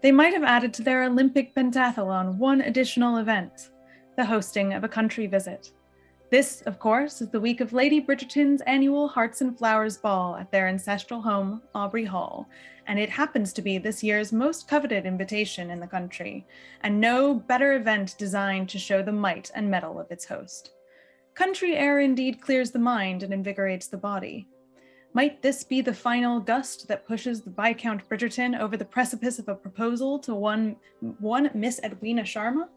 they might have added to their Olympic pentathlon one additional event, the hosting of a country visit. This, of course, is the week of Lady Bridgerton's annual Hearts and Flowers Ball at their ancestral home, Aubrey Hall, and it happens to be this year's most coveted invitation in the country, and no better event designed to show the might and mettle of its host. Country air indeed clears the mind and invigorates the body. Might this be the final gust that pushes the Viscount Bridgerton over the precipice of a proposal to one Miss Edwina Sharma?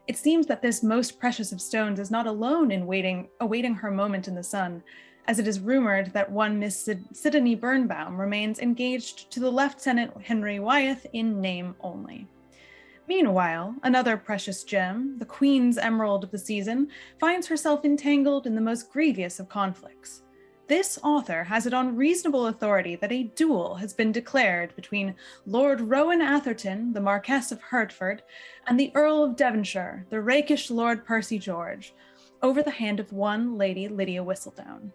It seems that this most precious of stones is not alone in awaiting her moment in the sun, as it is rumored that one Miss Sidonie Birnbaum remains engaged to the Lieutenant Henry Wyeth in name only. Meanwhile, another precious gem, the Queen's Emerald of the season, finds herself entangled in the most grievous of conflicts. This author has it on reasonable authority that a duel has been declared between Lord Rowan Atherton, the Marquess of Hertford, and the Earl of Devonshire, the rakish Lord Percy George, over the hand of one Lady Lydia Whistledown.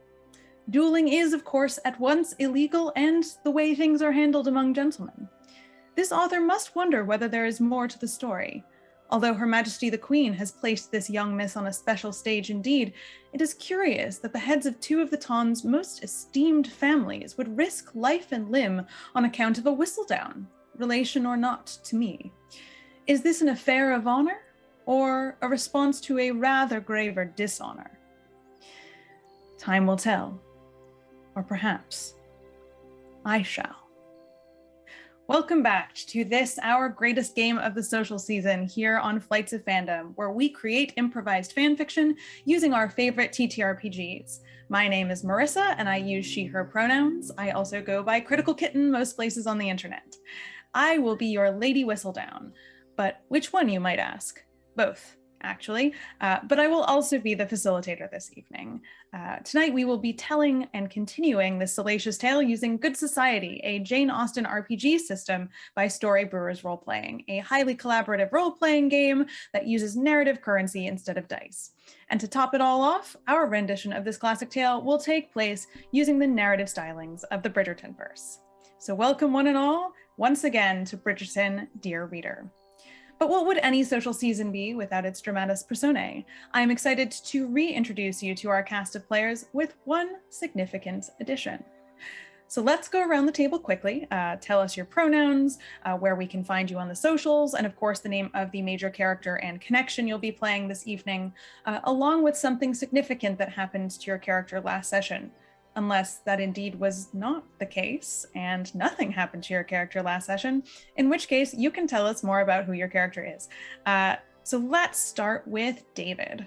Dueling is, of course, at once illegal and the way things are handled among gentlemen. This author must wonder whether there is more to the story. Although Her Majesty the Queen has placed this young miss on a special stage indeed, it is curious that the heads of two of the Ton's most esteemed families would risk life and limb on account of a Whistledown, relation or not to me. Is this an affair of honor, or a response to a rather graver dishonor? Time will tell, or perhaps I shall. Welcome back to this, our greatest game of the social season here on Flights of Fandom, where we create improvised fanfiction using our favorite TTRPGs. My name is Marissa, and I use she, her pronouns. I also go by Critical Kitten most places on the internet. I will be your Lady Whistledown, but which one, you might ask? Both, actually, but I will also be the facilitator this evening. Tonight we will be telling and continuing this salacious tale using Good Society, a Jane Austen RPG system by Story Brewers Roleplaying, a highly collaborative role-playing game that uses narrative currency instead of dice. And to top it all off, our rendition of this classic tale will take place using the narrative stylings of the Bridgerton verse. So welcome one and all, once again to Bridgerton, dear reader. But what would any social season be without its dramatis personae? I am excited to reintroduce you to our cast of players with one significant addition. So let's go around the table quickly. Tell us your pronouns, where we can find you on the socials, and of course the name of the major character and connection you'll be playing this evening, along with something significant that happened to your character last session. Unless that indeed was not the case and nothing happened to your character last session, in which case you can tell us more about who your character is. So let's start with David.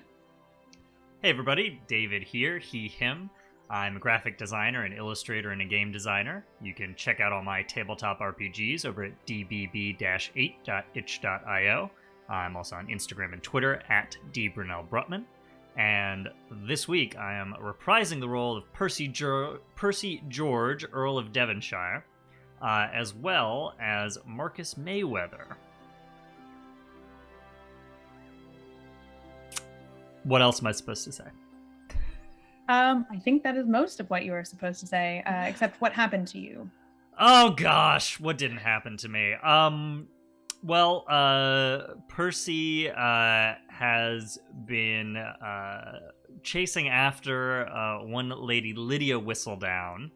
Hey everybody, David here, he, him. I'm a graphic designer, an illustrator, and a game designer. You can check out all my tabletop RPGs over at dbb-8.itch.io. I'm also on Instagram and Twitter at dbrunelbrutman. And this week, I am reprising the role of Percy George, Earl of Devonshire, as well as Marcus Mayweather. What else am I supposed to say? I think that is most of what you were supposed to say, except what happened to you. Oh gosh, what didn't happen to me? Well, Percy has been chasing after one Lady Lydia Whistledown,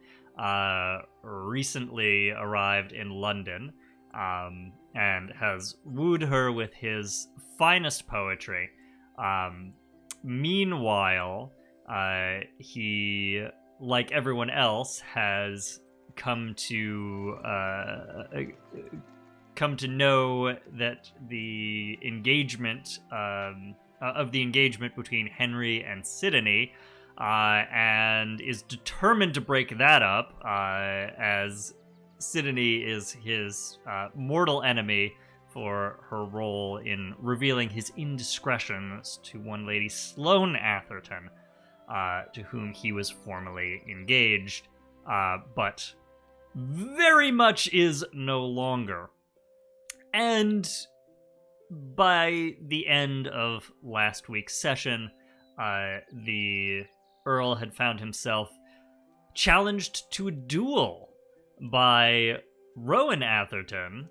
recently arrived in London, and has wooed her with his finest poetry. Meanwhile, he, like everyone else, has come to know that the engagement between Henry and Sidonie, and is determined to break that up, as Sidonie is his mortal enemy for her role in revealing his indiscretions to one Lady Sloan Atherton, to whom he was formerly engaged, but very much is no longer. And by the end of last week's session, the Earl had found himself challenged to a duel by Rowan Atherton,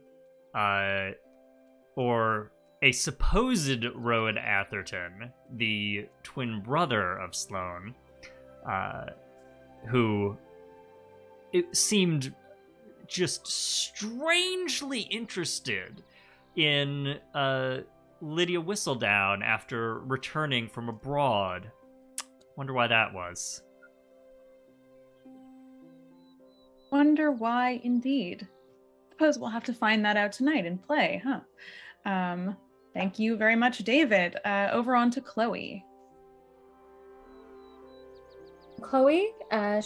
or a supposed Rowan Atherton, the twin brother of Sloan, who it seemed just strangely interested in Lydia Whistledown after returning from abroad. Wonder why that was. Wonder why, indeed. Suppose we'll have to find that out tonight and play, huh? Thank you very much, David. Over on to Chloe. Chloe,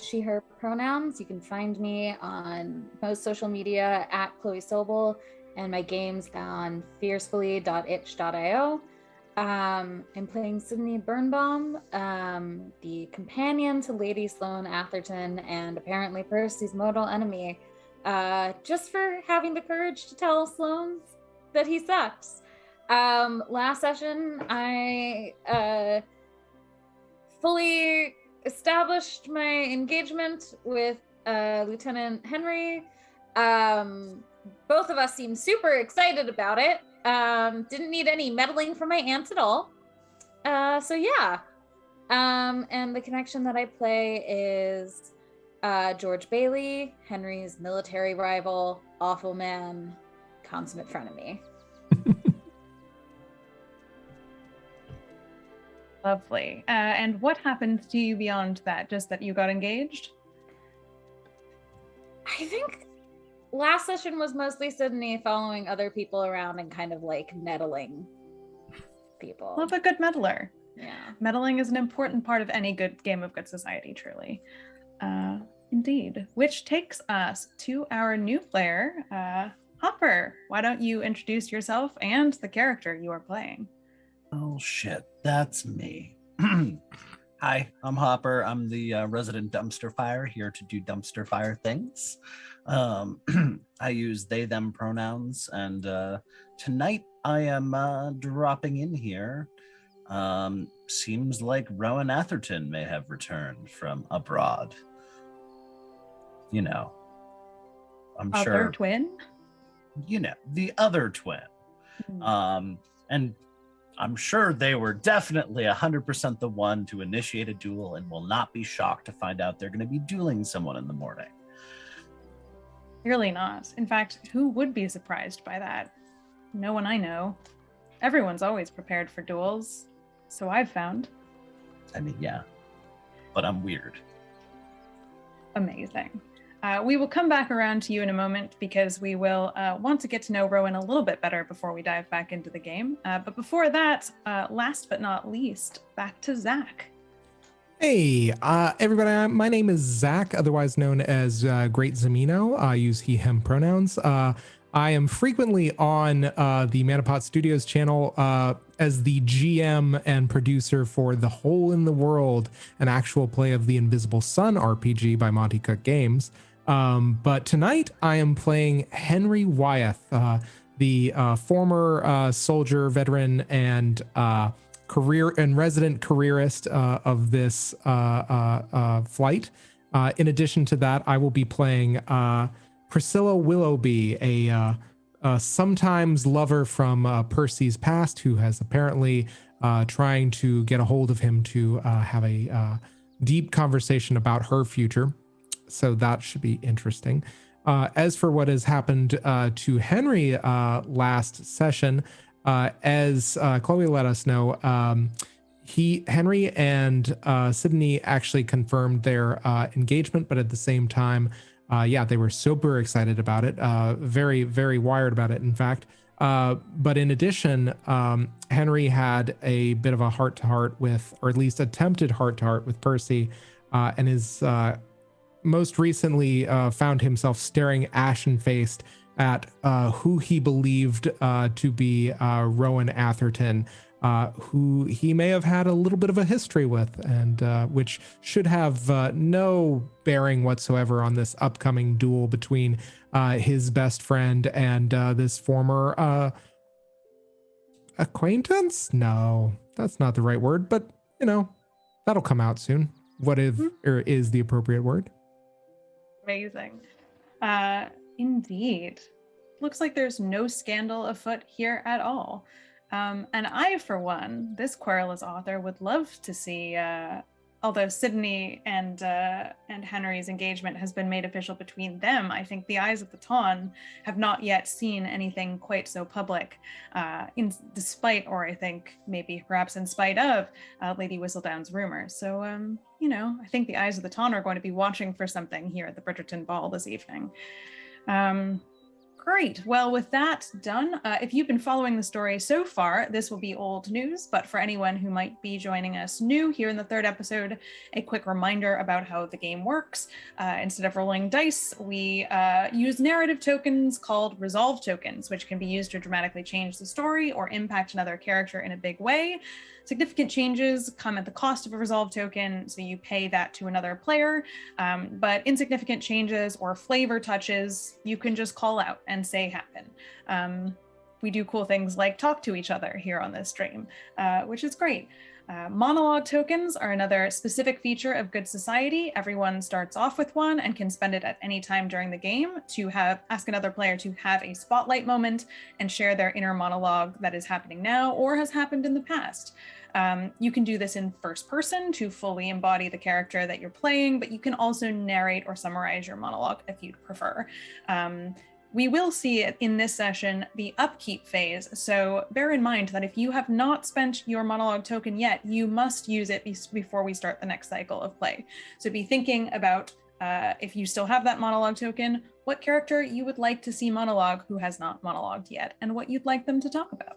she, her pronouns. You can find me on most social media at Chloe Sobel, and my games on fiercefully.itch.io. I'm playing Sidonie Birnbaum, the companion to Lady Sloan Atherton, and apparently Percy's mortal enemy, just for having the courage to tell Sloan that he sucks. Last session, I fully established my engagement with Lieutenant Henry. Both of us seemed super excited about it. Didn't need any meddling from my aunts at all. So yeah. And the connection that I play is George Bailey, Henry's military rival, awful man, consummate frenemy. Lovely. And what happened to you beyond that? Just that you got engaged? I think last session was mostly Sidonie following other people around and kind of like meddling people. Love a good meddler. Yeah. Meddling is an important part of any good game of good society, truly. Indeed. Which takes us to our new player, Hopper. Why don't you introduce yourself and the character you are playing? Oh shit, that's me. Hi, I'm Hopper. I'm the resident dumpster fire here to do dumpster fire things. I use they, them pronouns, and tonight I am dropping in here. Seems like Rowan Atherton may have returned from abroad. You know, I'm Other sure. twin? You know, the other twin. And I'm sure they were definitely 100% the one to initiate a duel and will not be shocked to find out they're going to be dueling someone in the morning. Clearly not. In fact, who would be surprised by that? No one I know. Everyone's always prepared for duels, so I've found. I mean, yeah, but I'm weird. Amazing. We will come back around to you in a moment because we will want to get to know Rowan a little bit better before we dive back into the game. But before that, last but not least, back to Zach. Hey, everybody, my name is Zach, otherwise known as Great Zamino. I use he, him pronouns. I am frequently on the ManaPot Studios channel as the GM and producer for The Hole in the World, an actual play of the Invisible Sun RPG by Monty Cook Games. But tonight I am playing Henry Wyeth, the former soldier, veteran, and resident careerist of this flight. In addition to that, I will be playing Priscilla Willoughby, a sometimes lover from Percy's past, who has apparently trying to get a hold of him to have a deep conversation about her future. So that should be interesting. As for what has happened to Henry last session, as Chloe let us know, Henry and Sidonie actually confirmed their engagement, but at the same time, they were super excited about it, very, very wired about it, in fact. But in addition, Henry had a bit of a heart-to-heart with, or at least attempted heart-to-heart with Percy, and is most recently found himself staring ashen-faced at who he believed to be Rowan Atherton, who he may have had a little bit of a history with, and which should have no bearing whatsoever on this upcoming duel between his best friend and this former acquaintance? No, that's not the right word, but you know, that'll come out soon. What if or is the appropriate word? Amazing. Indeed. looks like there's no scandal afoot here at all. And I, for one, this querulous author, would love to see, although Sidonie and Henry's engagement has been made official between them, I think the eyes of the Ton have not yet seen anything quite so public, despite, or I think maybe perhaps in spite of, Lady Whistledown's rumors. So, I think the eyes of the Ton are going to be watching for something here at the Bridgerton ball this evening. Great. Well, with that done, if you've been following the story so far, this will be old news, but for anyone who might be joining us new here in the third episode, a quick reminder about how the game works. Instead of rolling dice, we use narrative tokens called resolve tokens, which can be used to dramatically change the story or impact another character in a big way. Significant changes come at the cost of a resolve token, so you pay that to another player, but insignificant changes or flavor touches, you can just call out and say happen. We do cool things like talk to each other here on this stream, which is great. Monologue tokens are another specific feature of Good Society. Everyone starts off with one and can spend it at any time during the game to ask another player to have a spotlight moment and share their inner monologue that is happening now or has happened in the past. You can do this in first person to fully embody the character that you're playing, but you can also narrate or summarize your monologue if you'd prefer. We will see in this session the upkeep phase, so bear in mind that if you have not spent your monologue token yet, you must use it before we start the next cycle of play. So be thinking about, if you still have that monologue token, what character you would like to see monologue who has not monologued yet, and what you'd like them to talk about.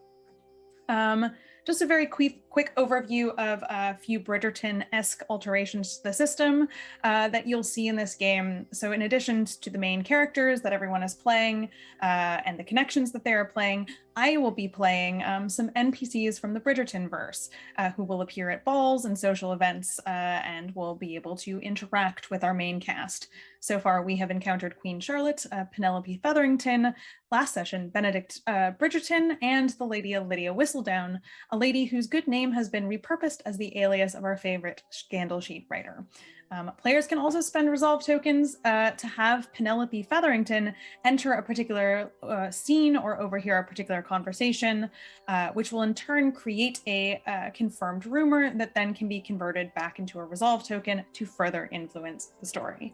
Just a very quick overview of a few Bridgerton-esque alterations to the system that you'll see in this game. So in addition to the main characters that everyone is playing and the connections that they are playing, I will be playing some NPCs from the Bridgerton verse who will appear at balls and social events and will be able to interact with our main cast. So far, we have encountered Queen Charlotte, Penelope Featherington, last session, Benedict Bridgerton, and the Lady Lydia Whistledown, a lady whose good name has been repurposed as the alias of our favorite scandal sheet writer. Players can also spend resolve tokens to have Penelope Featherington enter a particular scene or overhear a particular conversation, which will in turn create a confirmed rumor that then can be converted back into a resolve token to further influence the story.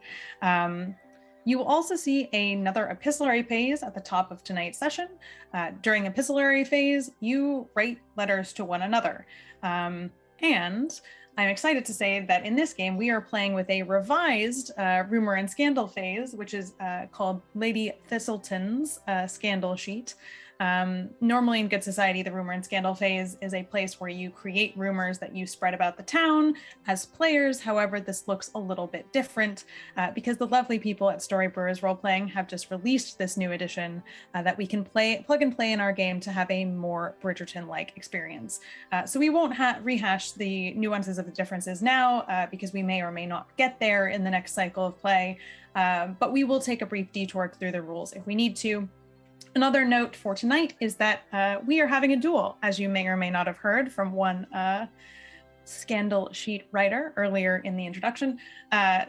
You will also see another epistolary phase at the top of tonight's session. During epistolary phase, you write letters to one another. And I'm excited to say that in this game, we are playing with a revised rumor and scandal phase, which is called Lady Thistleton's scandal sheet. Normally in Good Society, the rumor and scandal phase is a place where you create rumors that you spread about the town as players. However, this looks a little bit different because the lovely people at Storybrewers Roleplaying have just released this new edition that we can plug and play in our game to have a more Bridgerton-like experience. So we won't rehash the nuances of the differences now because we may or may not get there in the next cycle of play, but we will take a brief detour through the rules if we need to. Another note for tonight is that we are having a duel, as you may or may not have heard from one scandal sheet writer earlier in the introduction.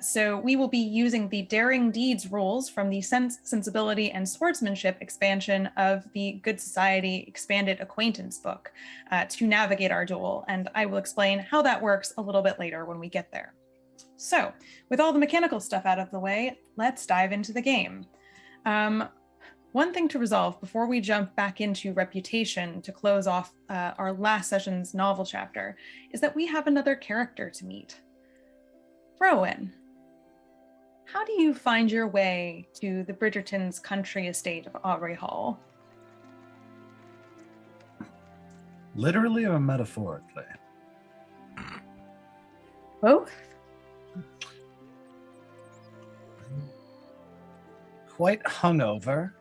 So we will be using the Daring Deeds rules from the Sense, Sensibility, and Swordsmanship expansion of the Good Society Expanded Acquaintance book to navigate our duel, and I will explain how that works a little bit later when we get there. So, with all the mechanical stuff out of the way, let's dive into the game. One thing to resolve before we jump back into reputation to close off our last session's novel chapter is that we have another character to meet. Rowan, how do you find your way to the Bridgertons' country estate of Aubrey Hall? Literally or metaphorically? Both? Quite hungover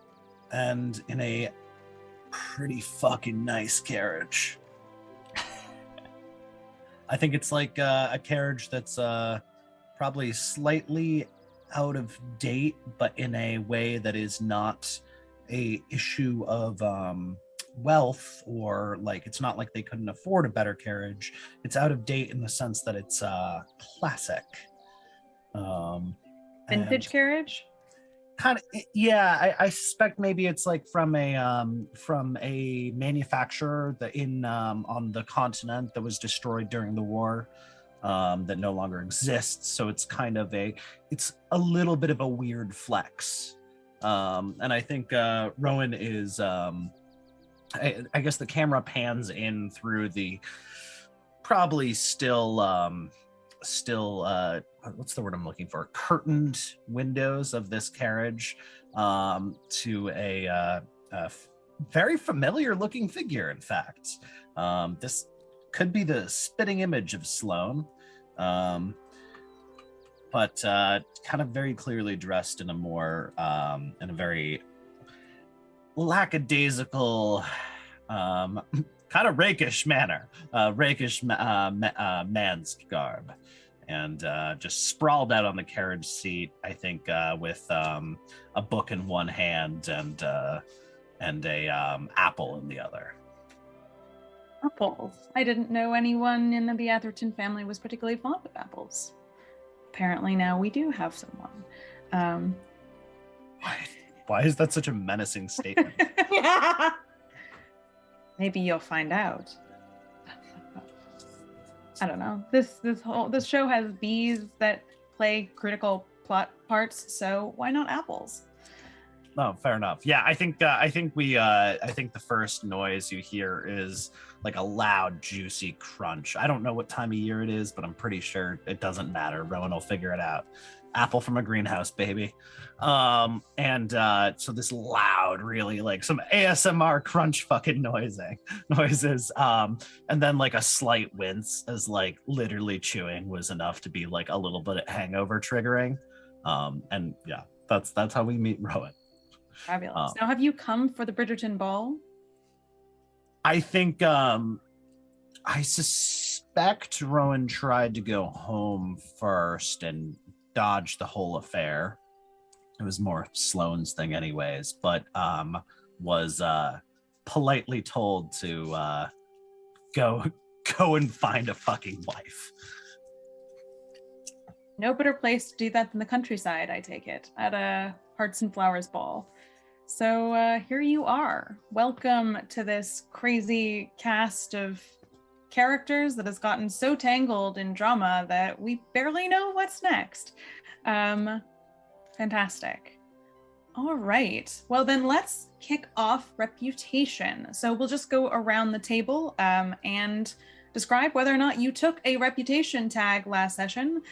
and in a pretty fucking nice carriage. I think it's like a carriage that's probably slightly out of date, but in a way that is not a issue of wealth, or like it's not like they couldn't afford a better carriage. It's out of date in the sense that it's classic. Vintage carriage? Kind of, yeah. I suspect maybe it's like from a manufacturer that on the continent that was destroyed during the war, that no longer exists. So it's kind of it's a little bit of a weird flex. And I think Rowan is I guess the camera pans in through the probably still what's the word I'm looking for? Curtained windows of this carriage to a very familiar looking figure, in fact. This could be the spitting image of Sloan, but kind of very clearly dressed in a more, in a very lackadaisical, kind of rakish manner, man's garb. And just sprawled out on the carriage seat, I think, with a book in one hand and a apple in the other. Apples. I didn't know anyone in the Atherton family was particularly fond of apples. Apparently now we do have someone. Why is that such a menacing statement? Maybe you'll find out. I don't know. This show has bees that play critical plot parts, so why not apples? Oh, fair enough. Yeah, I think the first noise you hear is like a loud, juicy crunch. I don't know what time of year it is, but I'm pretty sure it doesn't matter. Rowan will figure it out. Apple from a greenhouse, baby. So this loud, really like some ASMR crunch fucking noises. And then like a slight wince as like literally chewing was enough to be like a little bit of hangover triggering. And yeah, that's how we meet Rowan. Fabulous. Now, have you come for the Bridgerton ball? I think I suspect Rowan tried to go home first and dodge the whole affair. It was more Sloan's thing anyways, but was politely told to go and find a fucking wife. No better place to do that than the countryside, I take it, at a Hearts and Flowers ball. So here you are. Welcome to this crazy cast of characters that has gotten so tangled in drama that we barely know what's next. Fantastic. All right. Well, then let's kick off reputation. So we'll just go around the table and describe whether or not you took a reputation tag last session,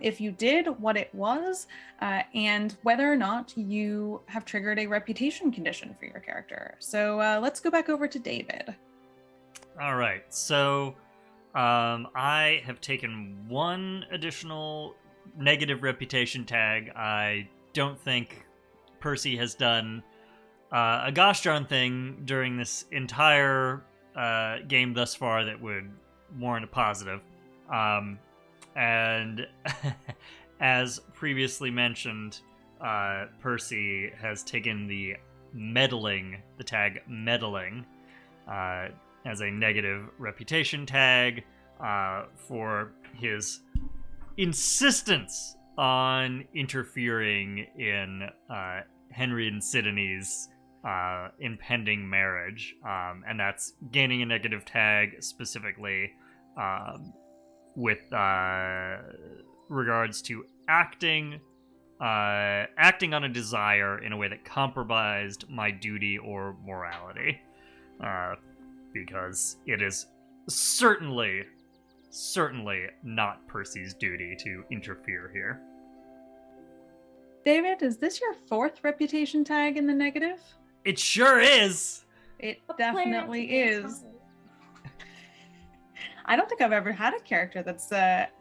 if you did, what it was, and whether or not you have triggered a reputation condition for your character. So let's go back over to David. All right, so I have taken one additional negative reputation tag. I don't think Percy has done a gosh darn thing during this entire game thus far that would warrant a positive. And as previously mentioned, Percy has taken the tag meddling, as a negative reputation tag for his insistence on interfering in Henry and Sidonie's impending marriage, and that's gaining a negative tag specifically with regards to acting on a desire in a way that compromised my duty or morality, because it is certainly not Percy's duty to interfere here. David, is this your fourth reputation tag in the negative? It sure is. It definitely is. I don't think I've ever had a character that's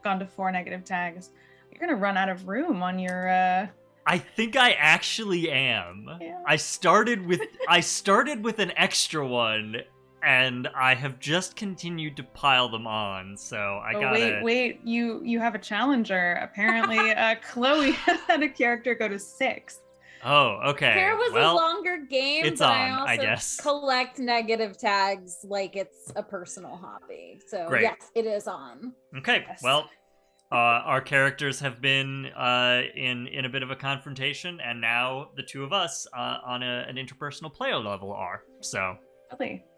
gone to 4 negative tags. You're gonna run out of room on your. I think I actually am. Yeah. I started with an extra one, and I have just continued to pile them on. So I gotta. Wait! You have a challenger. Apparently, Chloe has had a character go to 6. Oh, okay. Here was a longer game, it's but on, I also I guess. collect negative tags like it's a personal hobby. So Great. yes, it is on. Okay, Yes. well, our characters have been in a bit of a confrontation, and now the two of us on an interpersonal player level are. So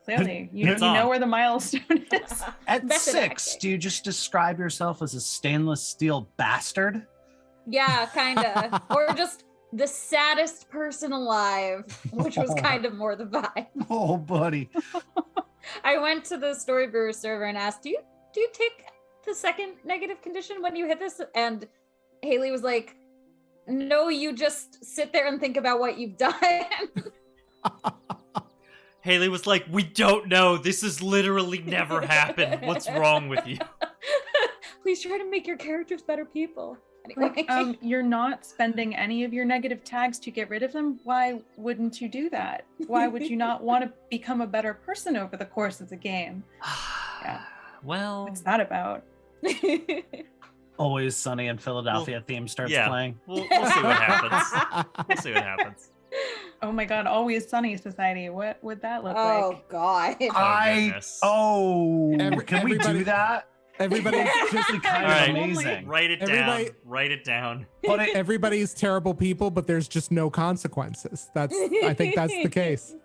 Clearly, you It's on. know where the milestone is. At Method 6, acting. do you just describe yourself as a stainless steel bastard? Yeah, kinda. Or just the saddest person alive, which was kind of more the vibe. Oh, buddy. I went to the Storybrewers server and asked, do you take the second negative condition when you hit this? And Haley was like, no, you just sit there and think about what you've done. Haley was like, "We don't know. This has literally never happened. What's wrong with you?" Please try to make your characters better people. Anyway. Like, you're not spending any of your negative tags to get rid of them. Why wouldn't you do that? Why would you not want to become a better person over the course of the game? Yeah. Well, What's that about? Always Sunny in Philadelphia theme starts yeah. playing. We'll see what happens. We'll see what happens. Oh my God, Always Sunny Society. What would that look Oh like? God. goodness. Can we do that? Everybody Just be kind All of right. amazing. Write it Everybody- down. Write it down. Put it, everybody's terrible people, but there's just no consequences. I think that's the case.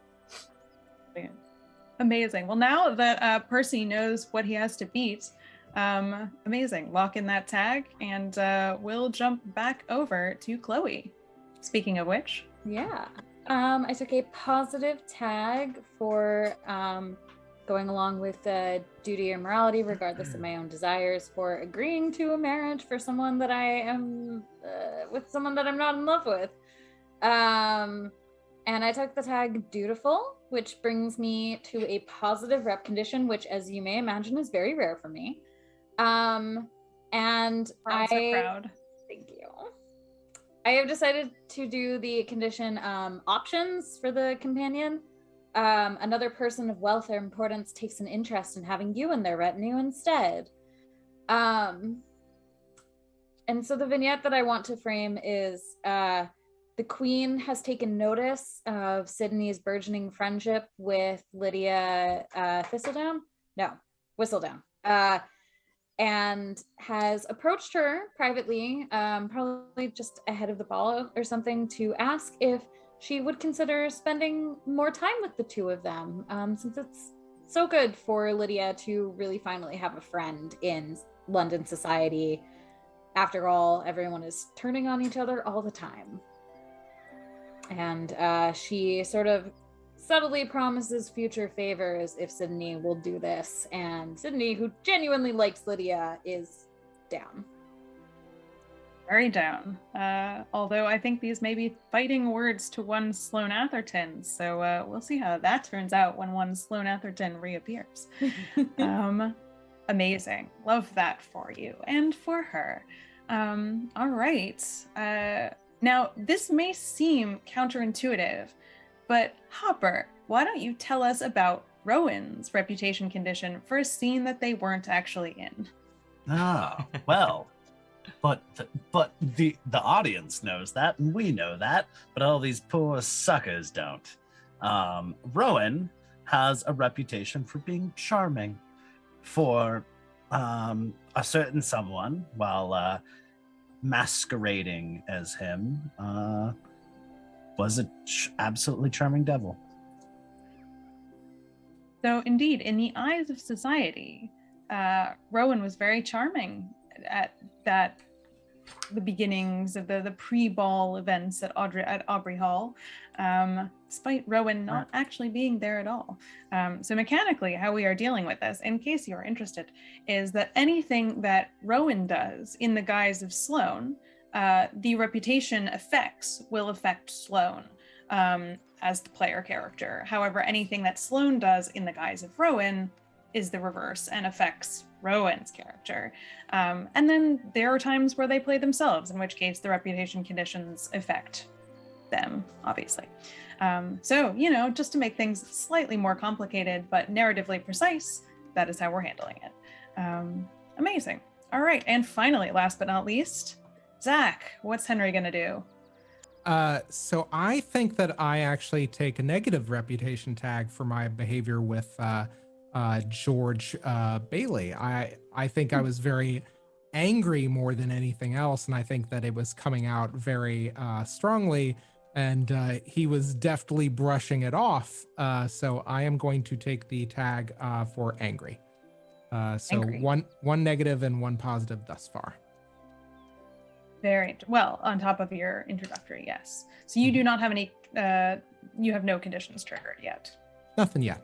Amazing. Well, now that Percy knows what he has to beat, amazing. Lock in that tag, and we'll jump back over to Chloe. Speaking of which, Yeah. I took a positive tag for going along with duty or morality, regardless of my own desires, for agreeing to a marriage for someone that I am with someone that I'm not in love with. And I took the tag dutiful, which brings me to a positive rep condition, which, as you may imagine, is very rare for me. And we're all so proud. Thank you. I have decided to do the condition options for the companion. Another person of wealth or importance takes an interest in having you in their retinue instead. And so the vignette that I want to frame is the Queen has taken notice of Sidonie's burgeoning friendship with Lydia Whistledown. And has approached her privately, probably just ahead of the ball or something, to ask if she would consider spending more time with the two of them, since it's so good for Lydia to really finally have a friend in London society. After all, everyone is turning on each other all the time. And she sort of subtly promises future favors if Sidonie will do this, and Sidonie, who genuinely likes Lydia, is down. Very down. Although I think these may be fighting words to one Sloan Atherton, so we'll see how that turns out when one Sloan Atherton reappears. Amazing. Love that for you and for her. All right. Now, this may seem counterintuitive, but Hopper, why don't you tell us about Rowan's reputation condition for a scene that they weren't actually in? Ah, well, but the audience knows that, and we know that, but all these poor suckers don't. Rowan has a reputation for being charming, for a certain someone, while masquerading as him, was an absolutely charming devil. So indeed, in the eyes of society, Rowan was very charming at the beginnings of the pre-ball events at Aubrey Hall, despite Rowan not actually being there at all. So mechanically, how we are dealing with this, in case you are interested, is that anything that Rowan does in the guise of Sloan, the reputation effects will affect Sloan as the player character. However, anything that Sloan does in the guise of Rowan is the reverse and affects Rowan's character. And then there are times where they play themselves, in which case the reputation conditions affect them, obviously. So, just to make things slightly more complicated, but narratively precise, that is how we're handling it. Amazing. All right. And finally, last but not least, Zach, what's Henry going to do? So I think that I actually take a negative reputation tag for my behavior with George Bailey. I think I was very angry more than anything else, and I think that it was coming out very strongly, and he was deftly brushing it off. So I am going to take the tag for angry. So Angry. one negative and one positive thus far. Very well, on top of your introductory, yes. So you do not have any, you have no conditions triggered yet. Nothing yet.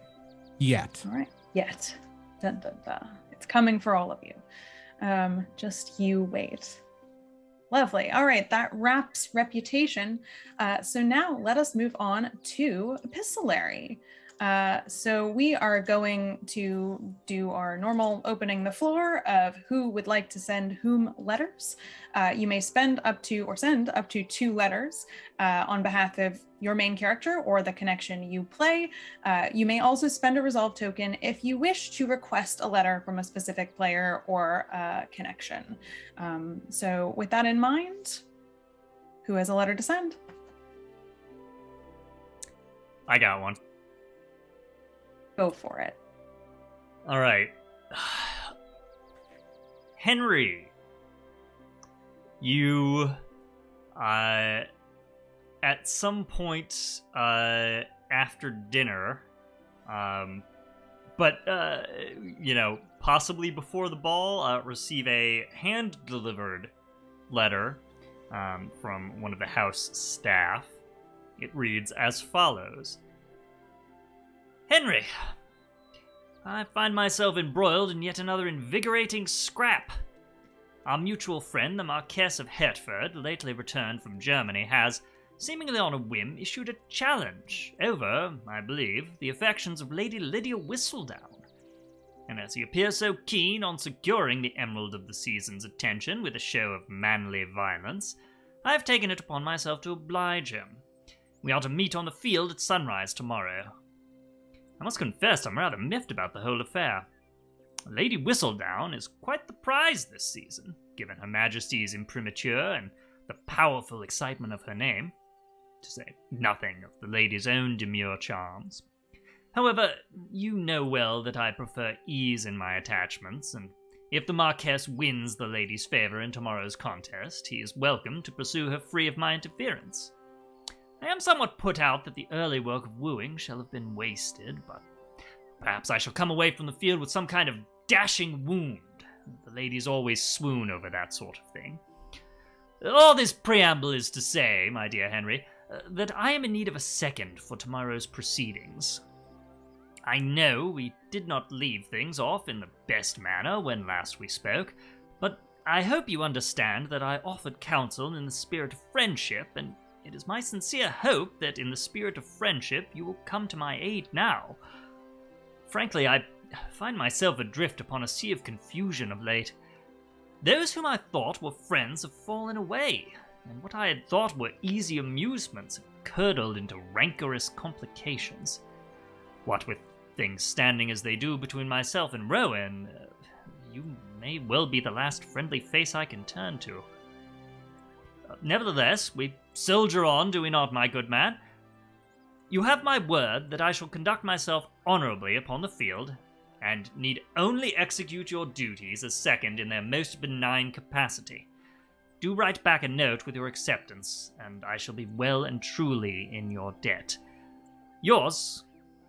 All right, yet. Dun, dun, dun. It's coming for all of you. Just you wait. Lovely. All right, that wraps reputation. So now let us move on to epistolary. So we are going to do our normal opening the floor of who would like to send whom letters. You may send up to 2 letters on behalf of your main character or the connection you play. You may also spend a resolve token if you wish to request a letter from a specific player or connection. So with that in mind, who has a letter to send? I got one. Go for it. All right. Henry, you, at some point after dinner, but, possibly before the ball, receive a hand-delivered letter from one of the house staff. It reads as follows. Henry, I find myself embroiled in yet another invigorating scrap. Our mutual friend, the Marquess of Hertford, lately returned from Germany, has, seemingly on a whim, issued a challenge over, I believe, the affections of Lady Lydia Whistledown. And as he appears so keen on securing the Emerald of the Season's attention with a show of manly violence, I have taken it upon myself to oblige him. We are to meet on the field at sunrise tomorrow. I must confess I'm rather miffed about the whole affair. Lady Whistledown is quite the prize this season, given Her Majesty's imprimatur and the powerful excitement of her name, to say nothing of the lady's own demure charms. However, you know well that I prefer ease in my attachments, and if the Marquess wins the lady's favour in tomorrow's contest, he is welcome to pursue her free of my interference. I am somewhat put out that the early work of wooing shall have been wasted, but perhaps I shall come away from the field with some kind of dashing wound. The ladies always swoon over that sort of thing. All this preamble is to say, my dear Henry, that I am in need of a second for tomorrow's proceedings. I know we did not leave things off in the best manner when last we spoke, but I hope you understand that I offered counsel in the spirit of friendship, and it is my sincere hope that in the spirit of friendship you will come to my aid now. Frankly, I find myself adrift upon a sea of confusion of late. Those whom I thought were friends have fallen away, and what I had thought were easy amusements have curdled into rancorous complications. What with things standing as they do between myself and Rowan, you may well be the last friendly face I can turn to. Nevertheless, we soldier on, do we not, my good man? You have my word that I shall conduct myself honourably upon the field, and need only execute your duties as second in their most benign capacity. Do write back a note with your acceptance, and I shall be well and truly in your debt. Yours,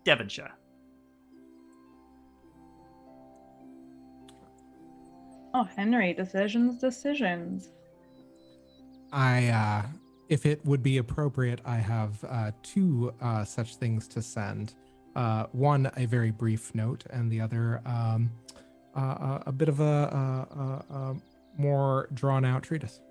Devonshire. Oh, Henry, decisions. If it would be appropriate, I have 2 such things to send. One, a very brief note, and the other, a bit of a more drawn-out treatise.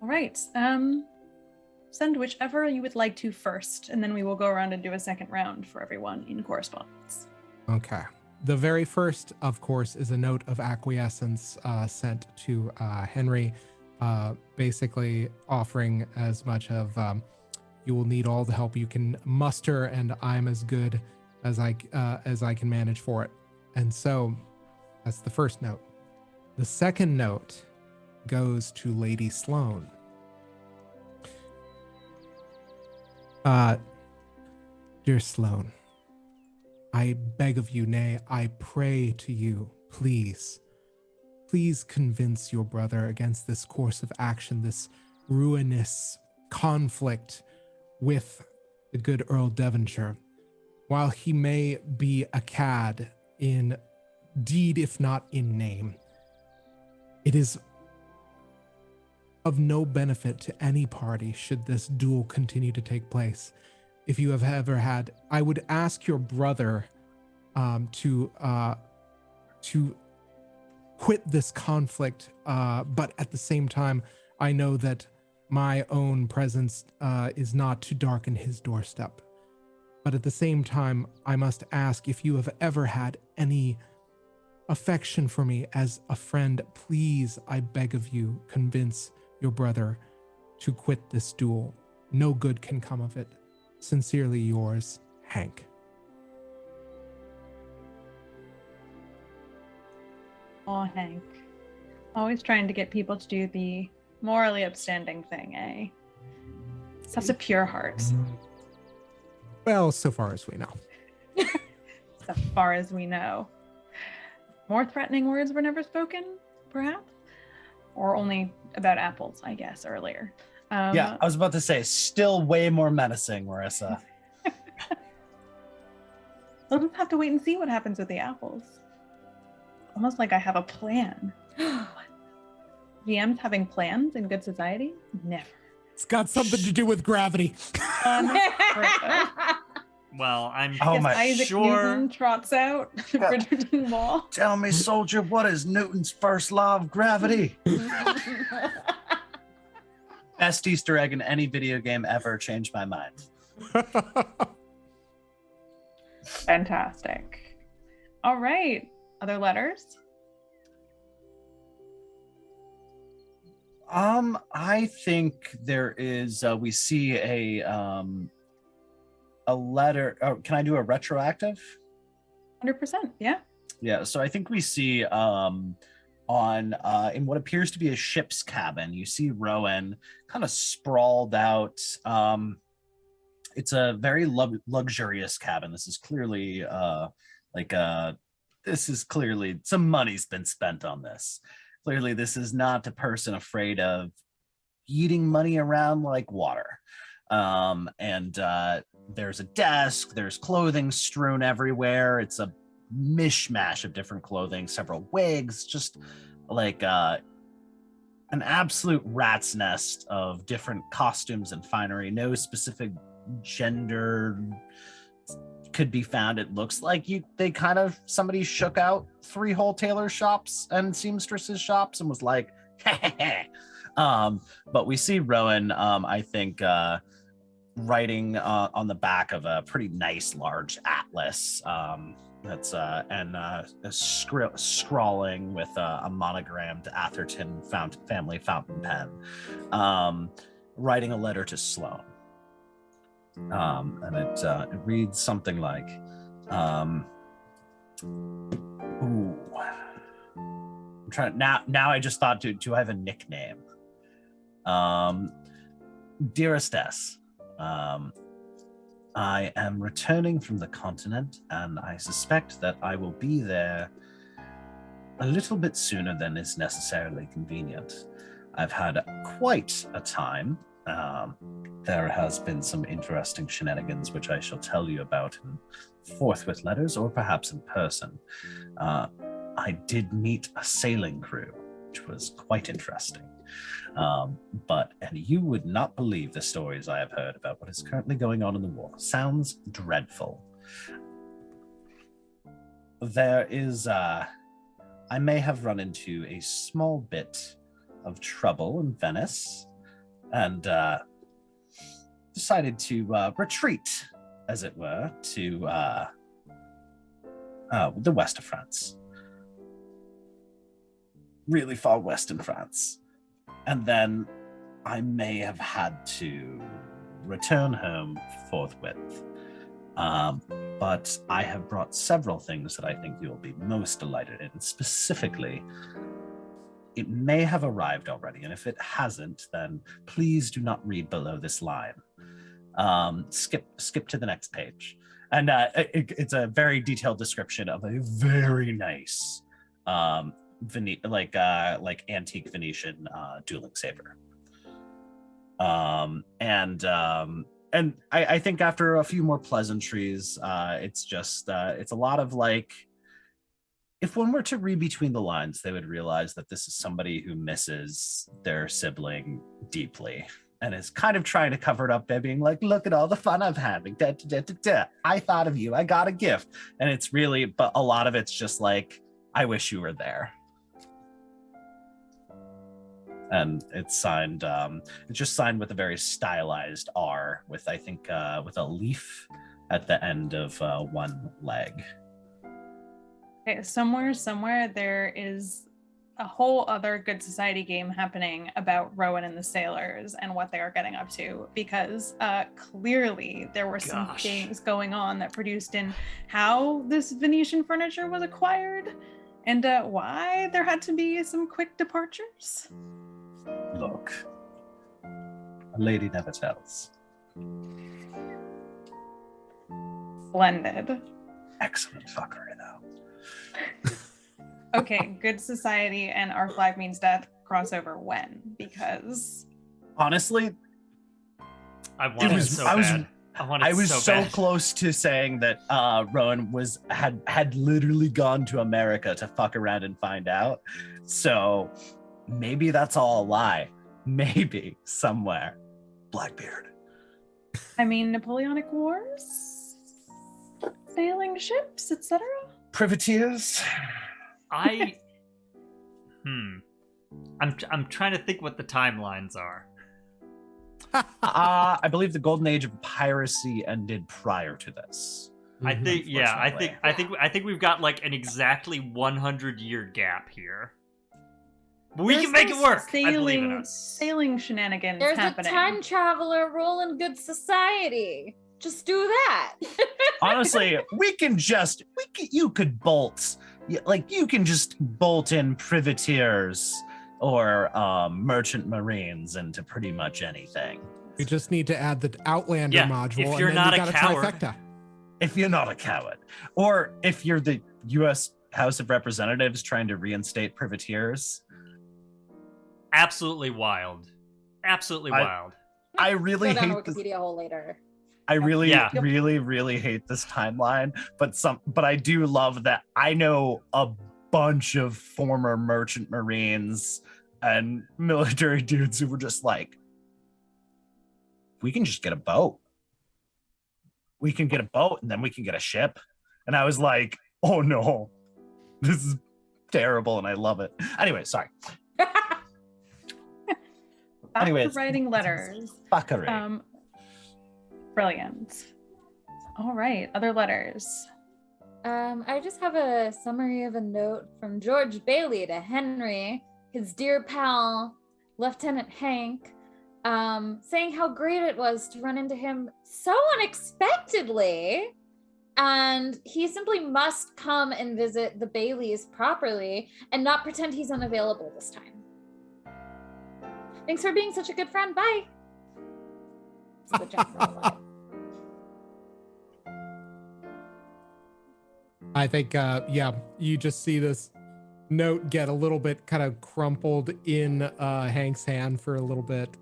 All right. Send whichever you would like to first, and then we will go around and do a second round for everyone in correspondence. Okay. The very first, of course, is a note of acquiescence sent to Henry, basically offering as much of you will need all the help you can muster, and I'm as good as I can manage for it. And so that's the first note. The second note goes to Lady Sloan. Dear Sloan, I beg of you, nay, I pray to you, please, please convince your brother against this course of action, this ruinous conflict with the good Earl Devonshire. While he may be a cad in deed, if not in name, it is of no benefit to any party should this duel continue to take place. If you have ever had, I would ask your brother to quit this conflict, but at the same time, I know that my own presence is not to darken his doorstep. But at the same time, I must ask, if you have ever had any affection for me as a friend, please, I beg of you, convince your brother to quit this duel. No good can come of it. Sincerely yours, Hank. Oh, Hank. Always trying to get people to do the morally upstanding thing, eh? Such a pure heart. Well, so far as we know. So far as we know. More threatening words were never spoken, perhaps? Or only about apples, I guess, earlier. Yeah, I was about to say, still way more menacing, Marissa. We'll just have to wait and see what happens with the apples. Almost like I have a plan. GMs having plans in good society? Never. It's got something to do with gravity. Well, I'm Isaac sure. Newton trots out the Bridgerton wall. Tell me, soldier, what is Newton's first law of gravity? Best Easter egg in any video game ever, changed my mind. Fantastic. All right. Other letters? I think there is. We see a letter. Oh, can I do a retroactive? 100%. Yeah. Yeah. So I think we see on in what appears to be a ship's cabin, you see Rowan kind of sprawled out. It's a very luxurious cabin. This is clearly some money's been spent on this. Clearly, this is not a person afraid of eating money around like water. There's a desk, there's clothing strewn everywhere. It's a mishmash of different clothing, several wigs, just like an absolute rat's nest of different costumes and finery. No specific gender could be found. It looks like somebody shook out 3 wholesaler shops and seamstresses shops and was like, but we see Rowan, I think, writing on the back of a pretty nice large atlas that's scrawling with a monogrammed Atherton family fountain pen, writing a letter to Sloan. And it reads something like, I'm trying now I just thought, do I have a nickname? Dearest S, I am returning from the continent, and I suspect that I will be there a little bit sooner than is necessarily convenient. I've had quite a time. There has been some interesting shenanigans, which I shall tell you about in forthwith letters or perhaps in person. I did meet a sailing crew, which was quite interesting. And you would not believe the stories I have heard about what is currently going on in the war. Sounds dreadful. There is, I may have run into a small bit of trouble in Venice, and decided to retreat, as it were, to the west of France. Really far west in France. And then I may have had to return home forthwith. But I have brought several things that I think you'll be most delighted in. Specifically, it may have arrived already, and if it hasn't, then please do not read below this line. Skip to the next page. And it's a very detailed description of a very nice antique Venetian dueling saber. And I think after a few more pleasantries, it's a lot of like, if one were to read between the lines, they would realize that this is somebody who misses their sibling deeply and is kind of trying to cover it up by being like, look at all the fun I've had. Like, da, da, da, da, da. I thought of you. I got a gift. And it's really, but a lot of it's just like, I wish you were there. And it's signed, it's just signed with a very stylized R with, I think, with a leaf at the end of one leg. Okay, somewhere there is a whole other Good Society game happening about Rowan and the sailors and what they are getting up to, because clearly there were some things going on that produced in how this Venetian furniture was acquired and why there had to be some quick departures. Look, a lady never tells. Splendid. Excellent fuckery, though. Okay, Good Society and Our Flag Means Death crossover when? Because honestly, I was so close to saying that Rowan had literally gone to America to fuck around and find out. So maybe that's all a lie. Maybe somewhere. Blackbeard. I mean, Napoleonic Wars, sailing ships, etc. Privateers. I'm trying to think what the timelines are. I believe the golden age of piracy ended prior to this. I think we've got like an exactly 100-year gap here. But we can make it work. I believe in us. Sailing shenanigans There's happening. a time traveler rule in Good Society. Just do that. Honestly, you could bolt. You can just bolt in privateers or merchant marines into pretty much anything. We just need to add the Outlander module. If you're not a coward. If you're not a coward. Or if you're the U.S. House of Representatives trying to reinstate privateers. Absolutely wild. Absolutely wild. I really hate Wikipedia hole later. I really hate this timeline, but I do love that I know a bunch of former merchant marines and military dudes who were just like, we can just get a boat. We can get a boat and then we can get a ship. And I was like, oh no, this is terrible and I love it. Anyway, sorry. Anyways, writing letters. Fuckery. Brilliant. All right, other letters. I just have a summary of a note from George Bailey to Henry, his dear pal, Lieutenant Hank, saying how great it was to run into him so unexpectedly. And he simply must come and visit the Baileys properly and not pretend he's unavailable this time. Thanks for being such a good friend. Bye. It's the general line. I think, you just see this note get a little bit kind of crumpled in Hank's hand for a little bit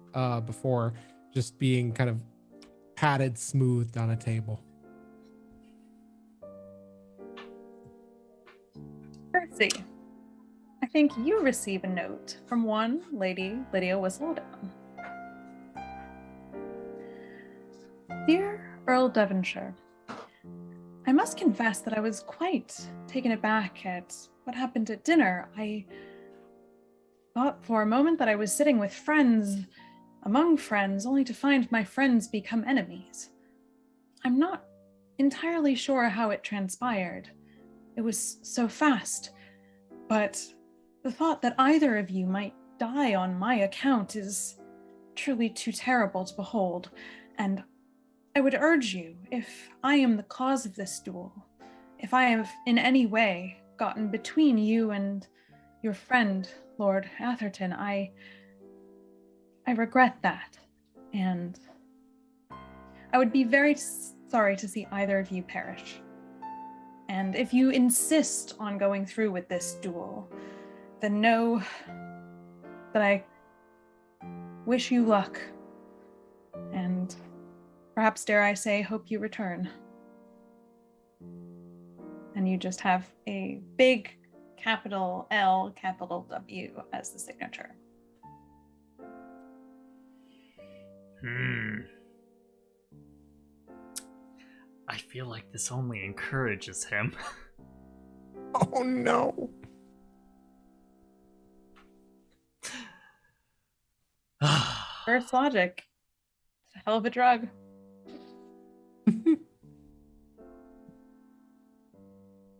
before just being kind of patted, smoothed on a table. Percy, I think you receive a note from one Lady Lydia Whistledown. Dear Earl Devonshire, I must confess that I was quite taken aback at what happened at dinner. I thought for a moment that I was sitting with friends, among friends, only to find my friends become enemies. I'm not entirely sure how it transpired. It was so fast, but the thought that either of you might die on my account is truly too terrible to behold, and I would urge you, if I am the cause of this duel, if I have in any way gotten between you and your friend, Lord Atherton, I regret that, and I would be very sorry to see either of you perish. And if you insist on going through with this duel, then know that I wish you luck. And perhaps, dare I say, hope you return. And you just have a big capital L, capital W as the signature. I feel like this only encourages him. Oh no. First logic. It's a hell of a drug.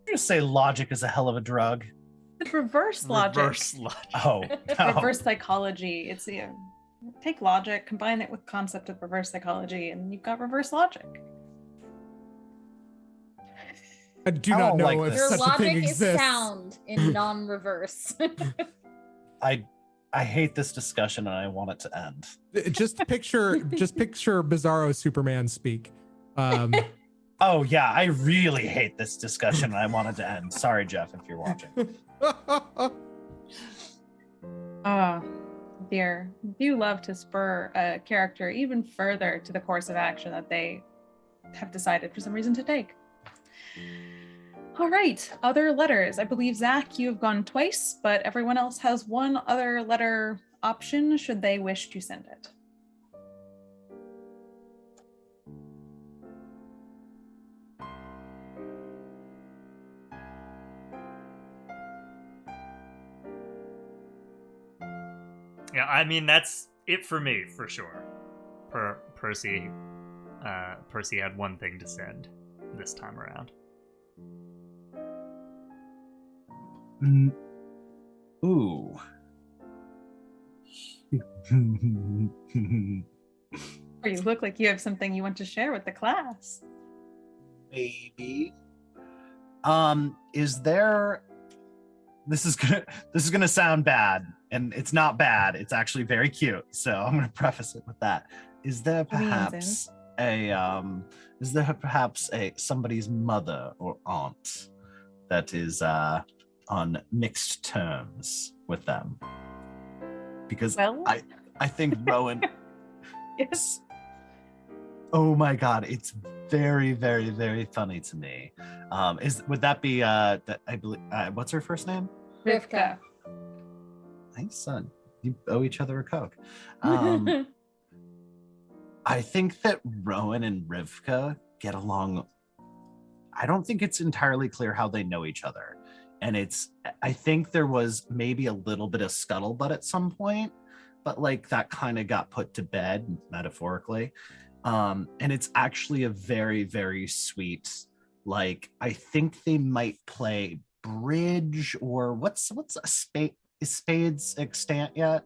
Just say logic is a hell of a drug. It's reverse logic. Reverse logic. Oh, no. Reverse psychology. It's take logic, combine it with concept of reverse psychology, and you've got reverse logic. I do not know if Your such a logic thing is exists. sound in non-reverse. I hate this discussion and I want it to end. Just picture Bizarro Superman speak. Oh yeah, I really hate this discussion and I want it to end. Sorry, Jeff, if you're watching. Oh, dear. Do love to spur a character even further to the course of action that they have decided for some reason to take. All right, other letters. I believe, Zach, you have gone twice, but everyone else has one other letter option should they wish to send it. Yeah, I mean, that's it for me, for sure. Percy had one thing to send this time around. Ooh. Or you look like you have something you want to share with the class. Maybe. Is there... This is gonna sound bad, and it's not bad. It's actually very cute. So I'm gonna preface it with that. Is there perhaps somebody's mother or aunt that is on mixed terms with them? Because I think Rowan. Yes. Oh my God, it's very, very, very funny to me. Would that be that I believe what's her first name? Rivka. Nice son. You owe each other a Coke. I think that Rowan and Rivka get along. I don't think it's entirely clear how they know each other. And I think there was maybe a little bit of scuttlebutt at some point, but like that kind of got put to bed metaphorically. And it's actually a very, very sweet, like, I think they might play bridge or what's a spade? Is spades extant yet?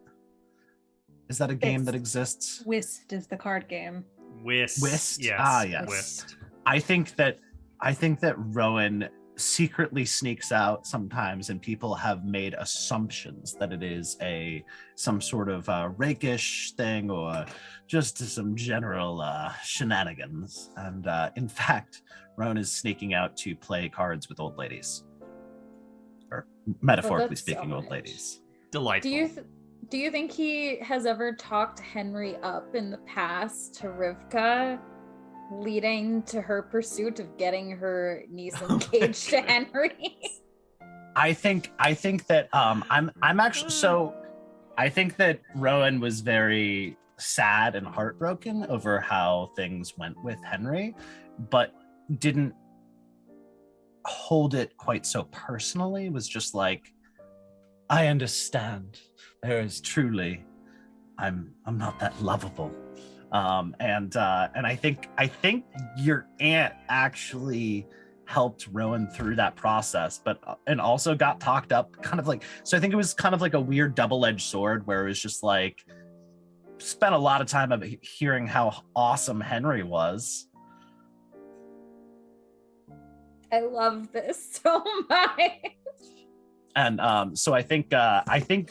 Is that a game that exists? Whist is the card game. Whist. Yes. Ah, yes. Whist. I think that Rowan secretly sneaks out sometimes, and people have made assumptions that it is some sort of rakish thing or just some general shenanigans. And in fact, Rowan is sneaking out to play cards with old ladies, or metaphorically speaking, old ladies. Delightful. Do you think he has ever talked Henry up in the past to Rivka, leading to her pursuit of getting her niece engaged to Henry? I think that I'm actually, so I think that Rowan was very sad and heartbroken over how things went with Henry, but didn't hold it quite so personally. It was just like, I understand. There is truly, I'm not that lovable. And I think your aunt actually helped Rowan through that process, and also got talked up kind of like, so I think it was kind of like a weird double-edged sword where it was just like, spent a lot of time of hearing how awesome Henry was. I love this so much. And so I think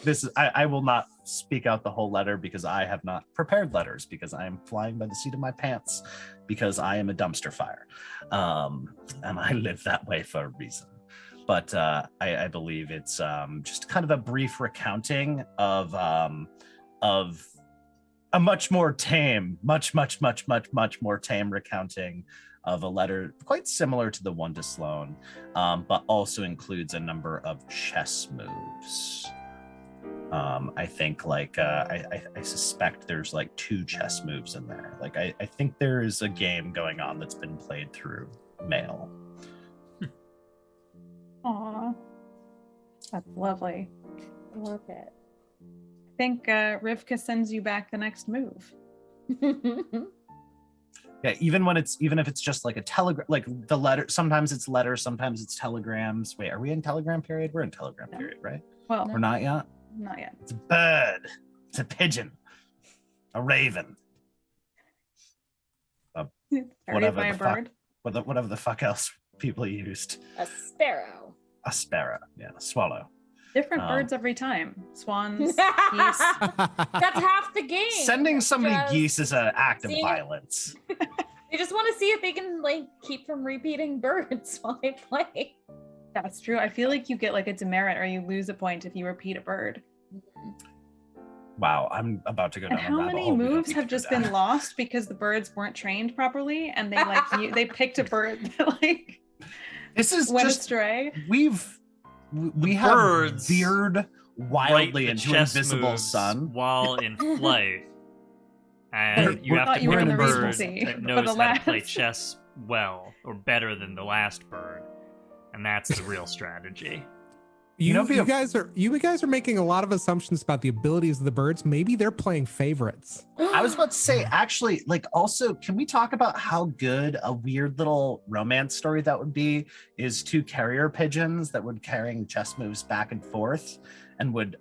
this is, I will not speak out the whole letter because I have not prepared letters, because I am flying by the seat of my pants, because I am a dumpster fire. And I live that way for a reason. but I believe it's just kind of a brief recounting of a much more tame, much more tame recounting of a letter quite similar to the one to Sloan, but also includes a number of chess moves. I think I suspect there's like 2 chess moves in there. Like I think there is a game going on that's been played through mail. Aw, that's lovely. I love it. I think Rivka sends you back the next move. Yeah, even if it's just like a telegram, like the letter. Sometimes it's letters, sometimes it's telegrams. Wait, are we in telegram period? We're in telegram period, right? Well, We're not yet. not yet. It's a bird. It's a pigeon. A raven. Carried by a bird. Whatever the fuck else people used. A sparrow. A sparrow. Yeah, a swallow. Different birds every time. Swans, geese. That's half the game. Sending somebody Just geese is an act of seeing- violence. They just want to see if they can like keep from repeating birds while they play. That's true. I feel like you get like a demerit or you lose a point if you repeat a bird. Wow, I'm about to go down And a how rabbit many hole. We don't moves need have to do just that. been lost because the birds weren't trained properly and they they picked a bird that like This is went just astray? we have birds veered wildly Write the into chess invisible moves sun. while in flight. And you I have thought to you pick were a in the bird Regency that for knows the how to play last. chess well or better than the last bird. And that's the real strategy. You know, you guys are making a lot of assumptions about the abilities of the birds. Maybe they're playing favorites. I was about to say, actually, like, also, can we talk about how good a weird little romance story that would be? Is 2 carrier pigeons that would carrying chess moves back and forth, and would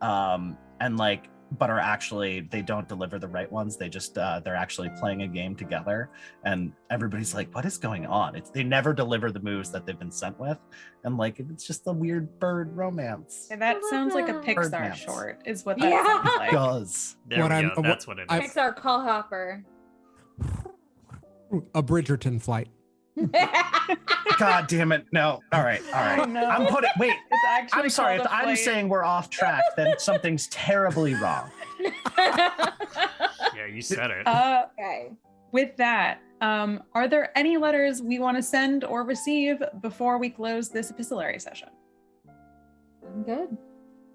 but are actually, they don't deliver the right ones. They just they're actually playing a game together, and everybody's like, what is going on? They never deliver the moves that they've been sent with, and like it's just a weird bird romance. Yeah, that sounds like a Bird Pixar dance. short, is what that Yeah. sounds like. Does There What we I'm- go. That's what it is. Pixar call hopper. A Bridgerton flight. God damn it! No, all right. Oh, no. I'm putting. Wait, It's actually I'm sorry. If called a I'm flight. saying we're off track, then something's terribly wrong. Yeah, you said it. Okay. With that, are there any letters we want to send or receive before we close this epistolary session? I'm good.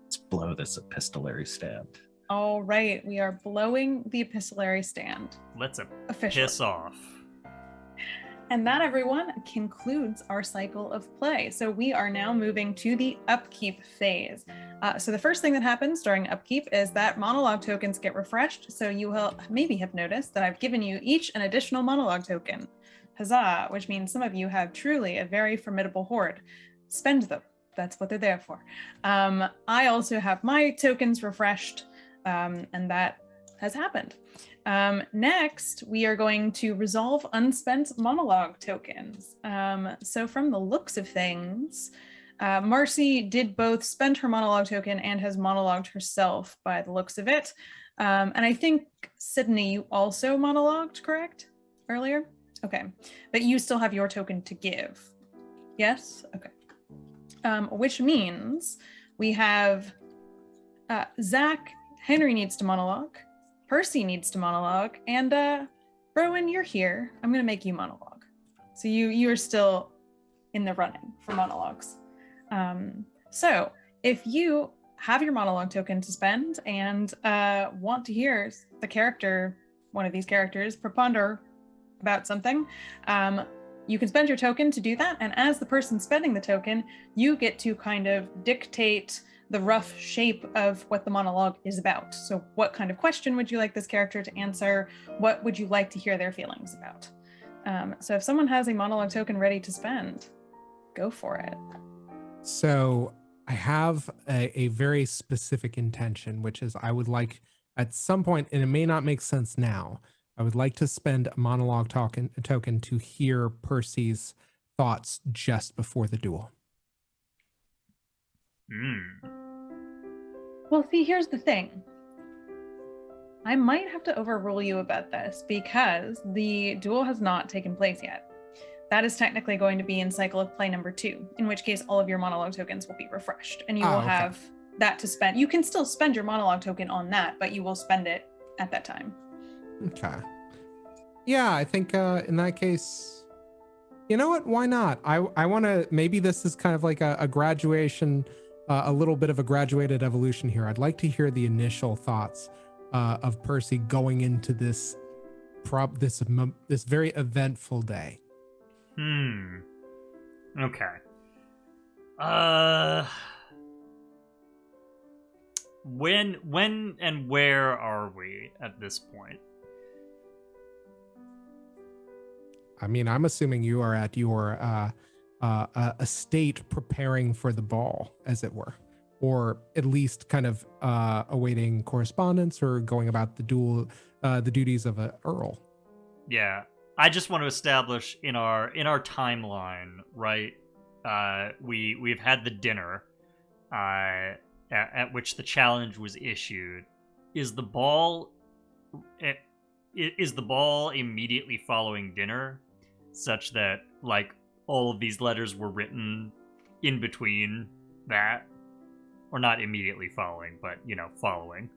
Let's blow this epistolary stand. All right, we are blowing the epistolary stand Let's officially. piss off. And that, everyone, concludes our cycle of play. So we are now moving to the upkeep phase. So the first thing that happens during upkeep is that monologue tokens get refreshed. So you will maybe have noticed that I've given you each an additional monologue token. Huzzah, which means some of you have truly a very formidable horde. Spend them. That's what they're there for. I also have my tokens refreshed, and that has happened. Next, we are going to resolve unspent monologue tokens. So from the looks of things, Marcy did both spend her monologue token and has monologued herself by the looks of it. And I think, Sidonie, you also monologued, correct? Earlier? Okay. But you still have your token to give. Yes? Okay. Which means we have Zach, Henry needs to monologue. Percy needs to monologue, and Rowan, you're here. I'm gonna make you monologue. So you are still in the running for monologues. So if you have your monologue token to spend and want to hear the character, one of these characters, preponder about something, you can spend your token to do that. And as the person spending the token, you get to kind of dictate the rough shape of what the monologue is about. So what kind of question would you like this character to answer? What would you like to hear their feelings about? So if someone has a monologue token ready to spend, go for it. So I have a very specific intention, which is I would like at some point, and it may not make sense now, I would like to spend a monologue token to hear Percy's thoughts just before the duel. Well, see, here's the thing. I might have to overrule you about this because the duel has not taken place yet. that is technically going to be in cycle of play number 2, in which case all of your monologue tokens will be refreshed, and you will have that to spend. You can still spend your monologue token on that, but you will spend it at that time. Okay. Yeah, I think in that case, you know what? Why not? I want to, maybe this is kind of like a graduation, a little bit of a graduated evolution here. I'd like to hear the initial thoughts of Percy going into this this very eventful day. Okay. When and where are we at this point? I mean, I'm assuming you are at your estate preparing for the ball, as it were, or at least kind of awaiting correspondence or going about the duties of a earl. Yeah, I just want to establish in our timeline, right? We've had the dinner, at which the challenge was issued. Is the ball immediately following dinner, such that like all of these letters were written in between that, or not immediately following, but following?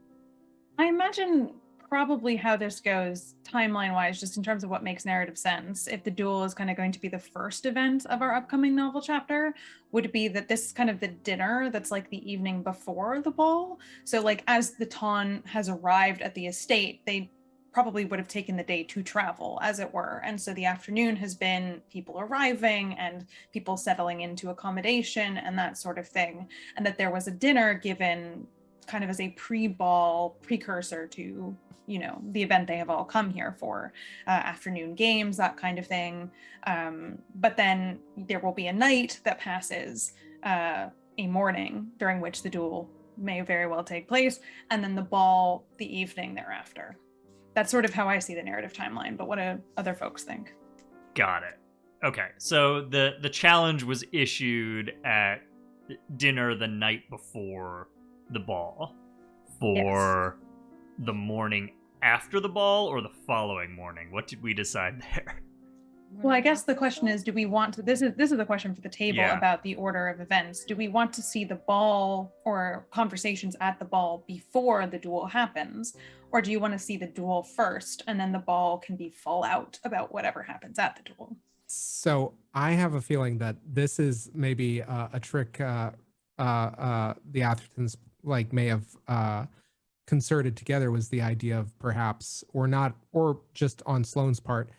I imagine probably how this goes timeline wise, just in terms of what makes narrative sense. If the duel is kind of going to be the first event of our upcoming novel chapter, would be that this is kind of the dinner that's like the evening before the ball. So like as the Ton has arrived at the estate, they probably would have taken the day to travel, as it were. And so the afternoon has been people arriving and people settling into accommodation and that sort of thing. And that there was a dinner given kind of as a pre-ball precursor to, the event they have all come here for, afternoon games, that kind of thing. But then there will be a night that passes, a morning during which the duel may very well take place, and then the ball the evening thereafter. That's sort of how I see the narrative timeline, but what do other folks think? Got it. Okay, so the challenge was issued at dinner the night before the ball for the morning after the ball or the following morning. What did we decide there? Well, I guess the question is, do we want to, this is the question for the table about the order of events. Do we want to see the ball or conversations at the ball before the duel happens? Or do you want to see the duel first and then the ball can be fallout about whatever happens at the duel? So I have a feeling that this is maybe a trick the Athertons may have concerted together, was the idea of perhaps, or not, or just on Sloan's part,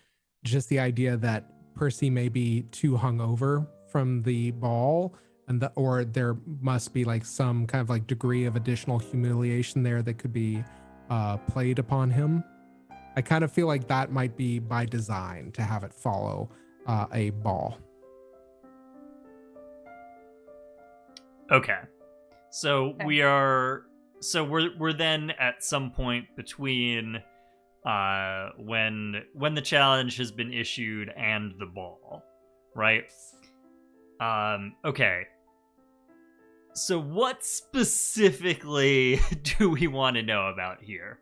just the idea that Percy may be too hungover from the ball, and or there must be some kind of degree of additional humiliation there that could be played upon him. I kind of feel like that might be by design to have it follow a ball. Okay. So we're then at some point between when the challenge has been issued and the ball, right? Okay. So what specifically do we want to know about here?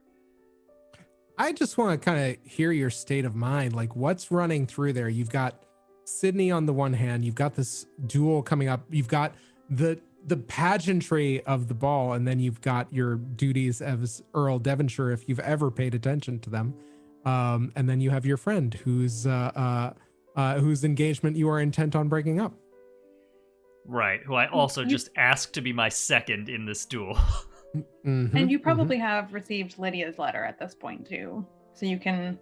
I just want to kind of hear your state of mind. What's running through there? You've got Sydney on the one hand, you've got this duel coming up, you've got the pageantry of the ball, and then you've got your duties as Earl Devonshire, if you've ever paid attention to them. And then you have your friend whose engagement you are intent on breaking up. Right, who I also just asked to be my second in this duel. Mm-hmm, and you probably have received Lydia's letter at this point too, so you can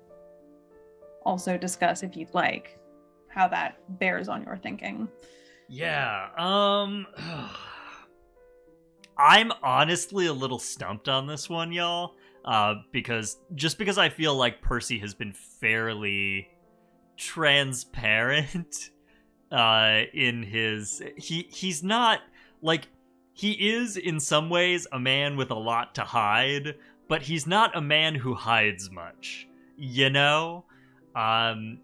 also discuss, if you'd like, how that bears on your thinking. Yeah, I'm honestly a little stumped on this one, y'all, because I feel like Percy has been fairly transparent in his... He's not, he is in some ways a man with a lot to hide, but he's not a man who hides much,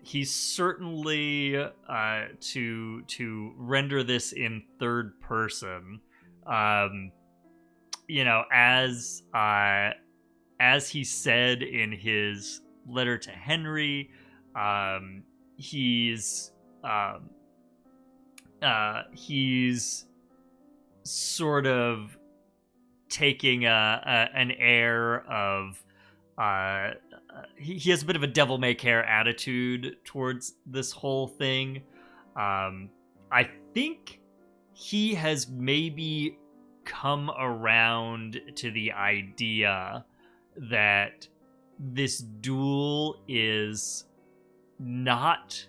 He's certainly, to render this in third person, as he said in his letter to Henry, he's he's sort of taking an air of he has a bit of a devil may care attitude towards this whole thing. I think he has maybe come around to the idea that this duel is not...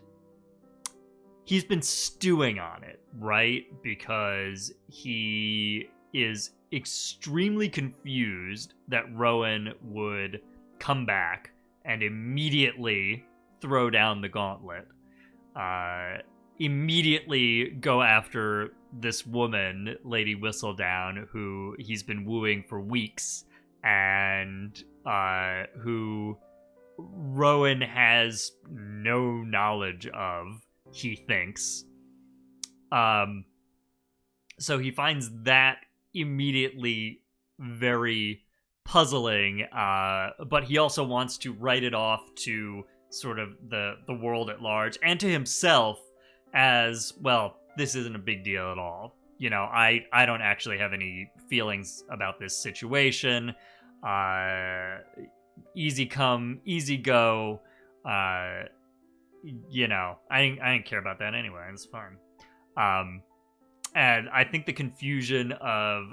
He's been stewing on it, right? Because he is extremely confused that Rowan would come back and immediately throw down the gauntlet. Immediately go after this woman, Lady Whistledown, who he's been wooing for weeks, and who Rowan has no knowledge of, he thinks. So he finds that immediately very puzzling, but he also wants to write it off to sort of the world at large, and to himself as, well, this isn't a big deal at all. You know, I don't actually have any feelings about this situation. Easy come, easy go. You know, I didn't care about that anyway. It's fine. And I think the confusion of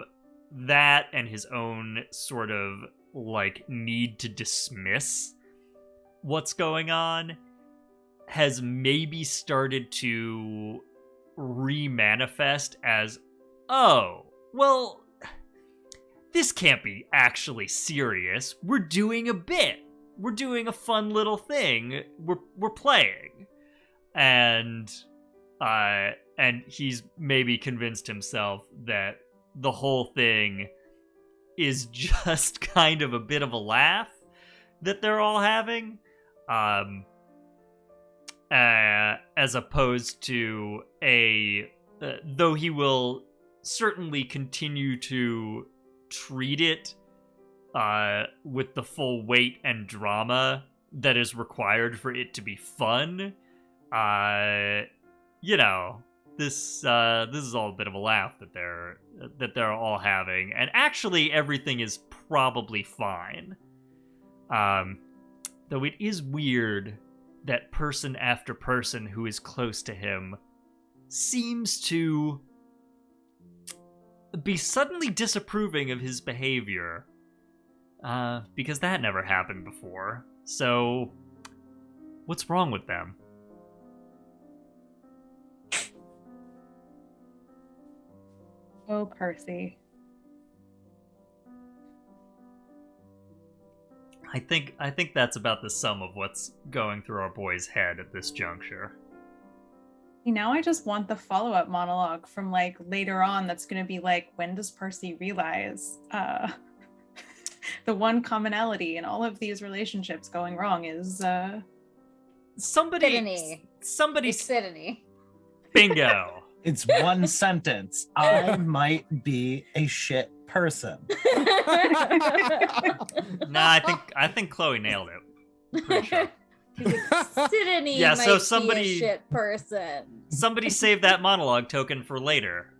that and his own sort of like need to dismiss what's going on has maybe started to re-manifest as, oh, well, this can't be actually serious. We're doing a bit. We're doing a fun little thing. We're playing. And he's maybe convinced himself that the whole thing is just kind of a bit of a laugh that they're all having. As opposed to though he will certainly continue to treat it with the full weight and drama that is required for it to be fun. You know, this is all a bit of a laugh that they're all having, and actually everything is probably fine. Though it is weird that person after person who is close to him seems to be suddenly disapproving of his behavior. Because that never happened before. So, what's wrong with them? Oh, Percy. I think that's about the sum of what's going through our boy's head at this juncture. Now I just want the follow-up monologue from like later on that's going to be like, when does Percy realize the one commonality in all of these relationships going wrong is Sidonie. Somebody It's Sidonie. Bingo. It's one sentence. I might be a shit person. Nah, I think Chloe nailed it. I'm pretty sure. Sidonie Yeah, might so be somebody- a shit person. Somebody save that monologue token for later,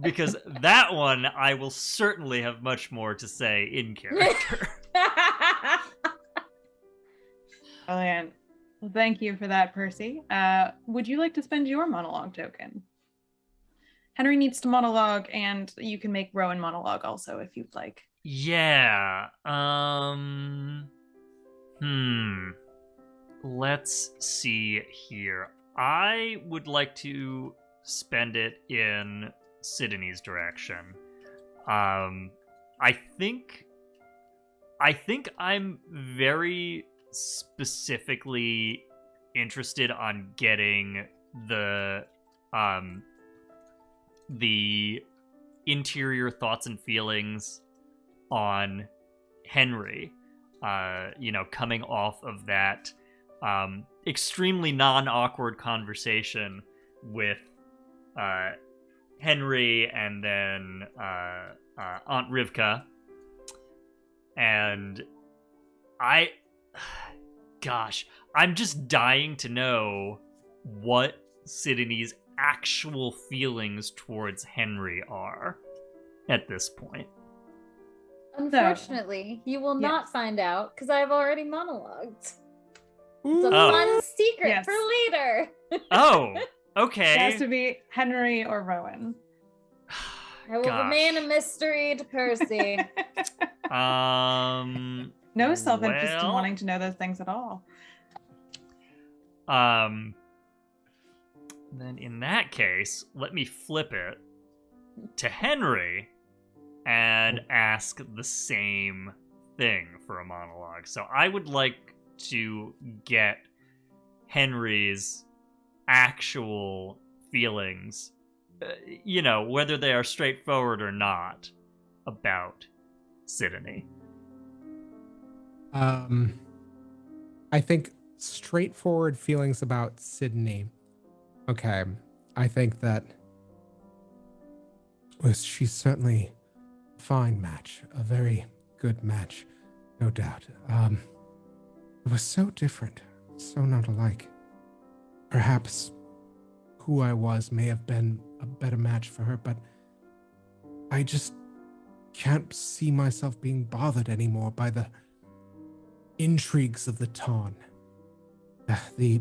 because that one I will certainly have much more to say in character. brilliant. Well, thank you for that, Percy. Would you like to spend your monologue token? Henry needs to monologue, and you can make Rowan monologue also if you'd like. Yeah. Let's see here. I would like to spend it in Sidonie's direction. I think I'm very specifically interested on getting the interior thoughts and feelings on Henry, coming off of that extremely non-awkward conversation with Henry and then Aunt Rivka. And I'm just dying to know what Sidonie's actual feelings towards Henry are at this point. Unfortunately, you will not find out because I've already monologued. It's a Oh. fun secret Yes. for later. Oh, okay. It has to be Henry or Rowan. I will remain a mystery to Percy. No self-interest in well, wanting to know those things at all. Then in that case, let me flip it to Henry and ask the same thing for a monologue. So I would like to get Henry's actual feelings, whether they are straightforward or not, about Sidonie. I think straightforward feelings about Sidonie. Okay, I think that she's certainly a fine match, a very good match, no doubt. It was so different, so not alike. Perhaps who I was may have been a better match for her, but I just can't see myself being bothered anymore by the intrigues of the Tarn. The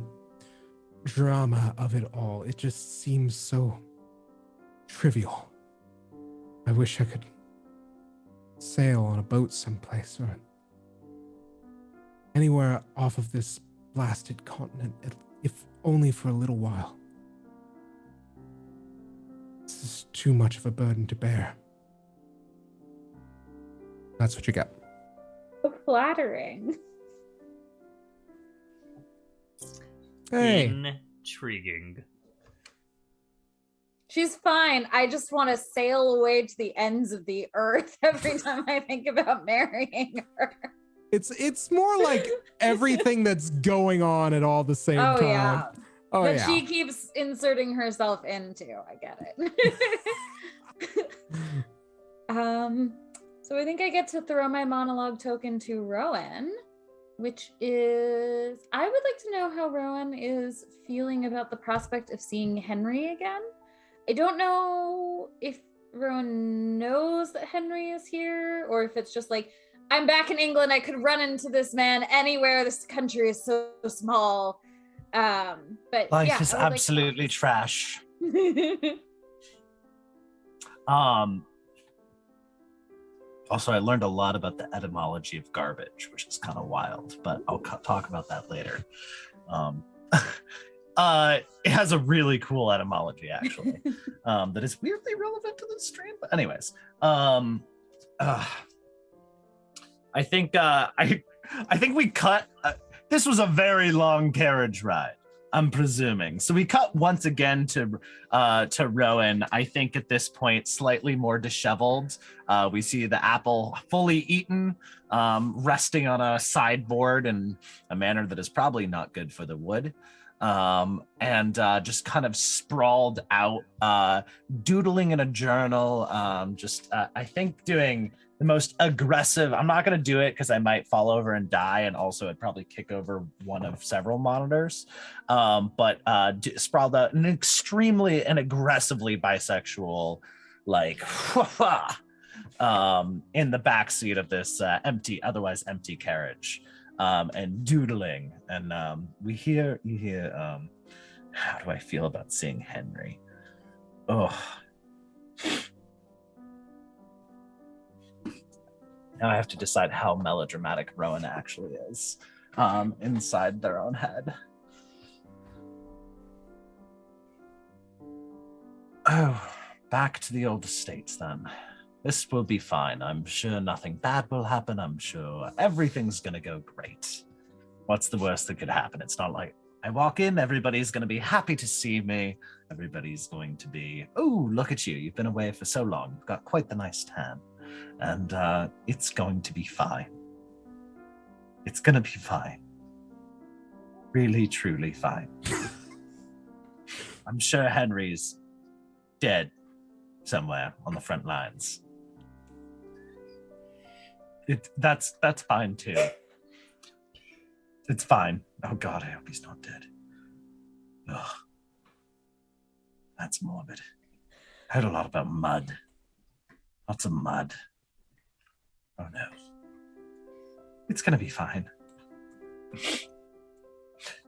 drama of it all. It just seems so trivial. I wish I could sail on a boat someplace or anywhere off of this blasted continent, if only for a little while. This is too much of a burden to bear. That's what you get. So flattering. Hey. Intriguing. She's fine. I just want to sail away to the ends of the earth every time I think about marrying her. It's more like everything that's going on at all the same time. Yeah. Oh, that yeah. she keeps inserting herself into. I get it. So I think I get to throw my monologue token to Rowan, which is, I would like to know how Rowan is feeling about the prospect of seeing Henry again. I don't know if Rowan knows that Henry is here, or if it's just like, I'm back in England, I could run into this man anywhere, this country is so small. But life is absolutely trash. Also, I learned a lot about the etymology of garbage, which is kind of wild, but I'll talk about that later. It has a really cool etymology, actually, that is weirdly relevant to this stream. But anyways, I think we cut. This was a very long carriage ride, I'm presuming. So we cut once again to Rowan. I think at this point, slightly more disheveled. We see the apple fully eaten, resting on a sideboard in a manner that is probably not good for the wood. And just kind of sprawled out, doodling in a journal, I think doing the most aggressive. I'm not going to do it because I might fall over and die, and also it'd probably kick over one of several monitors, but sprawled out an extremely and aggressively bisexual, like in the backseat of this otherwise empty carriage. And doodling, and you hear how do I feel about seeing Henry? Oh, now I have to decide how melodramatic Rowan actually is inside their own head. Oh, back to the old estates then. This will be fine. I'm sure nothing bad will happen. I'm sure everything's going to go great. What's the worst that could happen? It's not like I walk in, everybody's going to be happy to see me. Everybody's going to be, oh, look at you. You've been away for so long. You've got quite the nice tan. And it's going to be fine. It's going to be fine. Really, truly fine. I'm sure Henry's dead somewhere on the front lines. That's fine too. It's fine. Oh God, I hope he's not dead. Ugh. That's morbid. I heard a lot about mud. Lots of mud. Oh no. It's gonna be fine.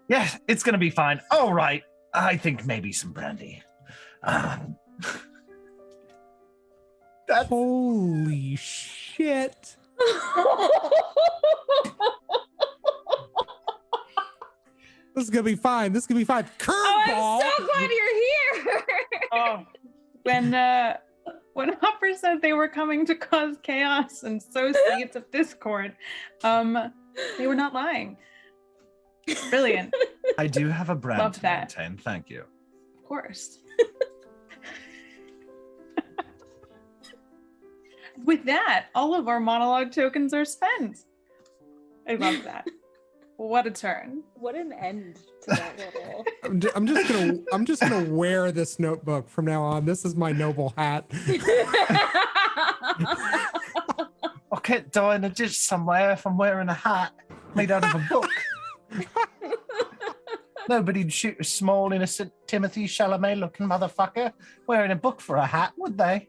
Yeah, it's gonna be fine. All right. I think maybe some brandy. Holy shit. This is gonna be fine. This is gonna be fine. Curveball. Oh, I'm so glad you're here. Oh, when Hopper said they were coming to cause chaos and sow seeds of discord, they were not lying. Brilliant. I do have a brand Love to that. maintain. Thank you. Of course. With that, all of our monologue tokens are spent. I love that. What a turn. What an end to that little. I'm just gonna wear this notebook from now on. This is my noble hat. I can't die in a ditch somewhere if I'm wearing a hat made out of a book. Nobody'd shoot a small, innocent Timothy Chalamet-looking motherfucker wearing a book for a hat, would they?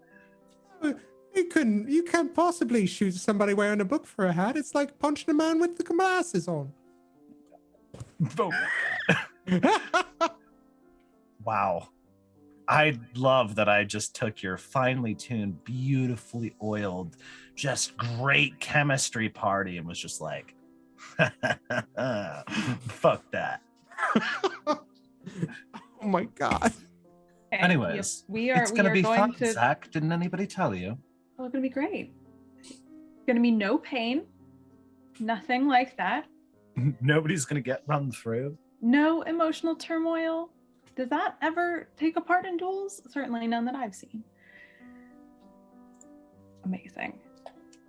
You can't possibly shoot somebody wearing a book for a hat. It's like punching a man with the glasses on. Wow. I love that I just took your finely tuned, beautifully oiled, just great chemistry party and was just like, fuck that. Oh my God. Okay, Anyways, yes, it's going to be fun, Zach. Didn't anybody tell you? Oh, it's going to be great. Going to be no pain. Nothing like that. Nobody's going to get run through. No emotional turmoil. Does that ever take a part in duels? Certainly none that I've seen. Amazing.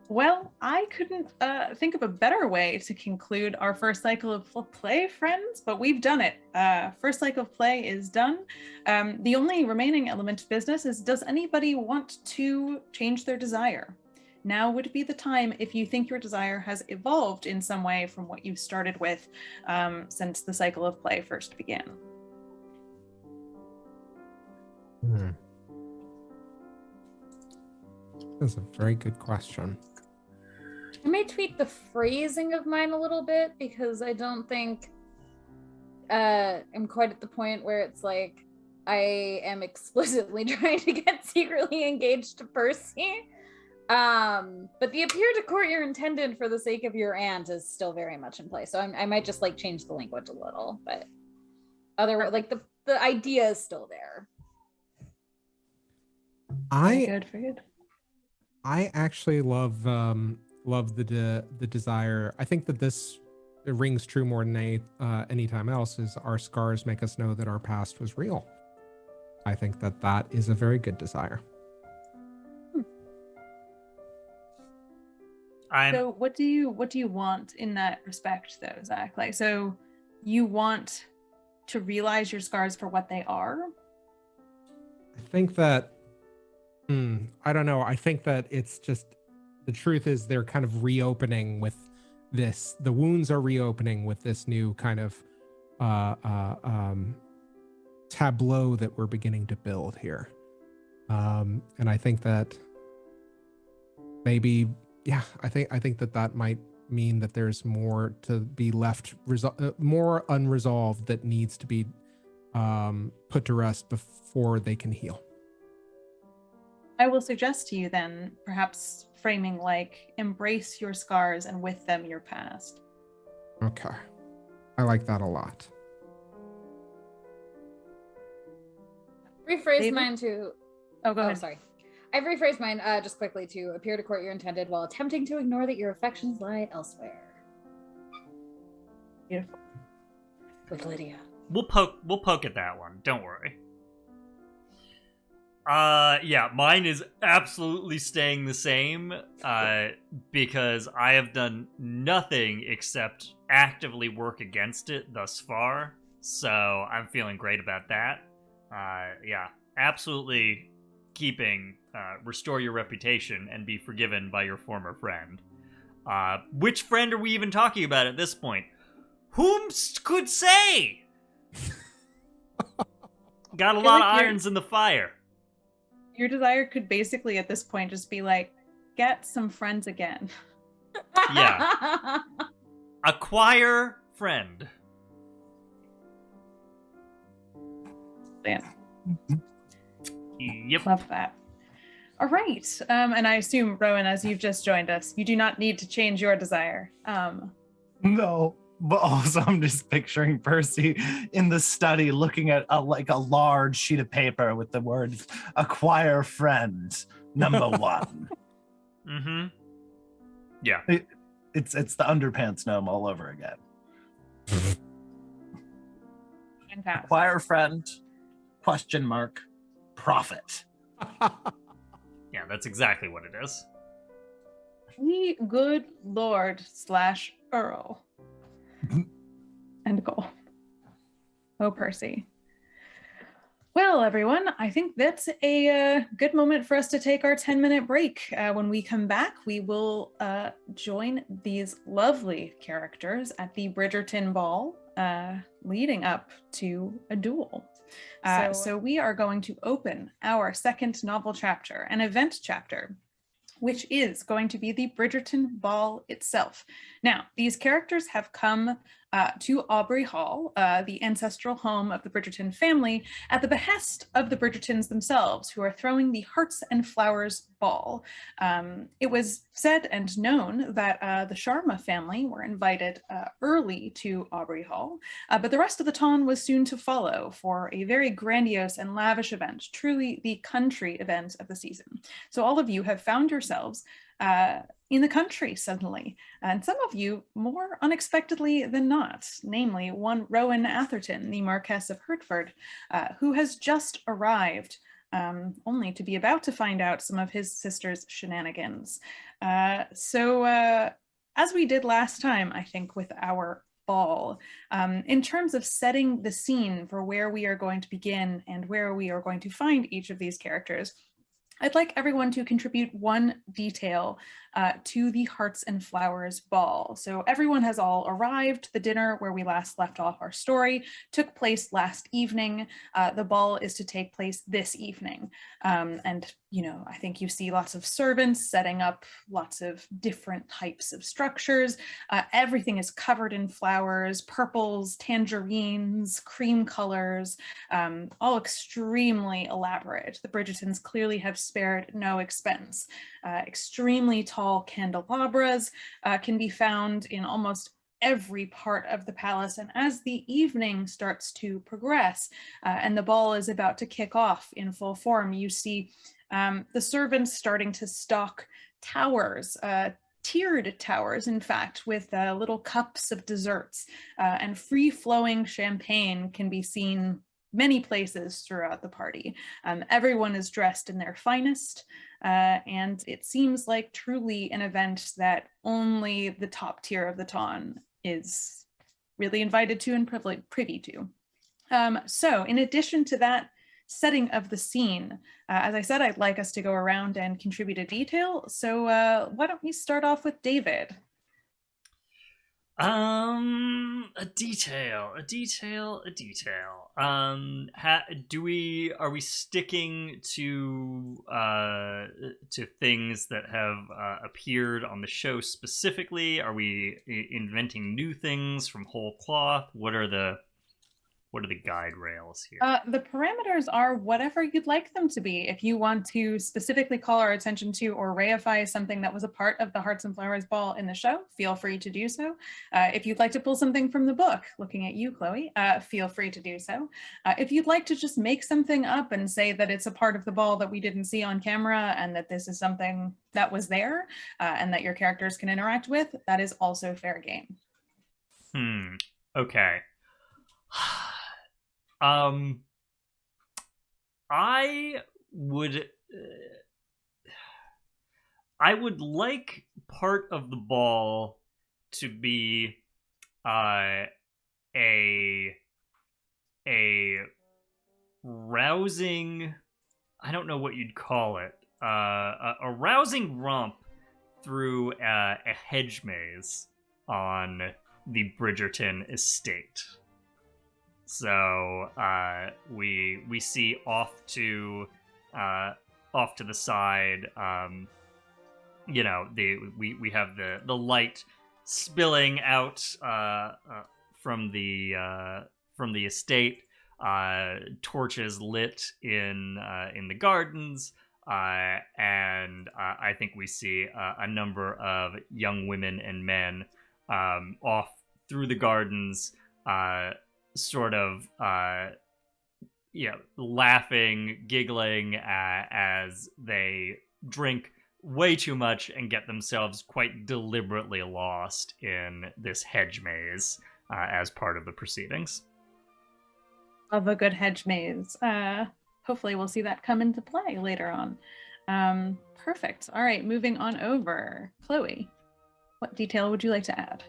Well, I couldn't think of a better way to conclude our first cycle of play, friends, but we've done it. First cycle of play is done. The only remaining element of business is, does anybody want to change their desire? Now would be the time if you think your desire has evolved in some way from what you started with since the cycle of play first began. That's a very good question. I may tweak the phrasing of mine a little bit because I don't think I'm quite at the point where it's like I am explicitly trying to get secretly engaged to Percy. But the appear to court your intended for the sake of your aunt is still very much in play. So I might just like change the language a little, but otherwise, like the idea is still there. Very good. I actually love the desire. I think that it rings true more than any time else. Is our scars make us know that our past was real. I think that is a very good desire. So what do you want in that respect, though, Zach? Like, so you want to realize your scars for what they are? I think that I don't know. I think that it's just, the truth is they're kind of reopening with this. The wounds are reopening with this new kind of tableau that we're beginning to build here. And I think that maybe, yeah, I think that might mean that there's more to be left, more unresolved that needs to be put to rest before they can heal. I will suggest to you then, perhaps framing like, embrace your scars and with them your past. Okay. I like that a lot. Rephrase mine to... Oh, go ahead. Oh, sorry. I've rephrased mine just quickly to appear to court your intended while attempting to ignore that your affections lie elsewhere. Beautiful. With Lydia. We'll poke at that one. Don't worry. Yeah, mine is absolutely staying the same, because I have done nothing except actively work against it thus far, so I'm feeling great about that. Yeah, absolutely keeping, restore your reputation and be forgiven by your former friend. Which friend are we even talking about at this point? Whom could say? got a feel lot like of you're- irons in the fire. Your desire could basically at this point just be like, get some friends again. Yeah. Acquire friend. Yeah, Yep. love that. All right. And I assume, Rowan, as you've just joined us, you do not need to change your desire. No, but also I'm just picturing Percy in the study looking at a large sheet of paper with the words "acquire friend number 1." Mm-hmm. Yeah. It's the underpants gnome all over again. Fantastic. Acquire friend? Question mark. Profit. Yeah, that's exactly what it is. The good lord / Earl. End goal. Oh, Percy. Well, everyone, I think that's a good moment for us to take our 10-minute break. When we come back, we will join these lovely characters at the Bridgerton ball leading up to a duel. So we are going to open our second novel chapter, an event chapter, which is going to be the Bridgerton ball itself. Now, these characters have come to Aubrey Hall, the ancestral home of the Bridgerton family, at the behest of the Bridgertons themselves, who are throwing the Hearts and Flowers ball. It was said and known that the Sharma family were invited early to Aubrey Hall, but the rest of the ton was soon to follow for a very grandiose and lavish event, truly the country event of the season. So all of you have found yourselves in the country suddenly, and some of you more unexpectedly than not, namely one Rowan Atherton, the Marquess of Hertford, who has just arrived, only to be about to find out some of his sister's shenanigans. So as we did last time, I think, with our ball, in terms of setting the scene for where we are going to begin and where we are going to find each of these characters, I'd like everyone to contribute one detail to the Hearts and Flowers ball. So everyone has all arrived. The dinner where we last left off our story took place last evening. The ball is to take place this evening. And, you know, I think you see lots of servants setting up lots of different types of structures. Everything is covered in flowers, purples, tangerines, cream colors, all extremely elaborate. The Bridgertons clearly have spared no expense. Extremely tall candelabras can be found in almost every part of the palace. And as the evening starts to progress and the ball is about to kick off in full form, you see the servants starting to stock towers, tiered towers, in fact, with little cups of desserts, and free-flowing champagne can be seen many places throughout the party. Everyone is dressed in their finest, and it seems like truly an event that only the top tier of the ton is really invited to and privy to. So in addition to that setting of the scene, as I said, I'd like us to go around and contribute a detail. So why don't we start off with David? A detail. Are we sticking to things that have appeared on the show specifically? Are we inventing new things from whole cloth? What are the guide rails here? The parameters are whatever you'd like them to be. If you want to specifically call our attention to or reify something that was a part of the Hearts and Flowers ball in the show, feel free to do so. If you'd like to pull something from the book, looking at you, Chloe, feel free to do so. If you'd like to just make something up and say that it's a part of the ball that we didn't see on camera and that this is something that was there and that your characters can interact with, that is also fair game. Okay. I would like part of the ball to be a rousing, I don't know what you'd call it, a rousing romp through a hedge maze on the Bridgerton estate. So we see off to the side. We have the light spilling out from the estate. Torches lit in the gardens. And I think we see a number of young women and men off through the gardens, laughing, giggling as they drink way too much and get themselves quite deliberately lost in this hedge maze as part of the proceedings. Love a good hedge maze. Hopefully we'll see that come into play later on. Perfect. All right, moving on over. Chloe, what detail would you like to add?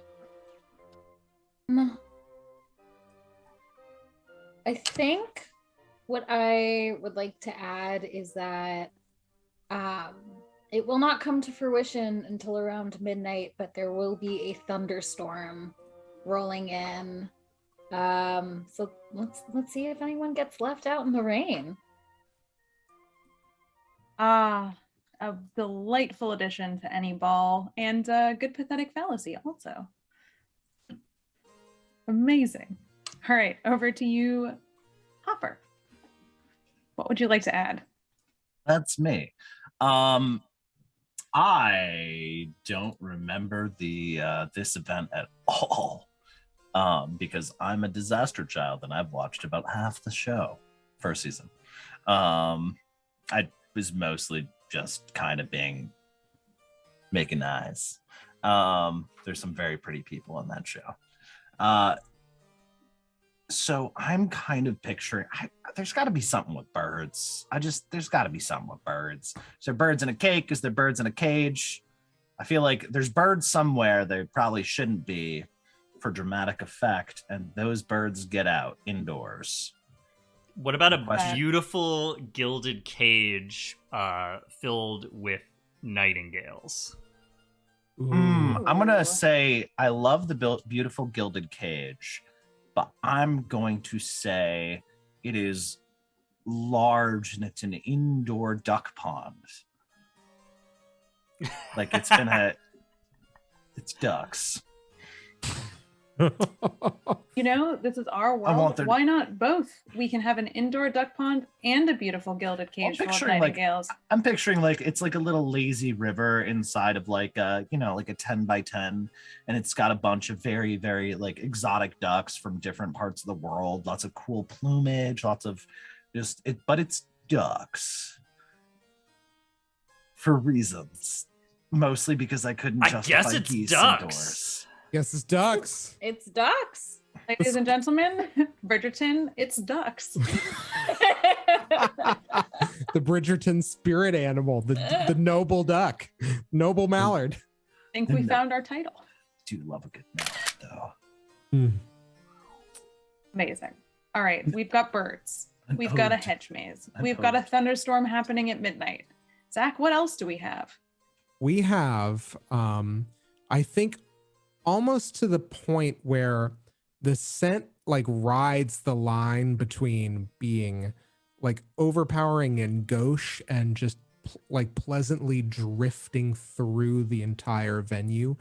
I think what I would like to add is that it will not come to fruition until around midnight, but there will be a thunderstorm rolling in. So let's see if anyone gets left out in the rain. A delightful addition to any ball, and a good pathetic fallacy also. Amazing. All right, over to you, Hopper. What would you like to add? That's me. I don't remember this event at all. Because I'm a disaster child and I've watched about half the show first season. I was mostly just kind of making eyes. There's some very pretty people on that show. So I'm kind of picturing, there's got to be something with birds. There's got to be something with birds. Is there birds in a cake? Is there birds in a cage? I feel like there's birds somewhere there probably shouldn't be for dramatic effect, and those birds get out indoors. What about a beautiful gilded cage filled with nightingales? I'm gonna say I love the beautiful gilded cage, but I'm going to say it is large and it's an indoor duck pond. Like it's ducks. This is our world. Why not both? We can have an indoor duck pond and a beautiful gilded cage full of nightingales. I'm picturing it's like a little lazy river inside of like a 10 by 10, and it's got a bunch of very, very exotic ducks from different parts of the world. Lots of cool plumage, lots of but it's ducks for reasons. Mostly because I couldn't justify geese indoors. Yes, it's ducks. It's ducks. Ladies and gentlemen, Bridgerton, it's ducks. The Bridgerton spirit animal, the noble duck, noble mallard. I think we found our title. I do love a good mallard, though. Amazing. All right, we've got birds. We've got a hedge maze. We've got a thunderstorm happening at midnight. Zach, what else do we have? We have, I think, almost to the point where the scent rides the line between being overpowering and gauche and just pleasantly drifting through the entire venue,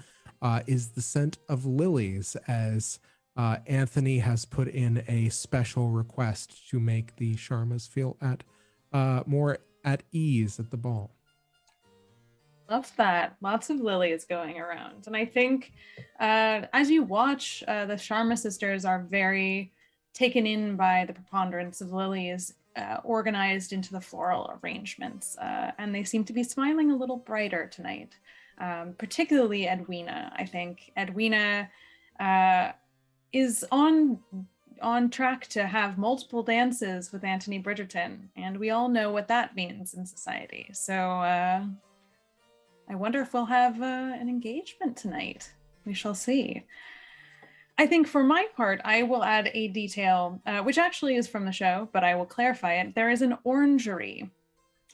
is the scent of lilies, as Anthony has put in a special request to make the Sharmas feel more at ease at the ball. Love that. Lots of lilies going around. And I think as you watch, the Sharma sisters are very taken in by the preponderance of lilies organized into the floral arrangements. And they seem to be smiling a little brighter tonight, particularly Edwina. I think Edwina is on track to have multiple dances with Anthony Bridgerton. And we all know what that means in society. So I wonder if we'll have an engagement tonight. We shall see. I think for my part, I will add a detail, which actually is from the show, but I will clarify it. There is an orangery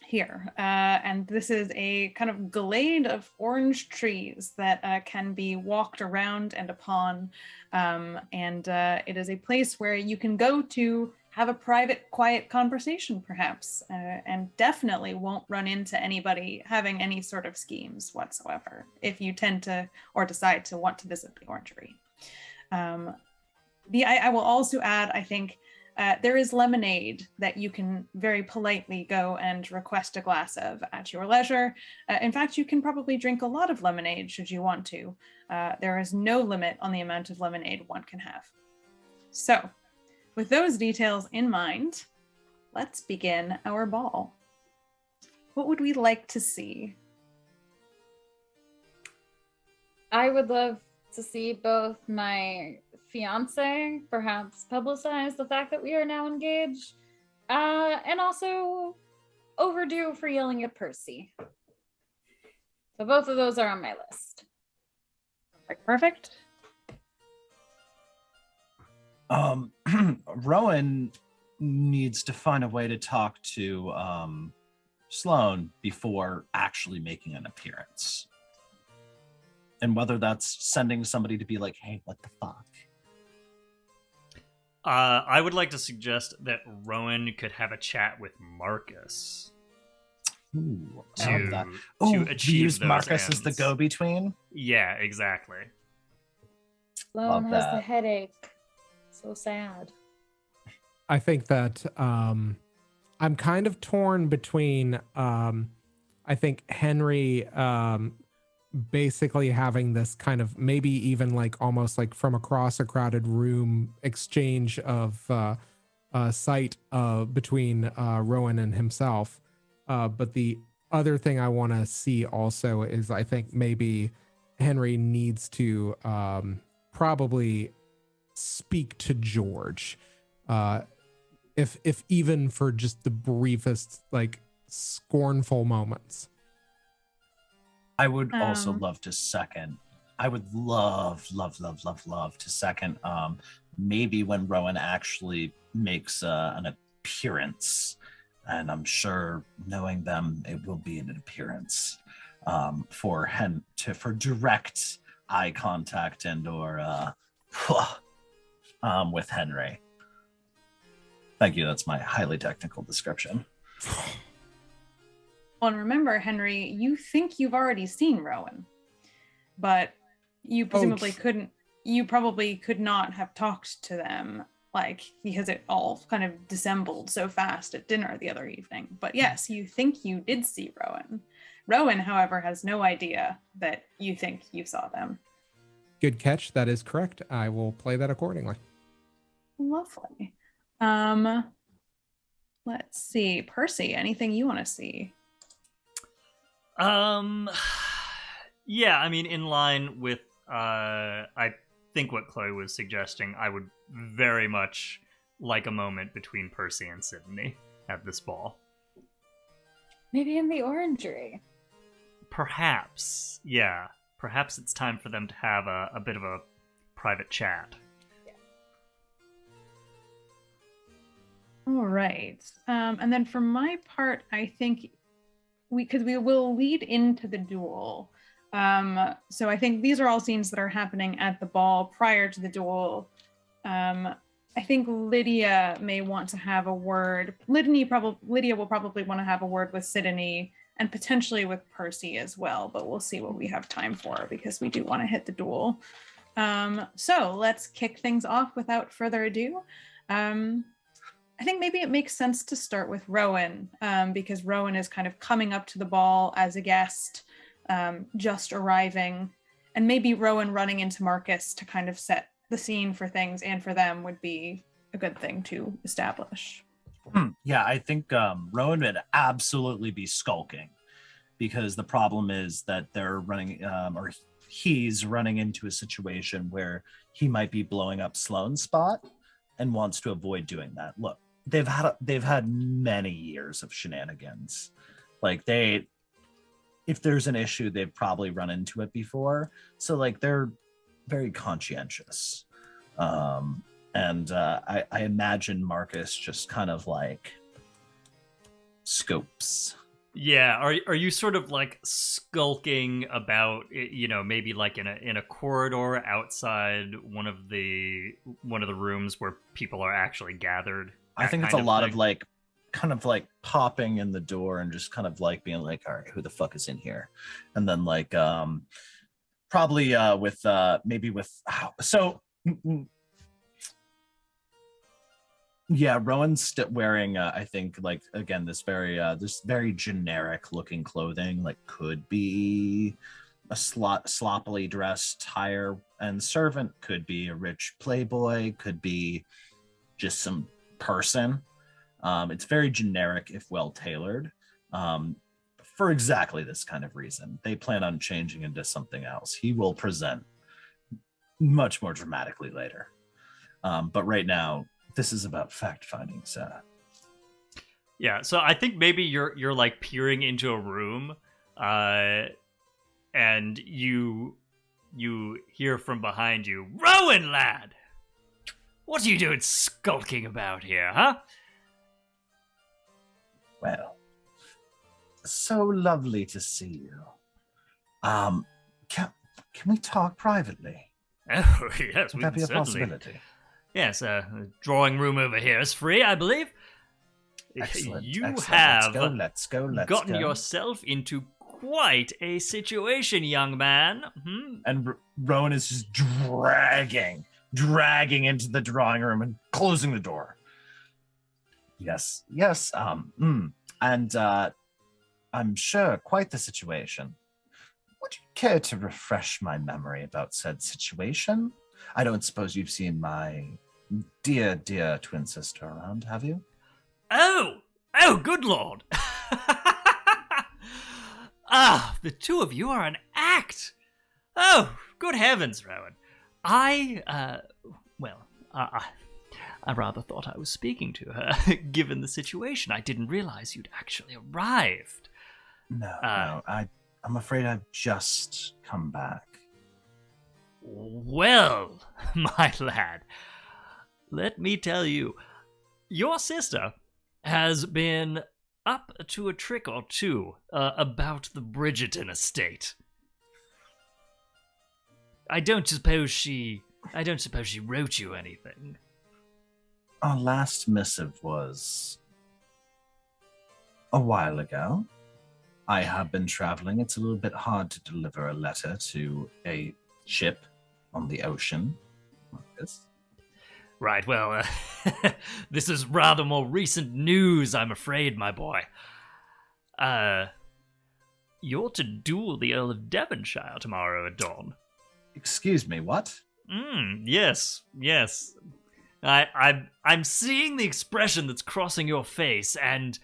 here. And this is a kind of glade of orange trees that can be walked around and upon. And it is a place where you can go to have a private, quiet conversation, perhaps, and definitely won't run into anybody having any sort of schemes whatsoever if you tend to or decide to want to visit the orangery. I will also add, I think, there is lemonade that you can very politely go and request a glass of at your leisure. In fact, you can probably drink a lot of lemonade should you want to. There is no limit on the amount of lemonade one can have. So, with those details in mind, let's begin our ball. What would we like to see? I would love to see both my fiance perhaps publicize the fact that we are now engaged, and also overdue for yelling at Percy. So both of those are on my list. Perfect. Rowan needs to find a way to talk to Sloan before actually making an appearance. And whether that's sending somebody to be like, hey, what the fuck? I would like to suggest that Rowan could have a chat with Marquess. Ooh, to achieve use those Marquess as the ends. go-between? Yeah, exactly. Sloan has the that. headache. So sad. I think that I'm kind of torn between I think Henry basically having this kind of maybe even like almost like from across a crowded room exchange of sight between Rowan and himself. But the other thing I want to see also is I think maybe Henry needs to probably speak to George, if even for just the briefest, like scornful moments. I would also love to second. I would love to second. Maybe when Rowan actually makes an appearance, and I'm sure knowing them, it will be an appearance for direct eye contact and or with Henry. Thank you. That's my highly technical description. Well, and remember, Henry, you think you've already seen Rowan, but you presumably couldn't. You probably could not have talked to them, like, because it all kind of dissembled so fast at dinner the other evening. But yes, you think you did see Rowan. Rowan, however, has no idea that you think you saw them. Good catch. That is correct. I will play that accordingly. Lovely. Let's see. Percy, anything you want to see? Yeah, I mean, in line with, I think what Chloe was suggesting, I would very much like a moment between Percy and Sidonie at this ball. Maybe in the orangery. Perhaps, yeah. Perhaps it's time for them to have a bit of a private chat. Yeah. All right. And then for my part, I think we will lead into the duel. So I think these are all scenes that are happening at the ball prior to the duel. I think Lydia may want to have a word. Lydia will probably want to have a word with Sidonie and potentially with Percy as well, but we'll see what we have time for because we do want to hit the duel. So let's kick things off without further ado. I think maybe it makes sense to start with Rowan, because Rowan is kind of coming up to the ball as a guest, just arriving, and maybe Rowan running into Marquess to kind of set the scene for things and for them would be a good thing to establish. Yeah, I think Rowan would absolutely be skulking because the problem is that they're running, or he's running into a situation where he might be blowing up Sloan's spot and wants to avoid doing that. Look, they've had many years of shenanigans. Like if there's an issue, they've probably run into it before. So like they're very conscientious. And I imagine Marcus just kind of like scopes Yeah, are you sort of like skulking about, maybe like in a corridor outside one of the rooms where people are actually gathered? I think it's a lot of like kind of like popping in the door and just kind of like being like, all right, who the fuck is in here? And then like probably with maybe with yeah, Rowan's wearing I think like again this very generic looking clothing, like could be a sloppily dressed hire and servant, could be a rich playboy, could be just some person. It's very generic if well tailored, for exactly this kind of reason. They plan on changing into something else. He will present much more dramatically later. But right now, this is about fact-finding, Sarah. Yeah, so I think maybe you're like peering into a room, and you hear from behind you, "Rowan, lad! What are you doing skulking about here, huh?" Well, so lovely to see you. Can we talk privately? Oh, yes, Would we that can be a certainly. possibility? Yes, the drawing room over here is free, I believe. Excellent. You excellent. have Let's go. gotten yourself into quite a situation, young man. And Rowan is just dragging into the drawing room and closing the door. Yes. And I'm sure quite the situation. Would you care to refresh my memory about said situation? I don't suppose you've seen my dear twin sister around, have you? Oh, good lord. The two of you are an act. Oh, good heavens, Rowan. I rather thought I was speaking to her, given the situation. I didn't realize you'd actually arrived. No, I'm afraid I've just come back. Well, my lad, let me tell you, your sister has been up to a trick or two about the Bridgerton estate. I don't suppose she wrote you anything. Our last missive was a while ago. I have been traveling. It's a little bit hard to deliver a letter to a ship on the ocean. Right, well, this is rather more recent news, I'm afraid, my boy. You're to duel the Earl of Devonshire tomorrow at dawn. Excuse me, what? Yes. I'm seeing the expression that's crossing your face, and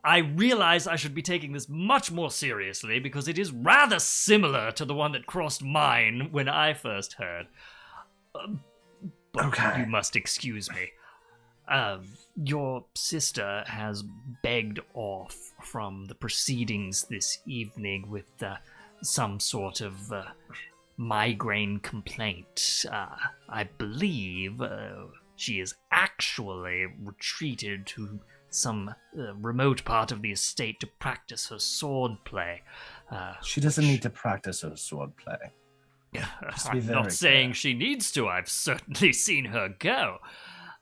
I realize I should be taking this much more seriously because it is rather similar to the one that crossed mine when I first heard. But okay. You must excuse me. Your sister has begged off from the proceedings this evening with some sort of migraine complaint. I believe she is actually retreated to some remote part of the estate to practice her swordplay. She doesn't need to practice her swordplay. I'm not saying she needs to. I've certainly seen her go.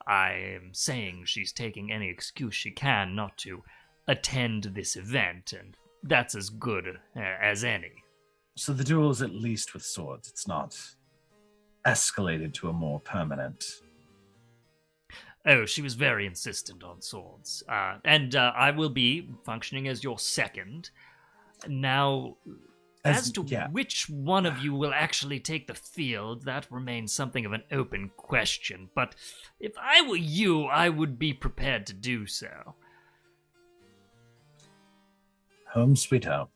I'm saying she's taking any excuse she can not to attend this event, and that's as good as any. So the duel is at least with swords. It's not escalated to a more permanent... Oh, she was very insistent on swords. And I will be functioning as your second. Now, as to which one of you will actually take the field, that remains something of an open question. But if I were you, I would be prepared to do so. Home sweet home.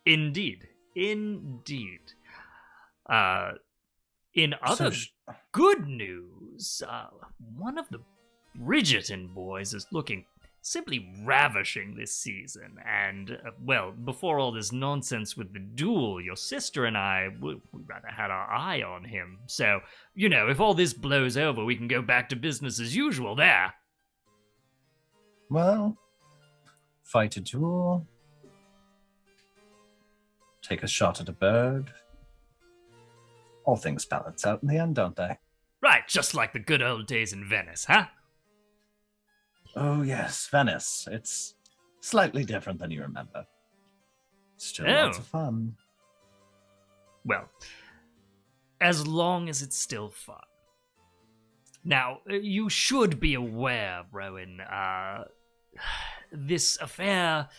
Indeed. In other good news, one of the Bridgerton boys is looking simply ravishing this season, and, before all this nonsense with the duel, your sister and I, we rather had our eye on him. So, if all this blows over, we can go back to business as usual there. Well, fight a duel, take a shot at a bird. All things balance out in the end, don't they? Right, just like the good old days in Venice, huh? Oh, yes, Venice. It's slightly different than you remember. Still Oh. lots of fun. Well, as long as it's still fun. Now, you should be aware, Rowan, this affair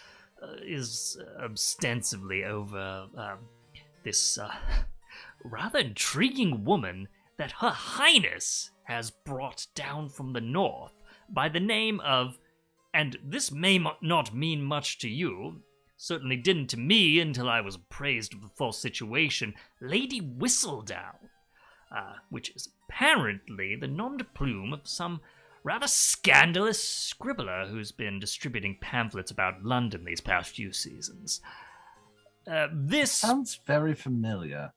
is ostensibly over this rather intriguing woman that Her Highness has brought down from the north by the name of, and this may not mean much to you, certainly didn't to me until I was appraised of the full situation, Lady Whistledown, which is apparently the nom de plume of some rather scandalous scribbler who's been distributing pamphlets about London these past few seasons. This sounds very familiar.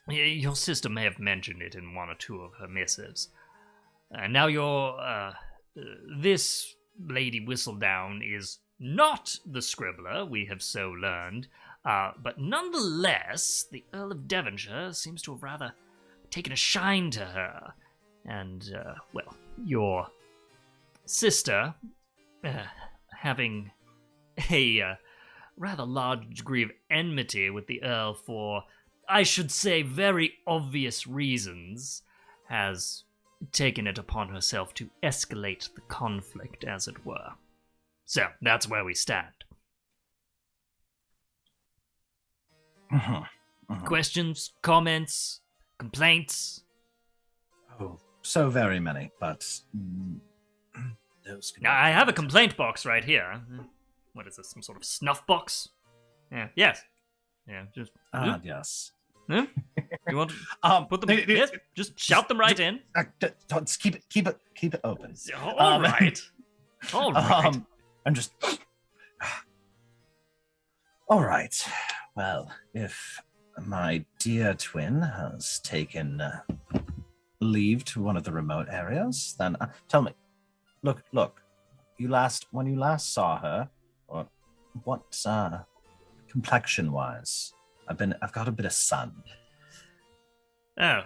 Your sister may have mentioned it in one or two of her missives. Now this Lady Whistledown is not the scribbler, we have so learned, but nonetheless, the Earl of Devonshire seems to have rather taken a shine to her. And, well, your sister, having a rather large degree of enmity with the Earl for, I should say, very obvious reasons, has taken it upon herself to escalate the conflict, as it were. So, that's where we stand. Questions, comments, complaints? Oh, so very many, but those can I have a complaint box right here. What is this, some sort of snuff box? Yeah, yes. Yeah, just... yes. Huh? You want to put them... yes, just shout them right in. Just keep it open. All right. All right. I'm just... All right. Well, if my dear twin has taken leave to one of the remote areas, then tell me. Look. When you last saw her, or what complexion-wise? I've got a bit of sun. Oh,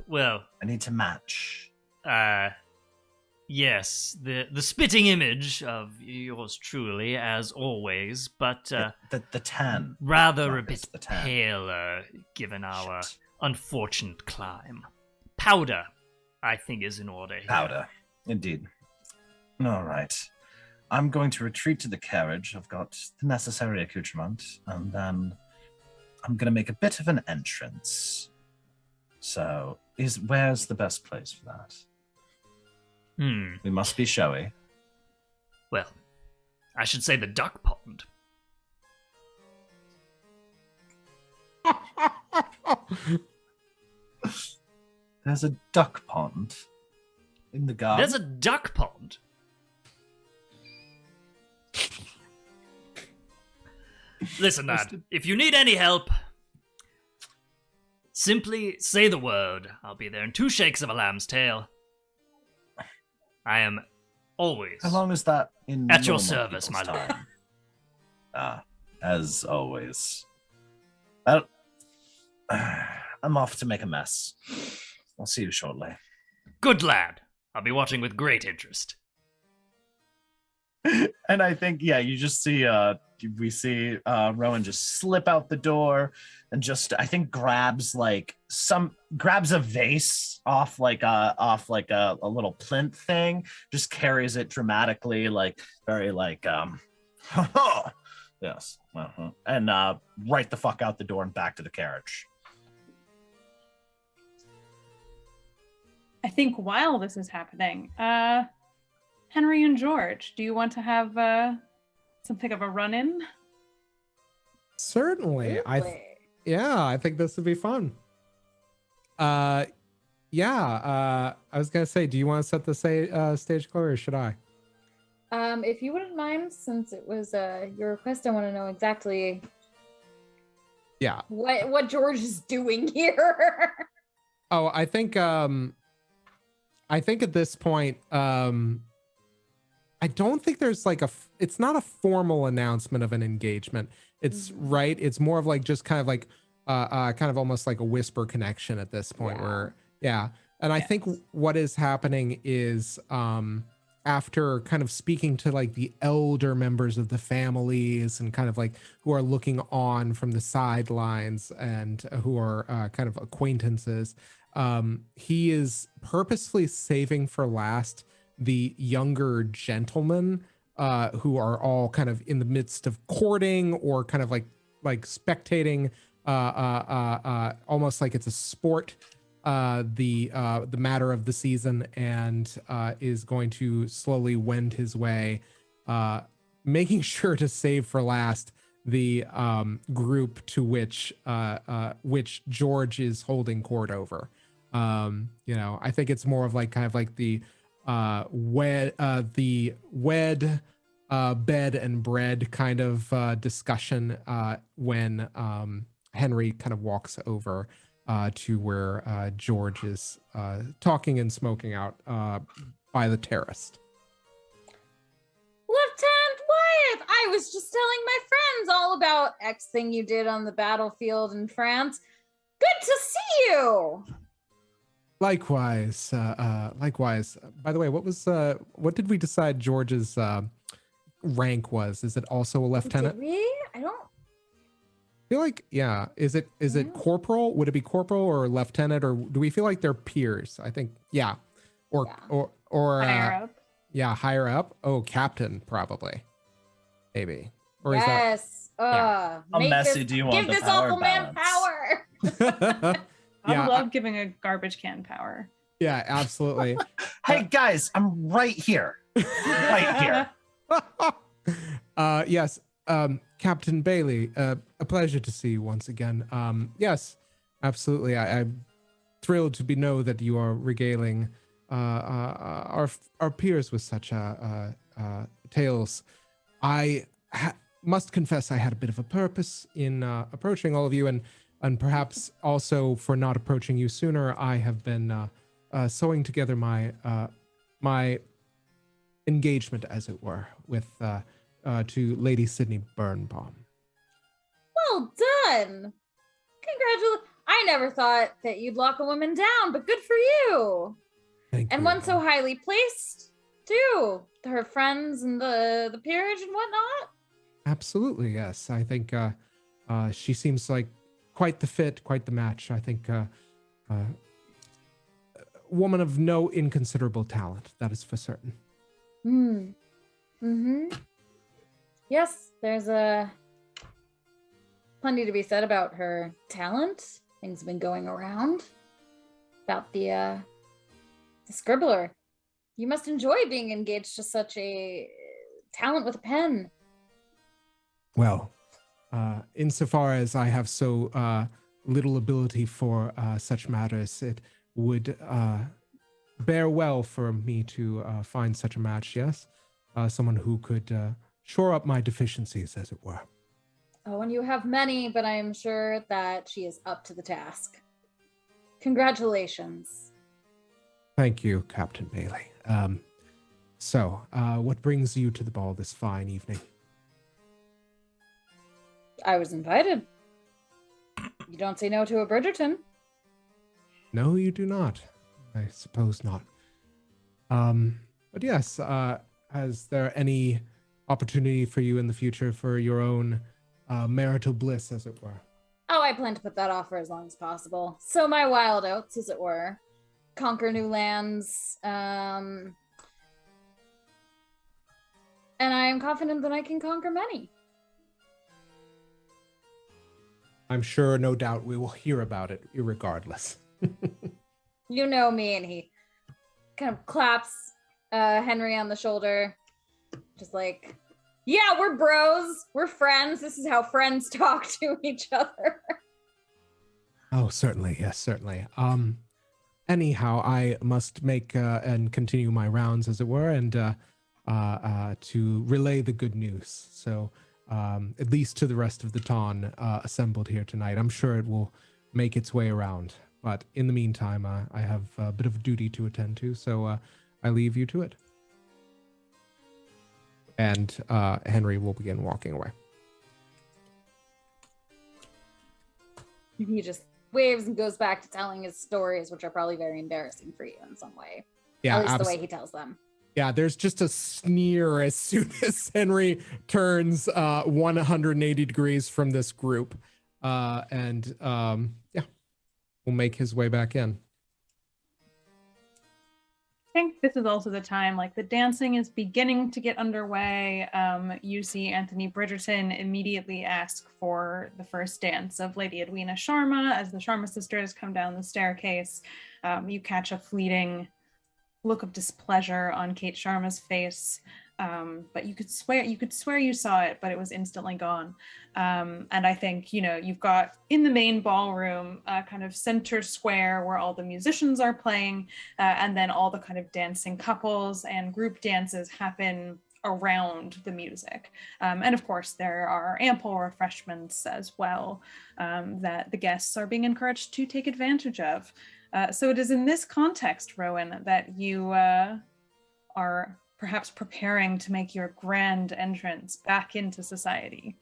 well. I need to match. Yes, the spitting image of yours truly, as always, but the tan. Rather a bit paler, given our unfortunate climb. Powder, I think, is in order here. Powder, indeed. All right. I'm going to retreat to the carriage. I've got the necessary accoutrement, and then I'm going to make a bit of an entrance. So, where's the best place for that? We must be showy. Well, I should say the duck pond. There's a duck pond in the garden. There's a duck pond? Listen, lad, if you need any help, simply say the word. I'll be there in 2 shakes of a lamb's tail. I am always... How long is that in... At your service, my lord. As always. Well, I'm off to make a mess. I'll see you shortly. Good lad. I'll be watching with great interest. And I think, you just see, we see Rowan just slip out the door and just, I think, grabs a vase off a little plinth thing, just carries it dramatically, very yes, and right the fuck out the door and back to the carriage. I think while this is happening, Henry and George, do you want to have something of a run-in? Certainly. I think this would be fun. I was gonna say, do you want to set the stage, Chloe, or should I? If you wouldn't mind, since it was your request, I want to know exactly what George is doing here. Oh, I think at this point, I don't think there's like it's not a formal announcement of an engagement. It's right. It's more of like just kind of like kind of almost like a whisper connection at this point where, yeah. And I think what is happening is after kind of speaking to like the elder members of the families and kind of like who are looking on from the sidelines and who are kind of acquaintances, he is purposefully saving for last the younger gentlemen who are all kind of in the midst of courting or kind of like spectating almost like it's a sport, the matter of the season, and is going to slowly wend his way, making sure to save for last the group to which George is holding court over. I think it's more of like kind of like the wed bed and bread kind of discussion when Henry kind of walks over to where George is talking and smoking out by the terrace. Lieutenant Wyeth, I was just telling my friends all about X thing you did on the battlefield in France. Good to see you. Likewise. By the way, what did we decide George's rank was? Is it also a lieutenant? Did we? I don't feel like, yeah. Is it corporal? Would it be corporal or lieutenant, or do we feel like they're peers? I think, yeah. Or Higher up. Yeah, higher up. Oh, captain, probably. Maybe. Or yes. Is that, How messy do you want give the this power awful balance? man power. I love giving a garbage can power. Yeah, absolutely. Hey guys, I'm right here. Right here. Yes, Captain Bailey, a pleasure to see you once again. Yes, absolutely. I'm thrilled to know that you are regaling our peers with such tales. I must confess I had a bit of a purpose in approaching all of you, and perhaps also for not approaching you sooner. I have been sewing together my engagement, as it were, with to Lady Sidney Birnbaum. Well done. Congratulations. I never thought that you'd lock a woman down, but good for you. Thank you. And one so highly placed, too. Her friends and the peerage and whatnot. Absolutely, yes. I think she seems like quite the fit, quite the match. I think a woman of no inconsiderable talent, that is for certain. Yes, there's plenty to be said about her talent. Things have been going around about the scribbler. You must enjoy being engaged to such a talent with a pen. Well, insofar as I have so little ability for such matters, it would bear well for me to find such a match, yes? Someone who could shore up my deficiencies, as it were. Oh, and you have many, but I am sure that she is up to the task. Congratulations. Thank you, Captain Bailey. So, what brings you to the ball this fine evening? I was invited. You don't say no to a Bridgerton. No, you do not. I suppose not. But yes, is there any opportunity for you in the future for your own marital bliss, as it were? Oh, I plan to put that off for as long as possible. Sow my wild oats, as it were. Conquer new lands. And I am confident that I can conquer many. I'm sure, no doubt, we will hear about it irregardless. You know me, and he kind of claps Henry on the shoulder. Just like, yeah, we're bros. We're friends. This is how friends talk to each other. Oh, certainly. Yes, certainly. Anyhow, I must make and continue my rounds, as it were, and to relay the good news. So, at least to the rest of the Ton assembled here tonight. I'm sure it will make its way around. But in the meantime, I have a bit of duty to attend to, so I leave you to it. And Henry will begin walking away. He just waves and goes back to telling his stories, which are probably very embarrassing for you in some way. Yeah, at least the way he tells them. Yeah, there's just a sneer as soon as Henry turns 180 degrees from this group. And will make his way back in. I think this is also the time, like the dancing is beginning to get underway. You see Anthony Bridgerton immediately ask for the first dance of Lady Edwina Sharma as the Sharma sisters come down the staircase. You catch a fleeting look of displeasure on Kate Sharma's face, but you could swear you saw it, but it was instantly gone. And I think, you've got in the main ballroom kind of center square where all the musicians are playing, and then all the kind of dancing couples and group dances happen around the music. And of course, there are ample refreshments as well that the guests are being encouraged to take advantage of. So it is in this context, Rowan, that you are perhaps preparing to make your grand entrance back into society.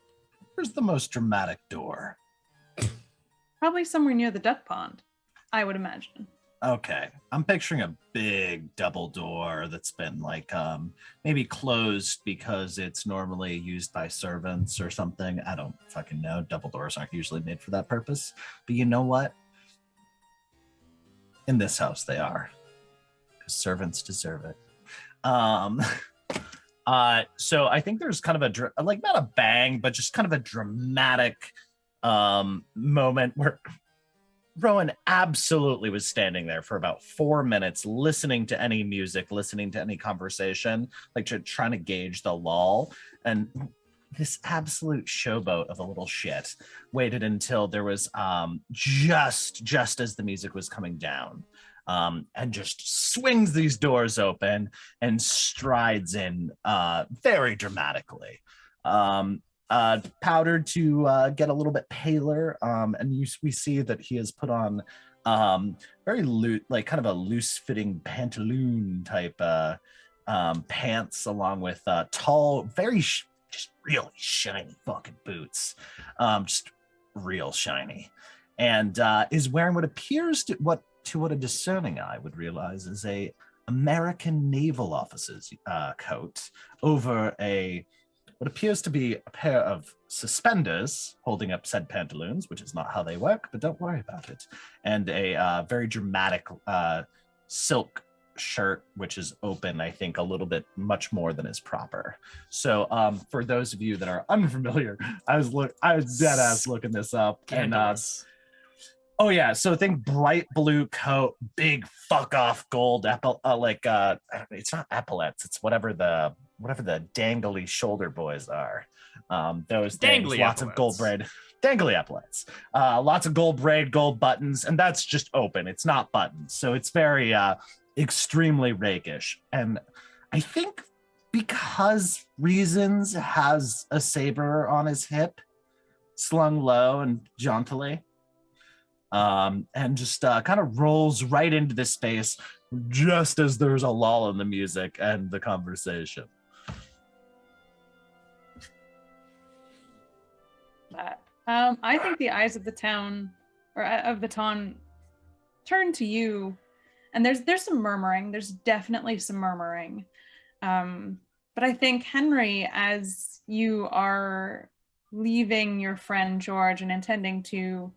Where's the most dramatic door? Probably somewhere near the duck pond, I would imagine. Okay, I'm picturing a big double door that's been maybe closed because it's normally used by servants or something. I don't fucking know. Double doors aren't usually made for that purpose. But you know what? In this house they are, because servants deserve it. So I think there's kind of not a bang, but just kind of a dramatic moment where Rowan absolutely was standing there for about 4 minutes, listening to any music, listening to any conversation, trying to gauge the lull. And this absolute showboat of a little shit waited until there was just as the music was coming down, and just swings these doors open and strides in very dramatically, powdered to get a little bit paler, and we see that he has put on very loose, kind of a loose fitting pantaloon type pants, along with tall, very just really shiny fucking boots, just real shiny, and is wearing what appears to what a discerning eye would realize is a American naval officer's coat over what appears to be a pair of suspenders holding up said pantaloons, which is not how they work, but don't worry about it, and a very dramatic silk shirt, which is open, I think, a little bit much more than is proper. So for those of you that are unfamiliar, I was dead ass looking this up. Scandalous. And oh yeah, so think bright blue coat, big fuck off gold it's not epaulettes, it's whatever the dangly shoulder boys are. Those things, dangly lots epaulets. of gold braid, dangly epaulets, lots of gold braid, gold buttons, and that's just open, it's not buttons, so it's very extremely rakish. And I think because Reasons has a saber on his hip, slung low and jauntily, and just kind of rolls right into this space just as there's a lull in the music and the conversation. I think the eyes of the town, or of the ton, turn to you, and there's some murmuring. There's definitely some murmuring, but I think, Henry, as you are leaving your friend George and intending to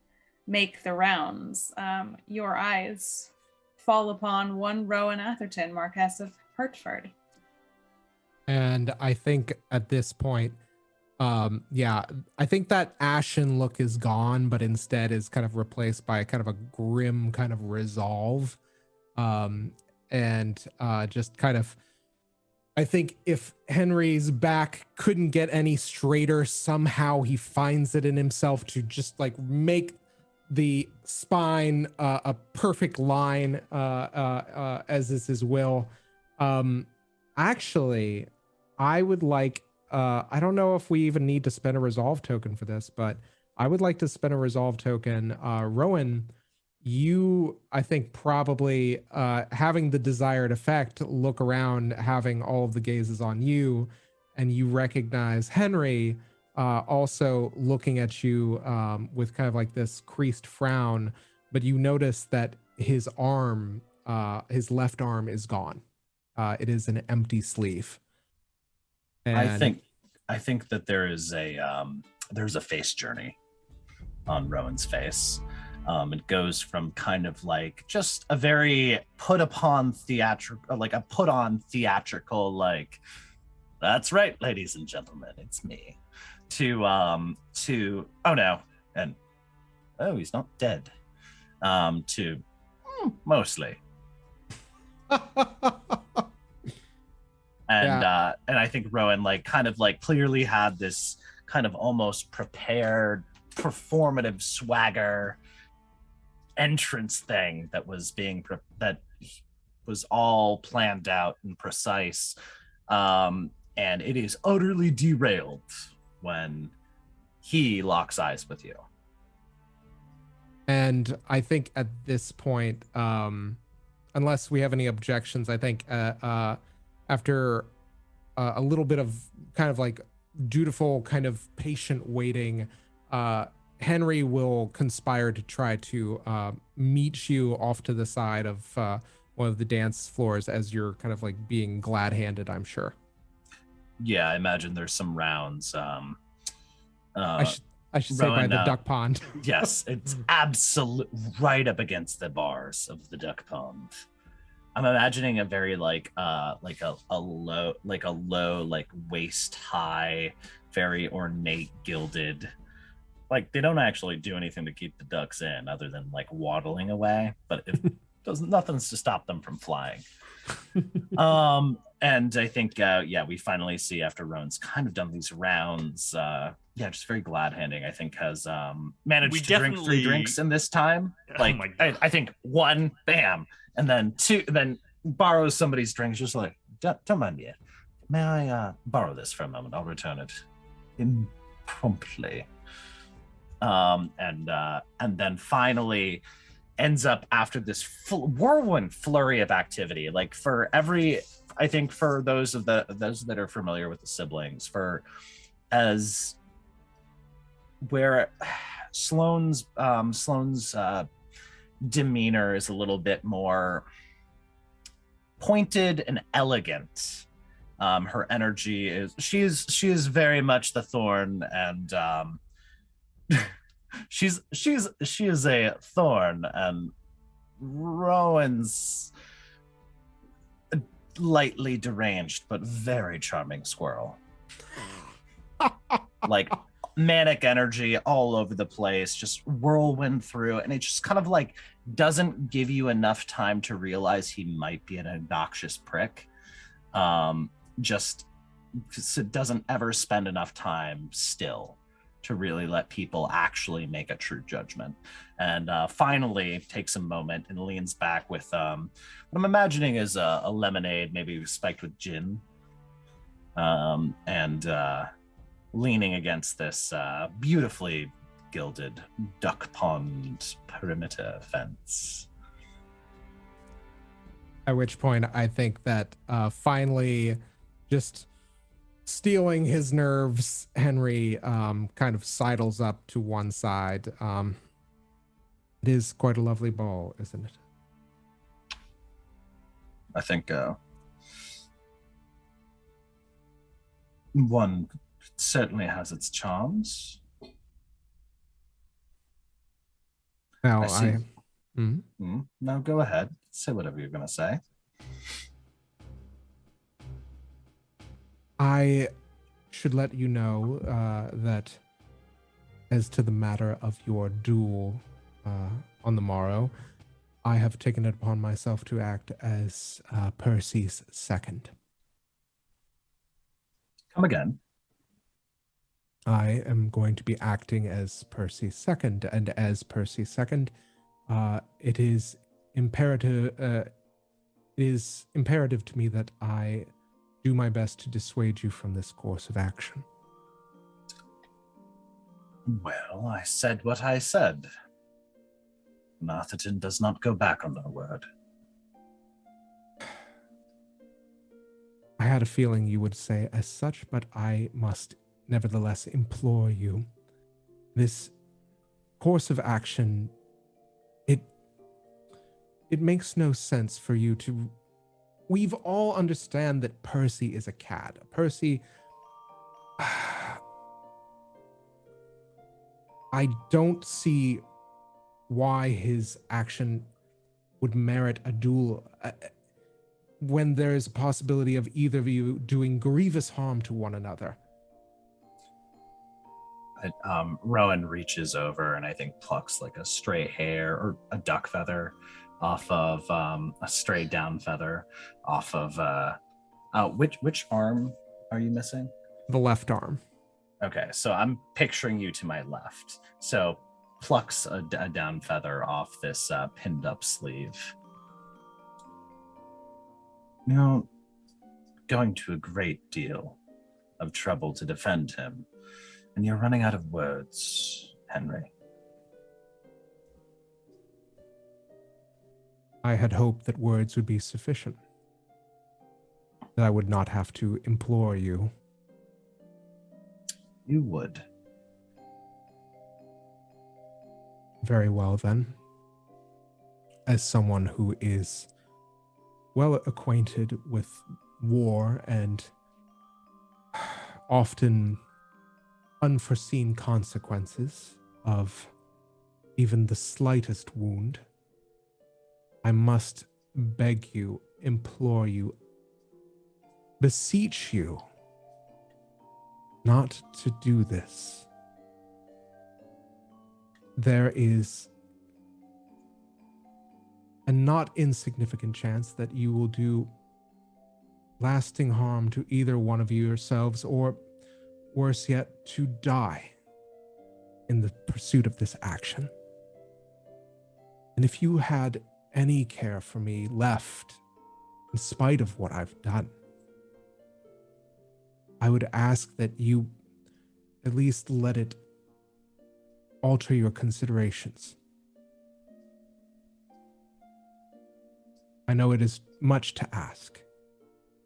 make the rounds, your eyes fall upon one Rowan Atherton, Marquess of Hertford. And I think at this point, I think that ashen look is gone, but instead is kind of replaced by kind of a grim kind of resolve. Just kind of, I think if Henry's back couldn't get any straighter, somehow he finds it in himself to just make the spine a perfect line, as is his will. Actually, I would like, I don't know if we even need to spend a resolve token for this, but I would like to spend a resolve token. Rowan, you, I think, probably having the desired effect, look around, having all of the gazes on you, and you recognize Henry also looking at you with kind of like this creased frown, but you notice that his arm, his left arm is gone. It is an empty sleeve. And I think that there's a face journey on Rowan's face. It goes from kind of like just a very put on theatrical, like, that's right, ladies and gentlemen, it's me, to oh no, and oh, he's not dead, to mostly. And and I think Rowan like kind of like clearly had this kind of almost prepared performative swagger entrance thing that was that was all planned out and precise, and it is utterly derailed when he locks eyes with you. And I think at this point, unless we have any objections, I think after a little bit of kind of like dutiful kind of patient waiting, Henry will conspire to try to meet you off to the side of one of the dance floors as you're kind of like being glad-handed, I'm sure. Yeah, I imagine there's some rounds. I should say Rowan, by the duck pond. Yes, it's absolute right up against the bars of the duck pond. I'm imagining a very like a low like waist high, very ornate gilded. Like they don't actually do anything to keep the ducks in other than like waddling away, but it doesn't, nothing's to stop them from flying. And I think we finally see after Rowan's kind of done these rounds, just very glad handing, I think has managed to drink 3 drinks in this time. Like I think 1, bam, and then 2, then borrows somebody's drinks, just like, don't mind me. May I borrow this for a moment? I'll return it promptly. And then finally ends up after this whirlwind flurry of activity. Like for every, I think for those that are familiar with the siblings, for as where Sloan's demeanor is a little bit more pointed and elegant. Her energy is she is very much the thorn, and she is a thorn, and Rowan's a lightly deranged but very charming squirrel. Like manic energy all over the place, just whirlwind through, and it just kind of like doesn't give you enough time to realize he might be an obnoxious prick. Just it doesn't ever spend enough time still to really let people actually make a true judgment. And finally takes a moment and leans back with what I'm imagining is a lemonade, maybe spiked with gin, and leaning against this beautifully gilded duck pond perimeter fence. At which point I think that finally, just stealing his nerves, Henry kind of sidles up to one side. It is quite a lovely ball, isn't it? I think one certainly has its charms. Now No, go ahead. Say whatever you're going to say. I should let you know that as to the matter of your duel on the morrow, I have taken it upon myself to act as Percy's second. Come again. I am going to be acting as Percy's second, and as Percy's second, it is imperative to me that I do my best to dissuade you from this course of action. Well, I said what I said. Atherton does not go back on their word. I had a feeling you would say as such, but I must nevertheless implore you. This course of action, it makes no sense for you to... We've all understand that Percy is a cad. Percy... I don't see why his action would merit a duel when there is a possibility of either of you doing grievous harm to one another. Rowan reaches over and I think plucks like a stray hair or a duck feather off of a stray down feather off of which arm are you missing? The left arm. Okay, so I'm picturing you to my left. So plucks a down feather off this pinned up sleeve. You know, going to a great deal of trouble to defend him, and you're running out of words, Henry. I had hoped that words would be sufficient, that I would not have to implore you. You would. Very well, then. As someone who is well acquainted with war and often unforeseen consequences of even the slightest wound, I must beg you, implore you, beseech you not to do this. There is a not insignificant chance that you will do lasting harm to either one of yourselves, or worse yet, to die in the pursuit of this action. And if you had any care for me left, in spite of what I've done, I would ask that you at least let it alter your considerations. I know it is much to ask,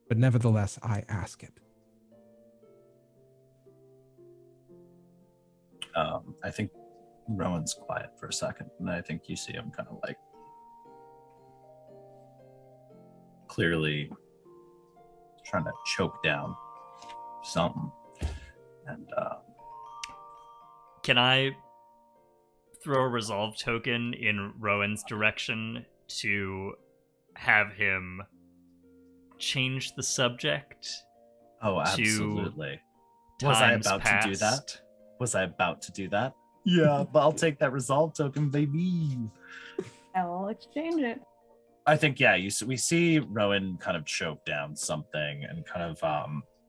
but nevertheless, I ask it. I think Rowan's quiet for a second, and I think you see him kind of like clearly trying to choke down something. And can I throw a resolve token in Rowan's direction to have him change the subject? oh, absolutely. To Was I times about past? to do that? Was I about to do that? Yeah, but I'll take that resolve token, baby. I'll exchange it. I think, yeah, we see Rowan kind of choke down something and kind of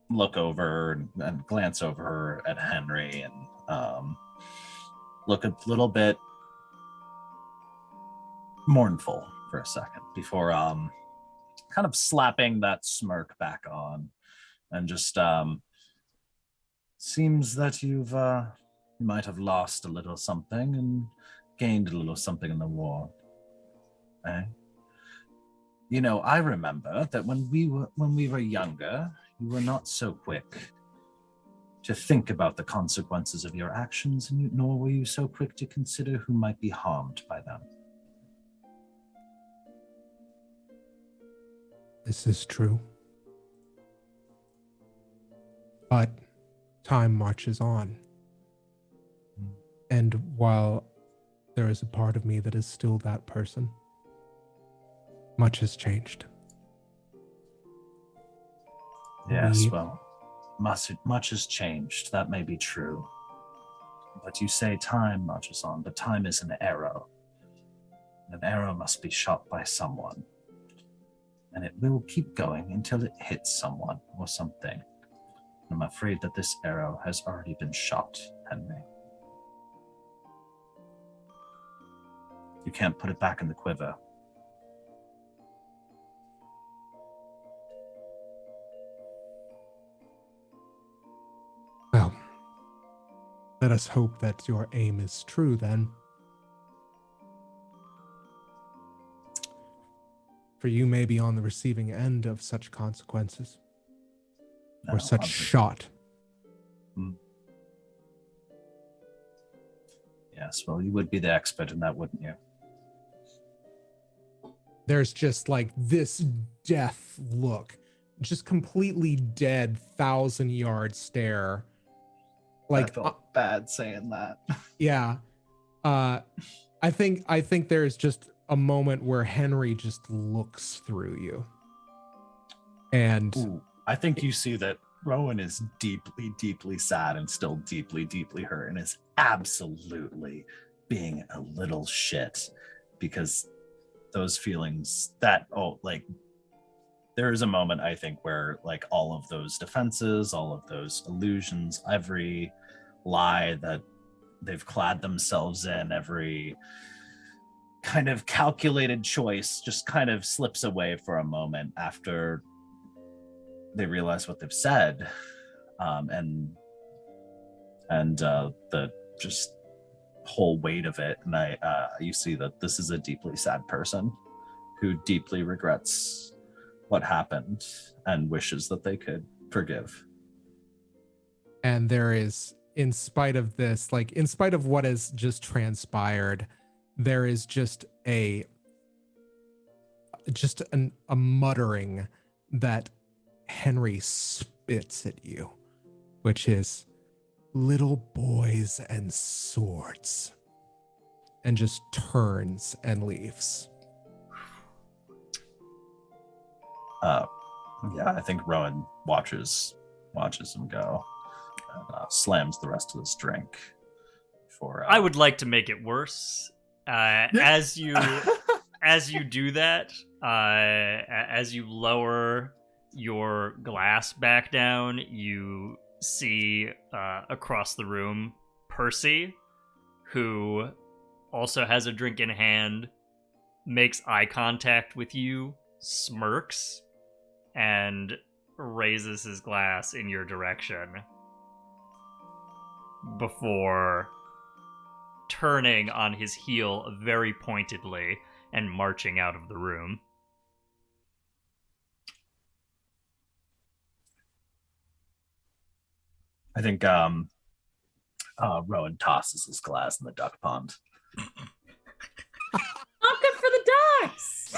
look over and glance over at Henry and look a little bit mournful for a second before kind of slapping that smirk back on, and just seems that you might have lost a little something and gained a little something in the war. Eh? You know, I remember that when we were younger, you were not so quick to think about the consequences of your actions, and nor were you so quick to consider who might be harmed by them. This is true. But time marches on. And while there is a part of me that is still that person, much has changed. Yes, well, much has changed. That may be true. But you say time marches on, but time is an arrow. An arrow must be shot by someone. And it will keep going until it hits someone or something. I'm afraid that this arrow has already been shot, Henry. You can't put it back in the quiver. Well, let us hope that your aim is true then. For you may be on the receiving end of such consequences. or such shot. Yes, well, you would be the expert in that, wouldn't you? There's just like this death look, just completely dead, 1,000-yard stare. Like, I felt bad saying that. Yeah. I think there's just a moment where Henry just looks through you. And Ooh, I think you see that Rowan is deeply, deeply sad and still deeply, deeply hurt and is absolutely being a little shit because those feelings there is a moment, I think, where like all of those defenses, all of those illusions, every lie that they've clad themselves in, every kind of calculated choice just kind of slips away for a moment after they realize what they've said, and the just whole weight of it. And you see that this is a deeply sad person who deeply regrets what happened and wishes that they could forgive. And there is, in spite of this, like in spite of what has just transpired, there is just a muttering that Henry spits at you, which is little boys and swords, and just turns and leaves. Yeah, I think Rowan watches him go and slams the rest of this drink. I would like to make it worse. As you do that, as you lower your glass back down, you see across the room Percy, who also has a drink in hand, makes eye contact with you, smirks, and raises his glass in your direction before turning on his heel very pointedly and marching out of the room. I think Rowan tosses his glass in the duck pond. Not good for the ducks.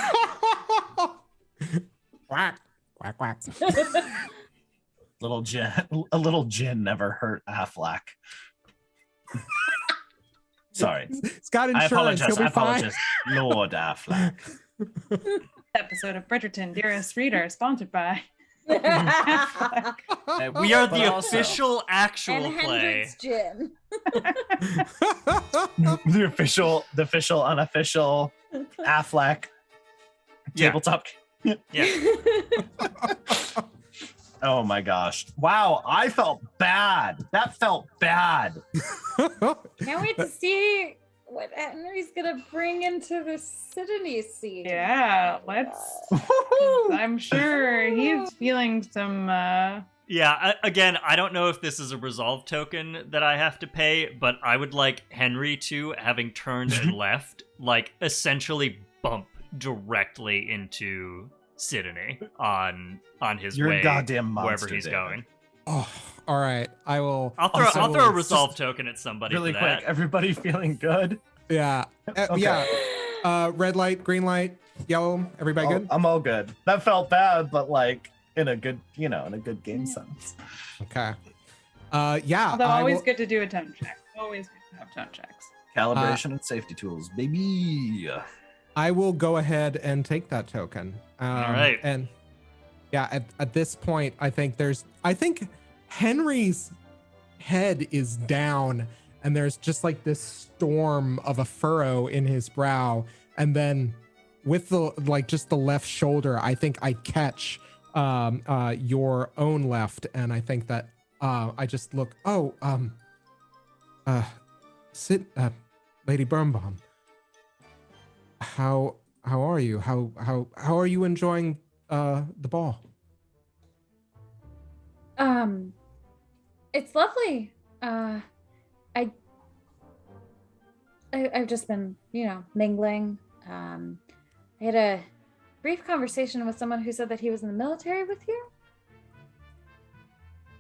Quack, quack, quack. A little gin never hurt Affleck. Sorry. It's got insurance. He'll be fine. Lord Affleck. Episode of Bridgerton, Dearest reader, sponsored by We are the official actual and play. Hendrix Gin. the official, unofficial Affleck tabletop. Yeah. Oh my gosh. Wow, I felt bad. That felt bad. Can't wait to see what Henry's gonna bring into the Sidonie scene. Yeah, let's. I'm sure he's feeling some. Yeah, again, I don't know if this is a resolve token that I have to pay, but I would like Henry to, having turned and left, like essentially bump directly into Sidonie on his You're way a goddamn monster, wherever he's David. going. Oh, all right. I will. I'll throw a resolve token at somebody Really for quick, that. everybody feeling good? Yeah. Okay. Yeah. Red light, green light, yellow. Everybody good? I'm all good. That felt bad, but like in a good, in a good game sense. Okay. Yeah. Although always good to do a tone check. Always good to have tone checks. Calibration and safety tools, baby. I will go ahead and take that token. All right. And yeah, at this point, I think Henry's head is down and there's just like this storm of a furrow in his brow. And then with the left shoulder, I think I catch your own left. And I think that I just look, Lady Birnbaum. How are you? How are you enjoying the ball? It's lovely. I've just been, mingling. I had a brief conversation with someone who said that he was in the military with you.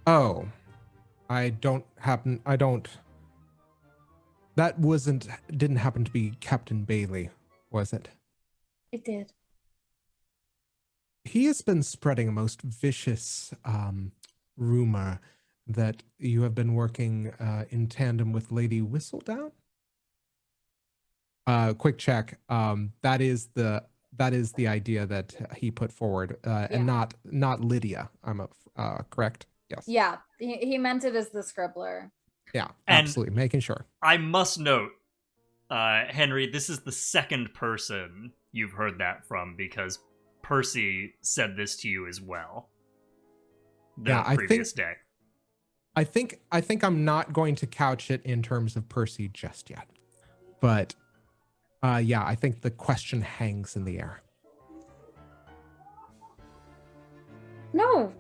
Oh, didn't happen to be Captain Bailey, was it? It did. He has been spreading a most vicious rumor that you have been working in tandem with Lady Whistledown. Quick check. That is the idea that he put forward, and not Lydia. I'm correct. Yes. Yeah, he meant it as the scribbler. Yeah, And absolutely. Making sure. I must note, Henry, this is the second person you've heard that from, because Percy said this to you as well. The previous day. I think I'm not going to couch it in terms of Percy just yet. But yeah, I think the question hangs in the air. No.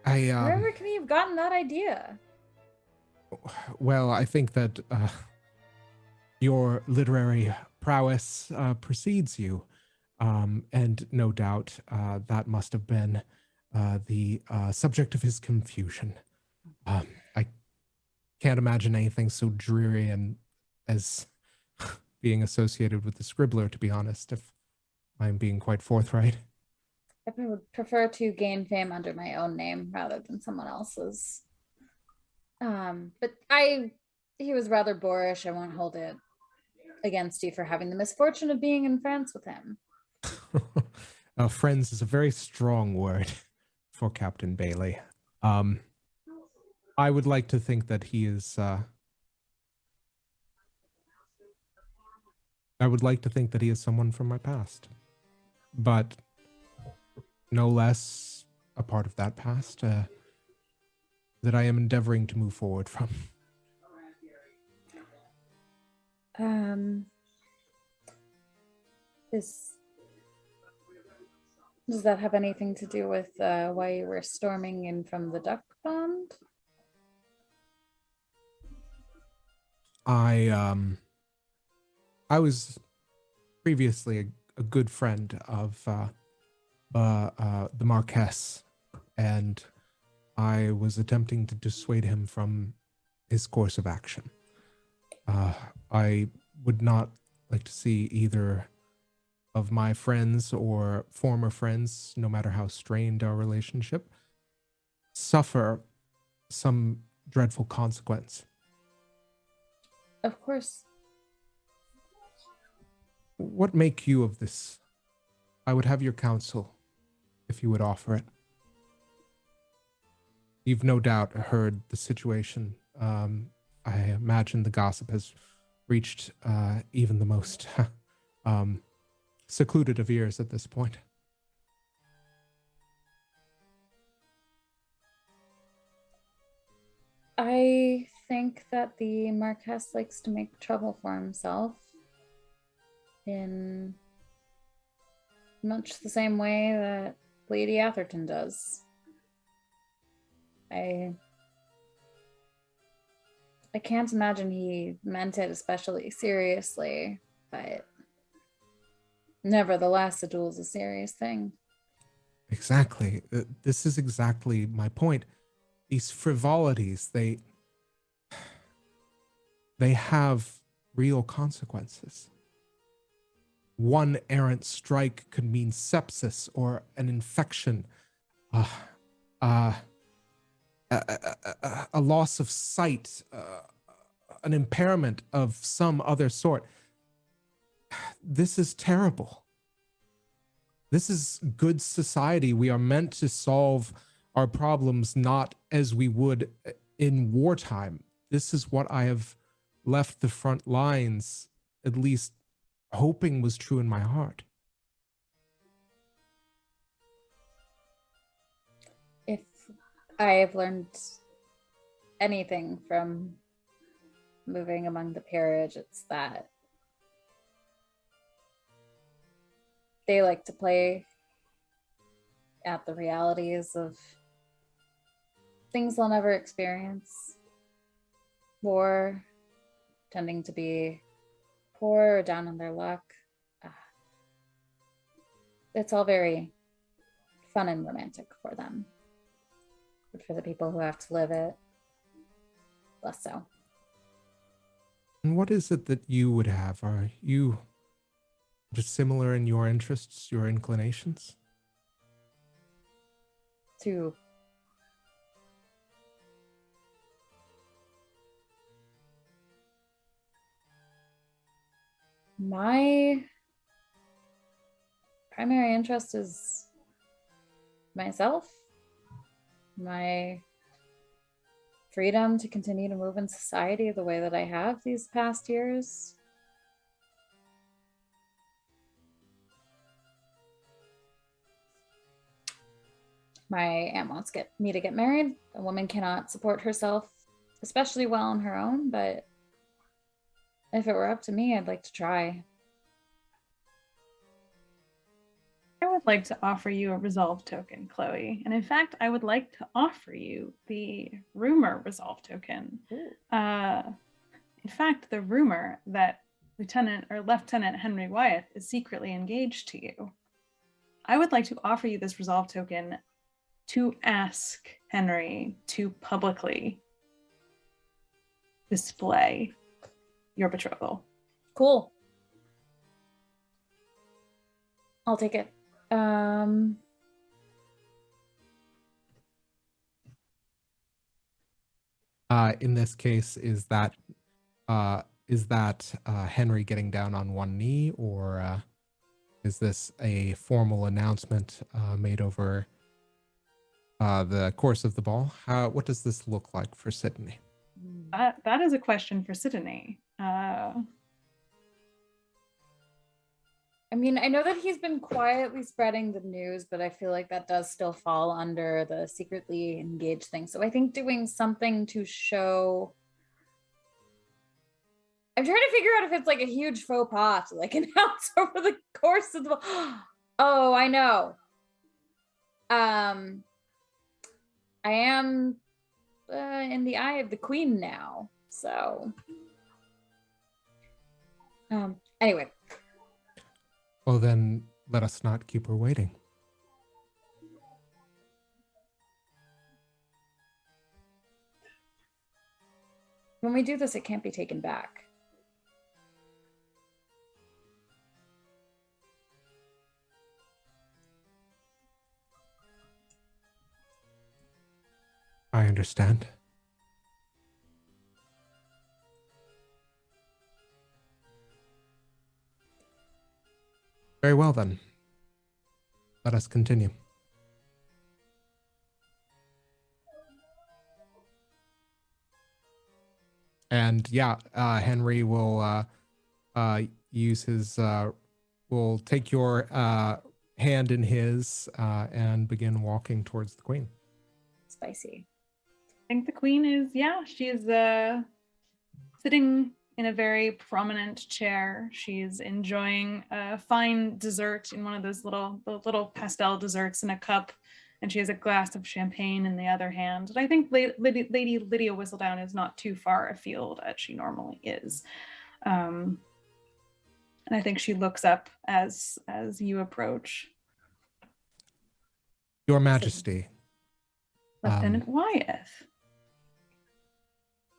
Wherever can he have gotten that idea? Well, I think that your literary prowess precedes you, and no doubt that must have been the subject of his confusion. I can't imagine anything so dreary and as being associated with the scribbler, to be honest, if I'm being quite forthright. I would prefer to gain fame under my own name rather than someone else's. But he was rather boorish. I won't hold it against you for having the misfortune of being in France with him. Friends is a very strong word for Captain Bailey. I would like to think that he is. I would like to think that he is someone from my past, but no less a part of that past that I am endeavoring to move forward from. Does that have anything to do with why you were storming in from the duck pond? I was previously a good friend of the Marquess, and I was attempting to dissuade him from his course of action. I would not like to see either of my friends or former friends, no matter how strained our relationship, suffer some dreadful consequence. Of course. What make you of this? I would have your counsel, if you would offer it. You've no doubt heard the situation. I imagine the gossip has reached even the most secluded of ears at this point. I think that the Marquess likes to make trouble for himself in much the same way that Lady Atherton does. I can't imagine he meant it especially seriously, but nevertheless, a duel is a serious thing. Exactly. This is exactly my point. These frivolities, they have real consequences. One errant strike could mean sepsis or an infection, a loss of sight, an impairment of some other sort. This is terrible. This is good society. We are meant to solve our problems not as we would in wartime. This is what I have left the front lines, at least hoping was true in my heart. If I have learned anything from moving among the peerage, it's that they like to play at the realities of things they'll never experience. War, tending to be poor or down on their luck. It's all very fun and romantic for them. But for the people who have to live it, less so. And what is it that you would have? Are you just similar in your interests, your inclinations? To my primary interest is myself, my freedom to continue to move in society the way that I have these past years. My aunt wants me to get married. A woman cannot support herself especially well on her own, but if it were up to me, I'd like to try. I would like to offer you a resolve token, Chloe. And in fact, I would like to offer you the rumor resolve token. In fact, the rumor that Lieutenant Henry Wyeth is secretly engaged to you. I would like to offer you this resolve token to ask Henry to publicly display your betrothal. Cool. I'll take it. In this case, is that Henry getting down on one knee, or is this a formal announcement made over the course of the ball? What does this look like for Sidonie? That is a question for Sidonie. I mean, I know that he's been quietly spreading the news, but I feel like that does still fall under the secretly engaged thing. So I think doing something to show. I'm trying to figure out if it's like a huge faux pas to like announce over the course of the. Oh, I know. I am in the eye of the queen now. So. Anyway. Well, then let us not keep her waiting. When we do this, it can't be taken back. I understand. Very well, then. Let us continue. And yeah, Henry will use his, will take your hand in his and begin walking towards the queen. Spicy. I think the queen is, she's sitting in a very prominent chair. She's enjoying a fine dessert in one of those little pastel desserts in a cup, and she has a glass of champagne in the other hand. And I think Lady Lydia Whistledown is not too far afield as she normally is. And I think she looks up as you approach. Your Majesty. Lieutenant Wyeth.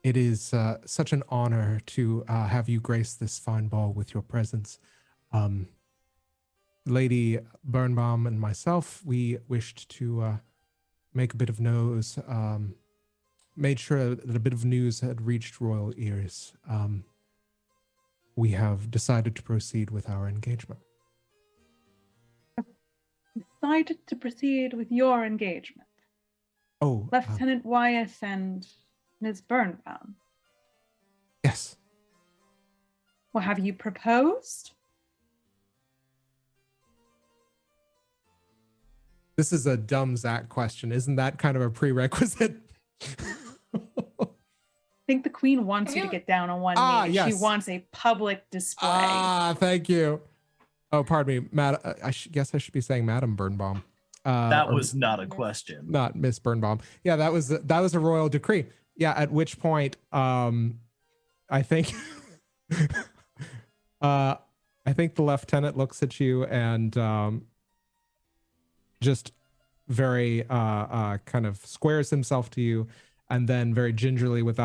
It is such an honor to have you grace this fine ball with your presence. Lady Birnbaum and myself, we wished to make a bit of news, made sure that a bit of news had reached royal ears. We have decided to proceed with our engagement. Decided to proceed with your engagement? Oh, Lieutenant Wyeth and Ms. Birnbaum. Yes. Well, have you proposed? This is a dumb Zach question. Isn't that kind of a prerequisite? I think the queen wants you to get down on one knee. Yes. She wants a public display. Thank you. Oh, pardon me, I guess I should be saying Madam Birnbaum. That was not a question. Not Miss Birnbaum. Yeah, that was a royal decree. Yeah, at which point, I think, I think the lieutenant looks at you and just very kind of squares himself to you, and then very gingerly, with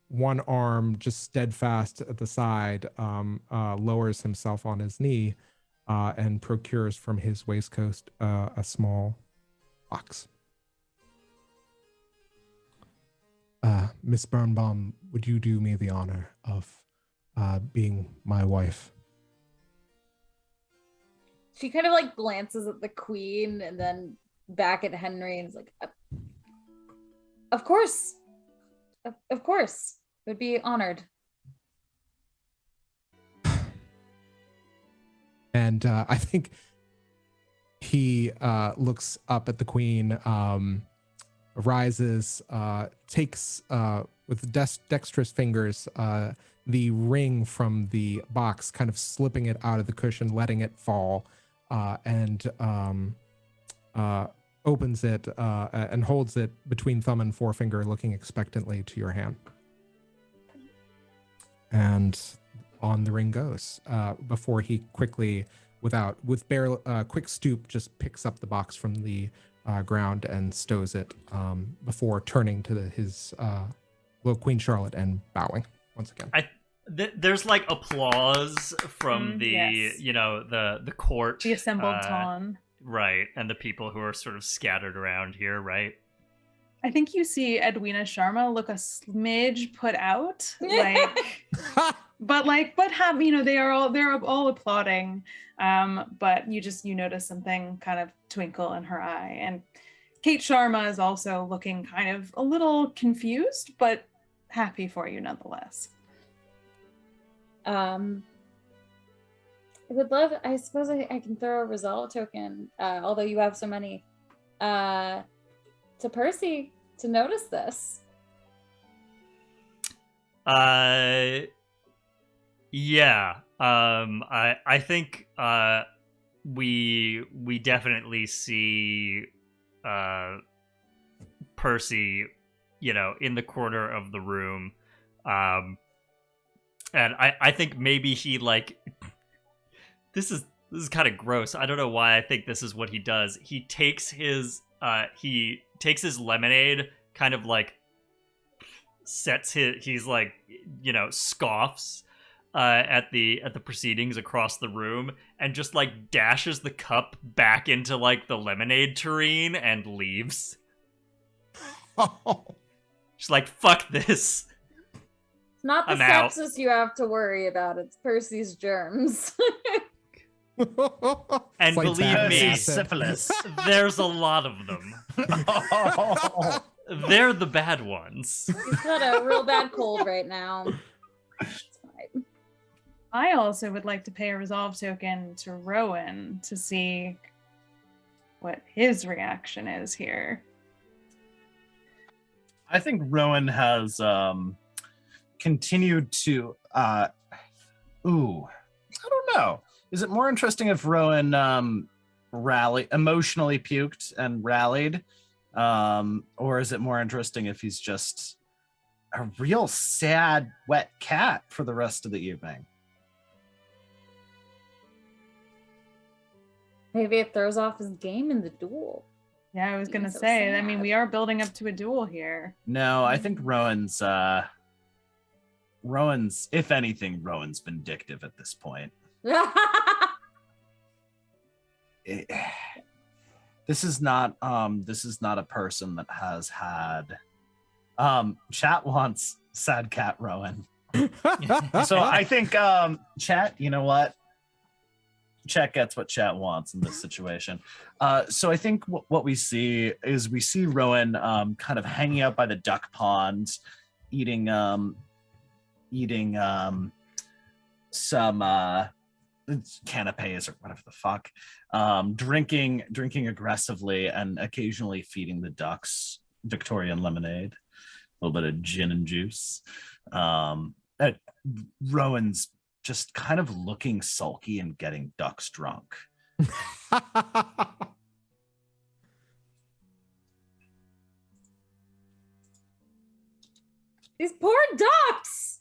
one arm just steadfast at the side, lowers himself on his knee and procures from his waistcoat a small box. Miss Birnbaum, would you do me the honor of being my wife? She kind of like glances at the queen and then back at Henry and is like, of course. Of course. Would be honored. And I think he looks up at the queen, rises, takes with dexterous fingers the ring from the box, kind of slipping it out of the cushion, letting it fall, and opens it and holds it between thumb and forefinger, looking expectantly to your hand. And on the ring goes, before he quickly, with quick stoop, just picks up the box from the ground and stows it, before turning to his Queen Charlotte and bowing once again. There's like applause from the yes. the court, The assembled ton. right, and the people who are sort of scattered around here, right? I think you see Edwina Sharma look a smidge put out, but they're all applauding, but you notice something kind of twinkle in her eye, and Kate Sharma is also looking kind of a little confused, but happy for you nonetheless. I would love, I suppose I can throw a resolve token, although you have so many, to Percy to notice this. Yeah. I think we definitely see Percy, in the corner of the room. And I think maybe he this is kind of gross. I don't know why I think this is what he does. He takes his lemonade, kind of scoffs at the proceedings across the room, and just dashes the cup back into the lemonade tureen and leaves. Just fuck this. It's not the sepsis you have to worry about. It's Percy's germs. And believe me, syphilis. There's a lot of them. They're the bad ones. He's got a real bad cold right now. It's fine. I also would like to pay a resolve token to Rowan to see what his reaction is here. I think Rowan has continued to I don't know. Is it more interesting if Rowan emotionally puked and rallied? Or is it more interesting if he's just a real sad, wet cat for the rest of the evening? Maybe it throws off his game in the duel. Yeah, I was going to say, sad. I mean, we are building up to a duel here. No, I think Rowan's, if anything, Rowan's vindictive at this point. This is not a person that has had chat wants sad cat Rowan. So I think chat, you know what? Chat gets what chat wants in this situation. So I think what we see is Rowan kind of hanging out by the duck pond, eating some canapes or whatever the fuck, drinking aggressively, and occasionally feeding the ducks Victorian lemonade, a little bit of gin and juice. Rowan's just kind of looking sulky and getting ducks drunk. These poor ducks!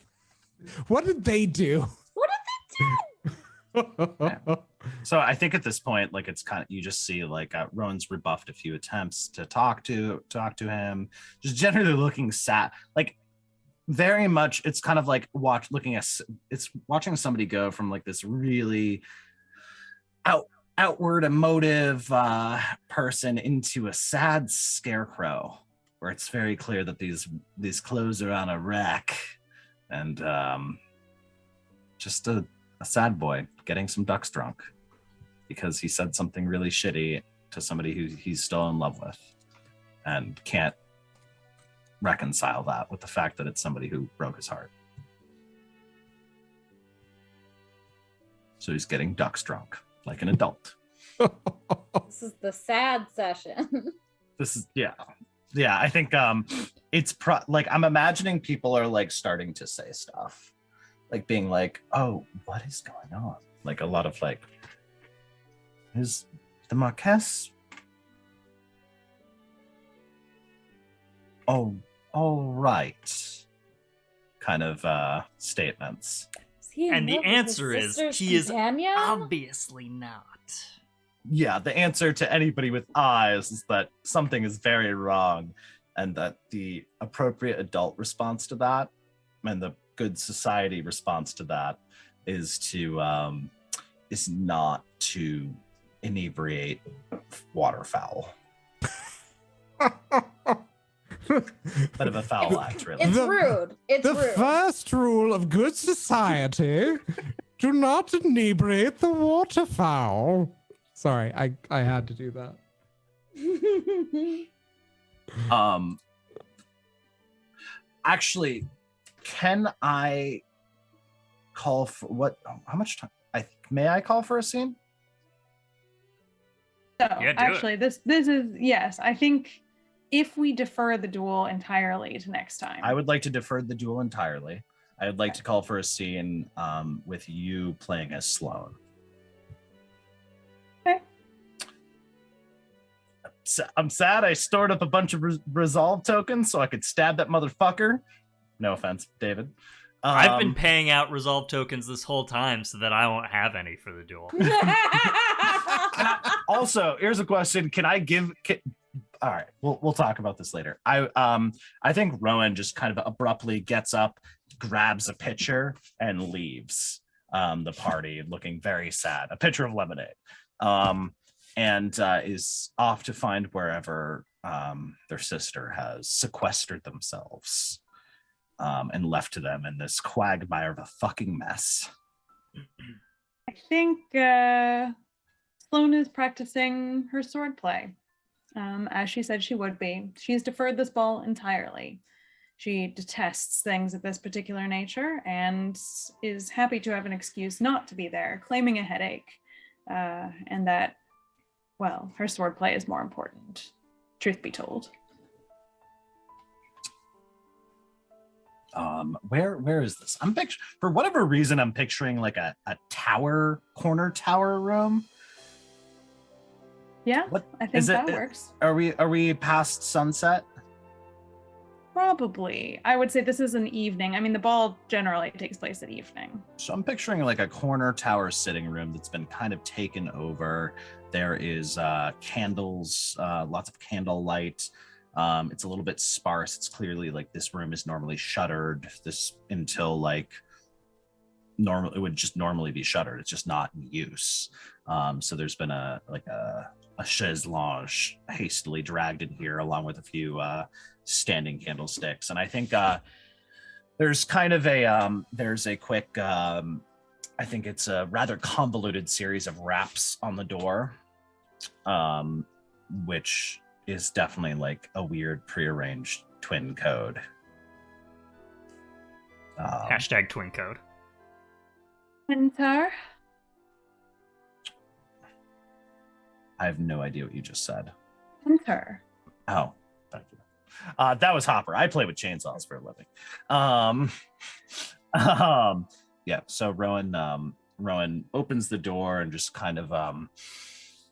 What did they do? What did they do? So I think at this point, like it's kind of you just see like Rowan's rebuffed a few attempts to talk to him, just generally looking sad, like very much. It's kind of like watching somebody go from like this really outward emotive person into a sad scarecrow, where it's very clear that these clothes are on a rack, and just a sad boy getting some ducks drunk because he said something really shitty to somebody who he's still in love with and can't reconcile that with the fact that it's somebody who broke his heart. So he's getting ducks drunk like an adult. This is the sad session. This is yeah. I think it's like I'm imagining people are like starting to say stuff, like being like, "Oh, what is going on?" Like a lot of like, "Is the Marquess?" Oh, all right. Kind of statements. And the answer is he is companion? obviously not. Yeah, the answer to anybody with eyes is that something is very wrong, and that the appropriate adult response to that and the good society response to that is not to inebriate waterfowl. Bit of a foul act, really. It's rude. It's the rude. first rule of good society: do not inebriate the waterfowl. Sorry, I had to do that. Actually, can I call for what? How much time? May I call for a scene? So Yeah, do actually, this is yes. I think if we defer the duel entirely to next time, I would like to defer the duel entirely. I would like to call for a scene with you playing as Sloan. Okay. I'm sad I stored up a bunch of resolve tokens so I could stab that motherfucker. No offense, David. I've been paying out resolve tokens this whole time so that I won't have any for the duel. Also, here's a question. Can I give... all right, we'll talk about this later. I think Rowan just kind of abruptly gets up, grabs a pitcher, and leaves the party looking very sad. A pitcher of lemonade. And is off to find wherever their sister has sequestered themselves and left to them in this quagmire of a fucking mess. I think Sloan is practicing her swordplay, as she said she would be. She's deferred this ball entirely. She detests things of this particular nature and is happy to have an excuse not to be there, claiming a headache, and that, well, her swordplay is more important, truth be told. Where is this? For whatever reason, I'm picturing like a corner tower room. Yeah, What I think is that it? works. Are we past sunset? Probably. I would say this is an evening. I mean, the ball generally takes place at evening. So I'm picturing like a corner tower sitting room that's been kind of taken over. There is candles, lots of candlelight. It's a little bit sparse. It's clearly like this room is normally shuttered. This until like normal, it would just normally be shuttered. It's just not in use. So there's been a chaise lounge hastily dragged in here, along with a few standing candlesticks. And I think there's kind of there's a quick, I think it's a rather convoluted series of raps on the door, which is definitely like a weird prearranged twin code. Hashtag twin code. Enter. I have no idea what you just said. Enter. Oh, thank you. That was Hopper. I play with chainsaws for a living. Yeah, so Rowan opens the door and just kind of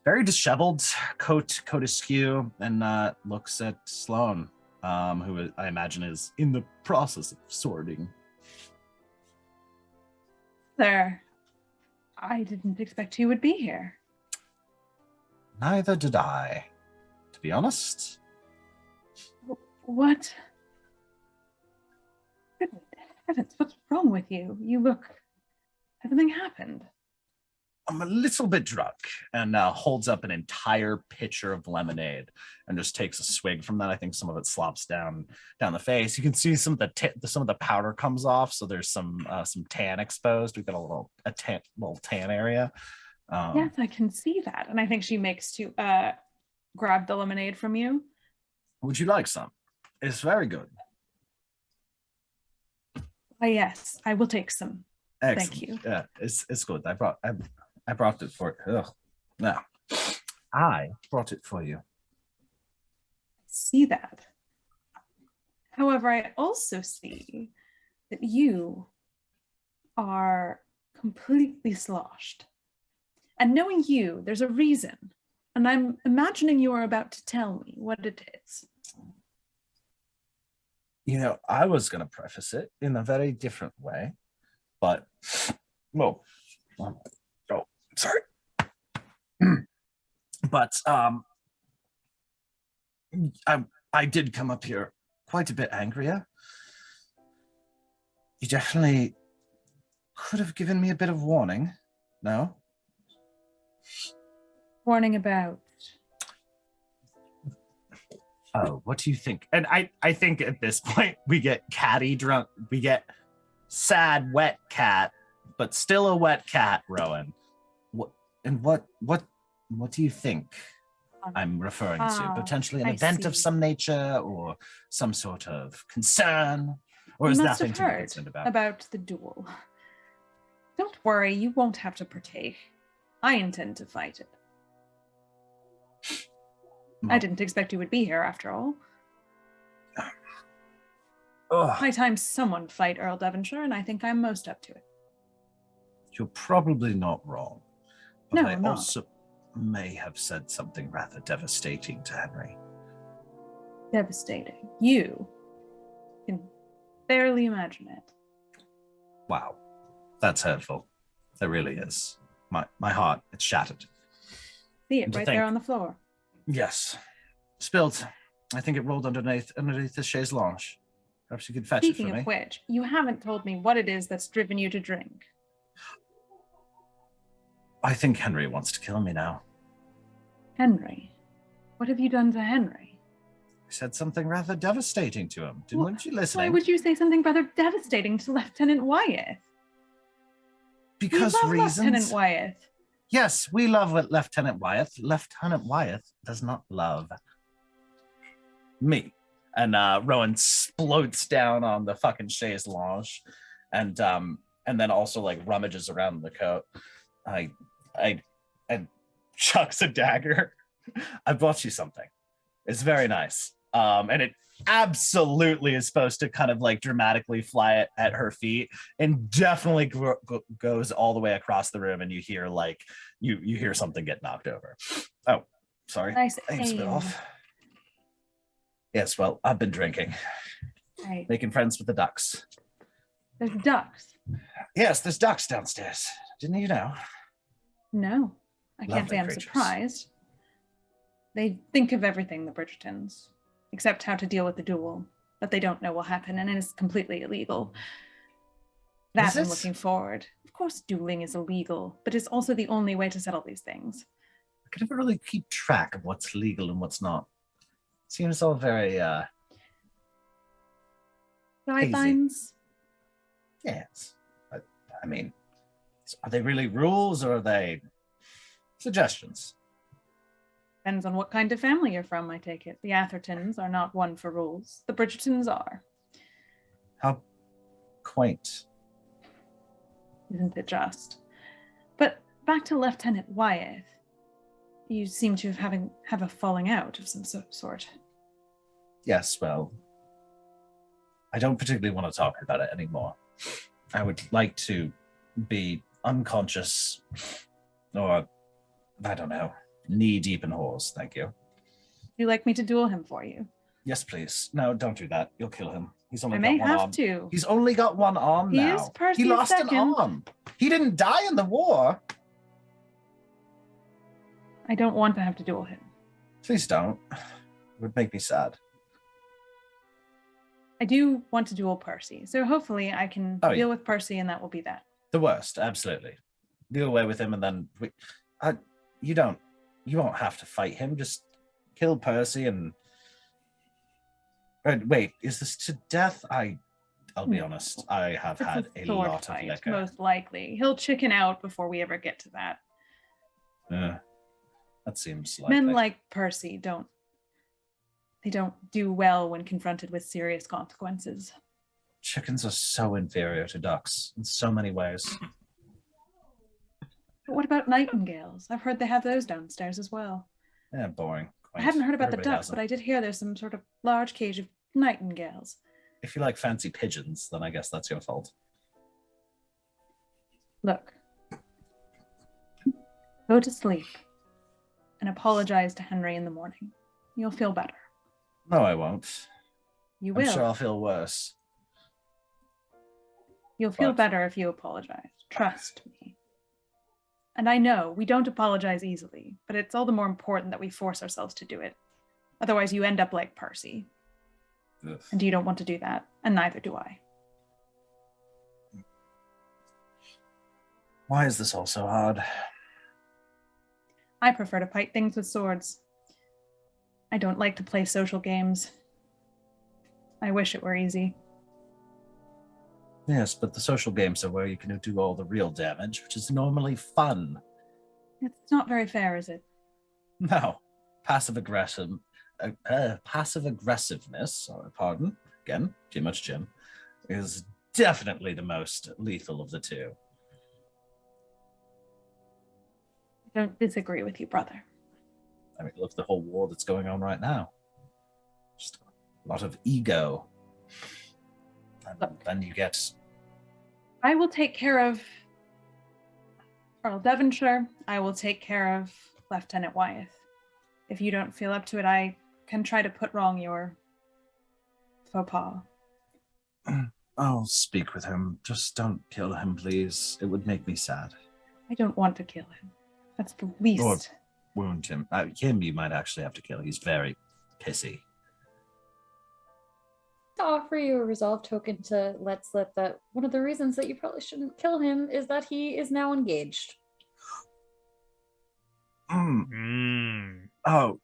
very disheveled, coat askew, and looks at Sloan, who I imagine is in the process of sorting. There. I didn't expect you would be here. Neither did I, to be honest. What? Good heavens, what's wrong with you? You look... Everything happened. I'm a little bit drunk, and holds up an entire pitcher of lemonade and just takes a swig from that. I think some of it slops down the face. You can see some of the powder comes off, so there's some tan exposed. We've got a little tan area. Yes, I can see that, and I think she makes to grab the lemonade from you. Would you like some? It's very good. Yes, I will take some. Excellent. Thank you. Yeah, it's good. I brought it for you. No, I brought it for you. See that. However, I also see that you are completely sloshed. And knowing you, there's a reason. And I'm imagining you are about to tell me what it is. I was going to preface it in a very different way, but, well, oh, sorry. But I did come up here quite a bit angrier. You definitely could have given me a bit of warning, no? Warning about? Oh, what do you think? And I think at this point we get catty drunk. We get sad, wet cat, but still a wet cat, Rowan. What do you think I'm referring to? Potentially an event of some nature or some sort of concern? Or is nothing to be concerned about the duel. Don't worry, you won't have to partake. I intend to fight it. I didn't expect you would be here after all. High time someone fight Earl Devonshire, and I think I'm most up to it. You're probably not wrong. But No, I I'm not. Also may have said something rather devastating to Henry. Devastating. You can barely imagine it. Wow. That's hurtful. It really is. My heart, it's shattered. See it right there on the floor. Yes. Spilled. I think it rolled underneath the chaise lounge. Perhaps you could fetch it for me. Speaking of which, you haven't told me what it is that's driven you to drink. I think Henry wants to kill me now. Henry? What have you done to Henry? I said something rather devastating to him. Weren't you listening? Why would you say something rather devastating to Lieutenant Wyeth? Because we love reasons. Lieutenant Wyeth. Yes, we love Lieutenant Wyeth. Lieutenant Wyeth does not love me. And Rowan explodes down on the fucking chaise lounge, and then also like rummages around the coat. I chucks a dagger. I brought you something. It's very nice. And it absolutely is supposed to kind of like dramatically fly it at her feet, and definitely goes all the way across the room, and you hear like you hear something get knocked over. Oh, sorry. Nice Thanks, aim. off. Yes, well, I've been drinking. Right. Making friends with the ducks. There's ducks. Yes, there's ducks downstairs. Didn't you know? No, I can't Lovely say I'm creatures. surprised. They think of everything, the Bridgertons, except how to deal with the duel, but they don't know will happen, and it is completely illegal. That I'm looking forward. Of course, dueling is illegal, but it's also the only way to settle these things. I can never really keep track of what's legal and what's not. Seems all very Guidelines? Yes. I mean, are they really rules or are they suggestions? Depends on what kind of family you're from, I take it. The Athertons are not one for rules. The Bridgertons are. How quaint. Isn't it just? But back to Lieutenant Wyeth. You seem to have a falling out of some sort. Yes, well, I don't particularly want to talk about it anymore. I would like to be unconscious or, I don't know, knee deep in whores, thank you. Would you like me to duel him for you? Yes, please. No, don't do that. You'll kill him. He's only I got may one have arm. to. He's only got one arm He now. is Percy's he lost second. an arm. He didn't die in the war. I don't want to have to duel him. Please don't. It would make me sad. I do want to duel Percy, so hopefully I can deal with Percy, and that will be that. The worst, absolutely. Deal away with him, and then you won't have to fight him. Just kill Percy and. Wait, is this to death? I'll be honest. I have had a lot of liquor. Most likely, he'll chicken out before we ever get to that. That seems likely. Men like Percy don't do well when confronted with serious consequences. Chickens are so inferior to ducks in so many ways. But what about nightingales? I've heard they have those downstairs as well. Yeah, boring. I haven't heard about the ducks, but I did hear there's some sort of large cage of nightingales. If you like fancy pigeons, then I guess that's your fault. Look. Go to sleep and apologize to Henry in the morning. You'll feel better. No, I won't. You will. I'm sure I'll feel worse. You'll feel better if you apologize. Trust me. And I know we don't apologize easily, but it's all the more important that we force ourselves to do it. Otherwise, you end up like Percy. Ugh. And you don't want to do that, and neither do I. Why is this all so hard? I prefer to fight things with swords. I don't like to play social games. I wish it were easy. Yes, but the social games are where you can do all the real damage, which is normally fun. It's not very fair, is it? No. Passive aggressiveness, pardon, again, too much gin, is definitely the most lethal of the two. I don't disagree with you, brother. I mean, look at the whole war that's going on right now. Just a lot of ego. And then you get... I will take care of Earl Devonshire. I will take care of Lieutenant Wyeth. If you don't feel up to it, I can try to put wrong your faux pas. I'll speak with him. Just don't kill him, please. It would make me sad. I don't want to kill him. That's the least. Or wound him. Him you might actually have to kill. He's very pissy. To offer you a resolve token to let slip that one of the reasons that you probably shouldn't kill him is that he is now engaged. Oh,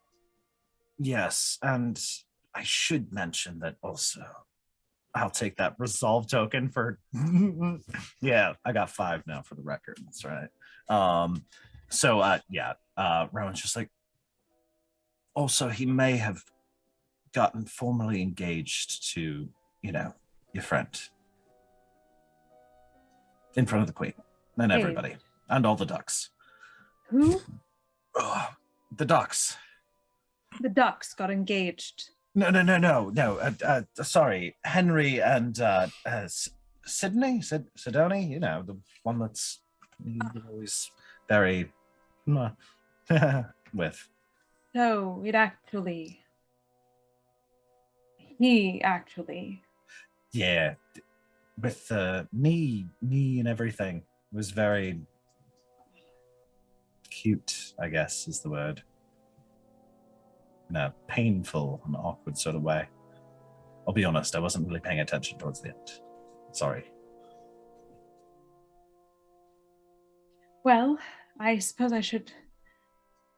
yes. And I should mention that also. I'll take that resolve token for... Yeah, I got 5 now for the record. That's right. Rowan's just like... Also, he may have gotten formally engaged to, your friend. In front of the Queen. And everybody. And all the ducks. Who? The ducks. The ducks got engaged. No. Sorry. Henry and Sidonie? Sidonie? The one that's always very with. So he actually. Yeah. With the knee and everything. It was very cute, I guess is the word. In a painful and awkward sort of way. I'll be honest, I wasn't really paying attention towards the end. Sorry. Well, I suppose I should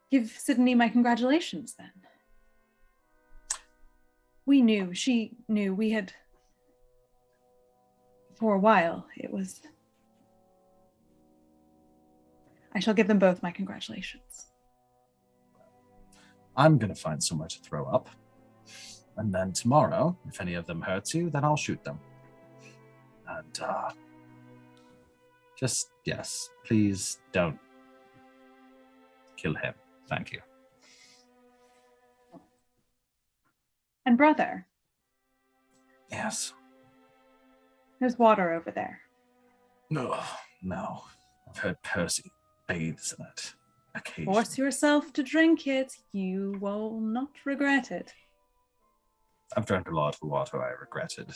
give Sidonie my congratulations then. She knew, we had, for a while, it was... I shall give them both my congratulations. I'm going to find somewhere to throw up. And then tomorrow, if any of them hurts you, then I'll shoot them. And, yes, please don't kill him. Thank you. And brother. Yes. There's water over there. No. I've heard Percy bathes in it. Occasionally. Force yourself to drink it. You will not regret it. I've drank a lot of water I regretted.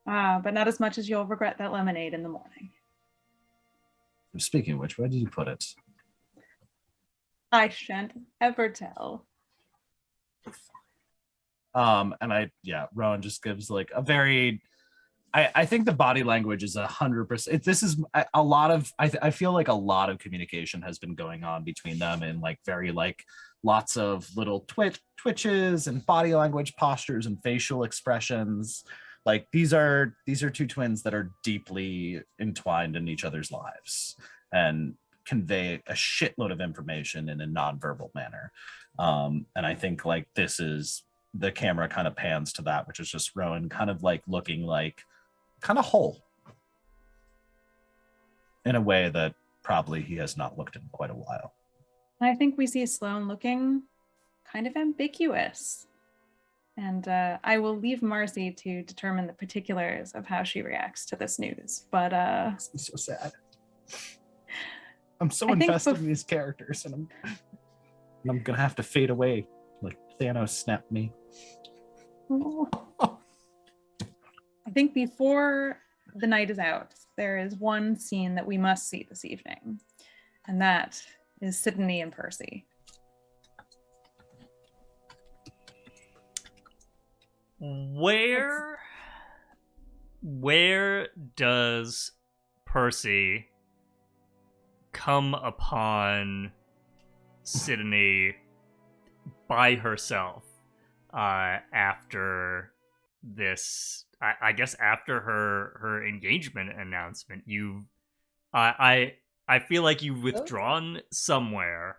But not as much as you'll regret that lemonade in the morning. Speaking of which, where did you put it? I shan't ever tell. Rowan just gives like a very, I think the body language is 100%. This is a lot of, I feel like a lot of communication has been going on between them, and like very like lots of little twitches and body language postures and facial expressions. Like these are two twins that are deeply entwined in each other's lives and convey a shitload of information in a nonverbal manner. And I think like this is, the camera kind of pans to that, which is just Rowan kind of like looking like kind of whole in a way that probably he has not looked in quite a while. I think we see Sloan looking kind of ambiguous. And I will leave Marcy to determine the particulars of how she reacts to this news. But it's so sad. I'm so invested in these characters, and I'm gonna have to fade away like Thanos snapped me. I think before the night is out, there is one scene that we must see this evening, and that is Sidonie and Percy. Where does Percy come upon Sidonie by herself after this? I guess after her engagement announcement, I feel like you've withdrawn somewhere,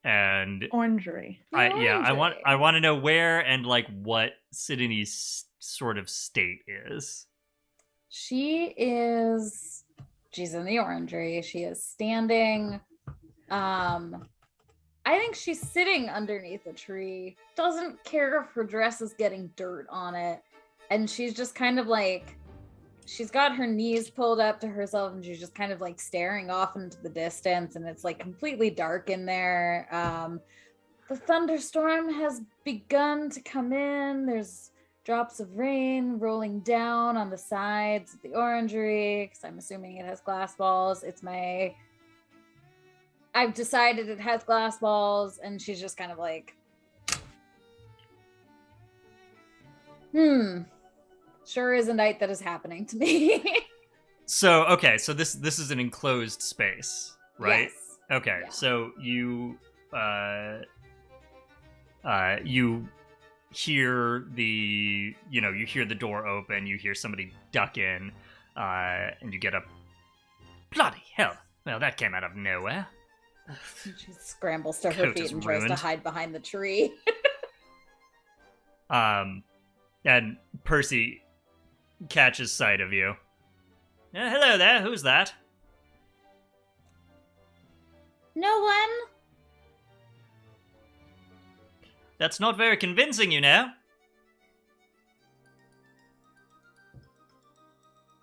and Orangery. I want to know where and like what Sidonie's sort of state is. She's in the orangery. She is standing. I think she's sitting underneath a tree. Doesn't care if her dress is getting dirt on it. And she's just kind of like, she's got her knees pulled up to herself, and she's just kind of like staring off into the distance, and it's like completely dark in there. The thunderstorm has begun to come in. There's drops of rain rolling down on the sides of the orangery, because I'm assuming it has glass walls. I've decided it has glass walls, and she's just kind of like, sure is a night that is happening to me. So this is an enclosed space, right? Yes. Okay, yeah. So you hear the door open, you hear somebody duck in, and you get a bloody hell. Well, that came out of nowhere. She scrambles to her feet and tries to hide behind the tree. And Percy catches sight of you. Hello there, who's that? No one. That's not very convincing, you know.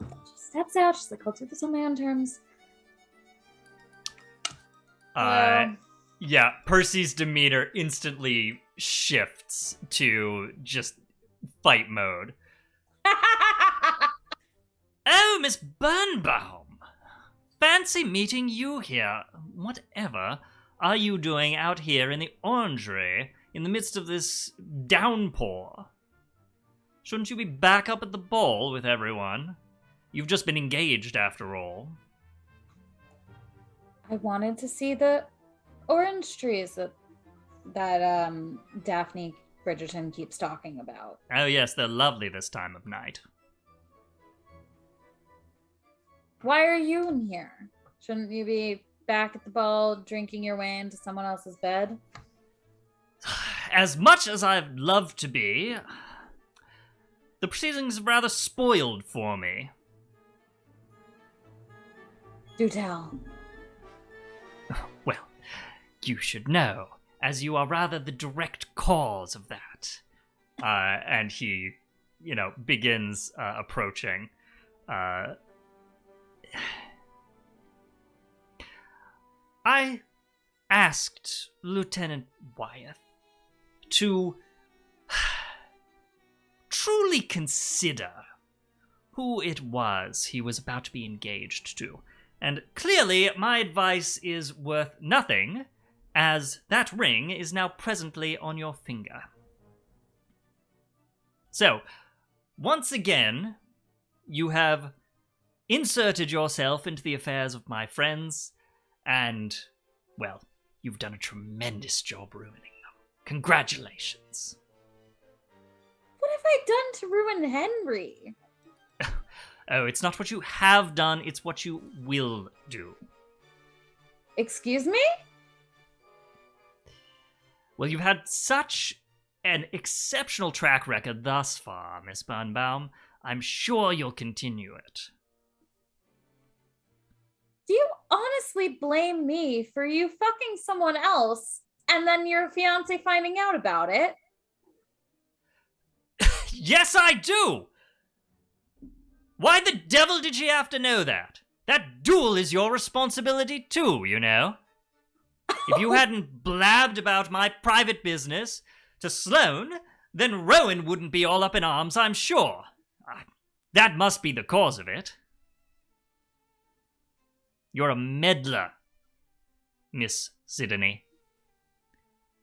She steps out, she's like, I'll do this on my own terms. Yeah, Percy's demeanor instantly shifts to just fight mode. Oh, Miss Birnbaum! Fancy meeting you here. Whatever are you doing out here in the orangery in the midst of this downpour? Shouldn't you be back up at the ball with everyone? You've just been engaged, after all. I wanted to see the orange trees that Daphne Bridgerton keeps talking about. Oh yes, they're lovely this time of night. Why are you in here? Shouldn't you be back at the ball drinking your way into someone else's bed? As much as I'd love to be, the proceedings have rather spoiled for me. Do tell. Well, you should know, as you are rather the direct cause of that. And he, begins approaching. I asked Lieutenant Wyeth to truly consider who it was he was about to be engaged to. And clearly, my advice is worth nothing, as that ring is now presently on your finger. So, once again, you have inserted yourself into the affairs of my friends, and, well, you've done a tremendous job ruining them. Congratulations. What have I done to ruin Henry? Oh, it's not what you have done, it's what you will do. Excuse me? Well, you've had such an exceptional track record thus far, Miss Birnbaum. I'm sure you'll continue it. Do you honestly blame me for you fucking someone else and then your fiance finding out about it? Yes, I do! Why the devil did she have to know that? That duel is your responsibility too, you know? If you hadn't blabbed about my private business to Sloan, then Rowan wouldn't be all up in arms, I'm sure. That must be the cause of it. You're a meddler, Miss Sidonie.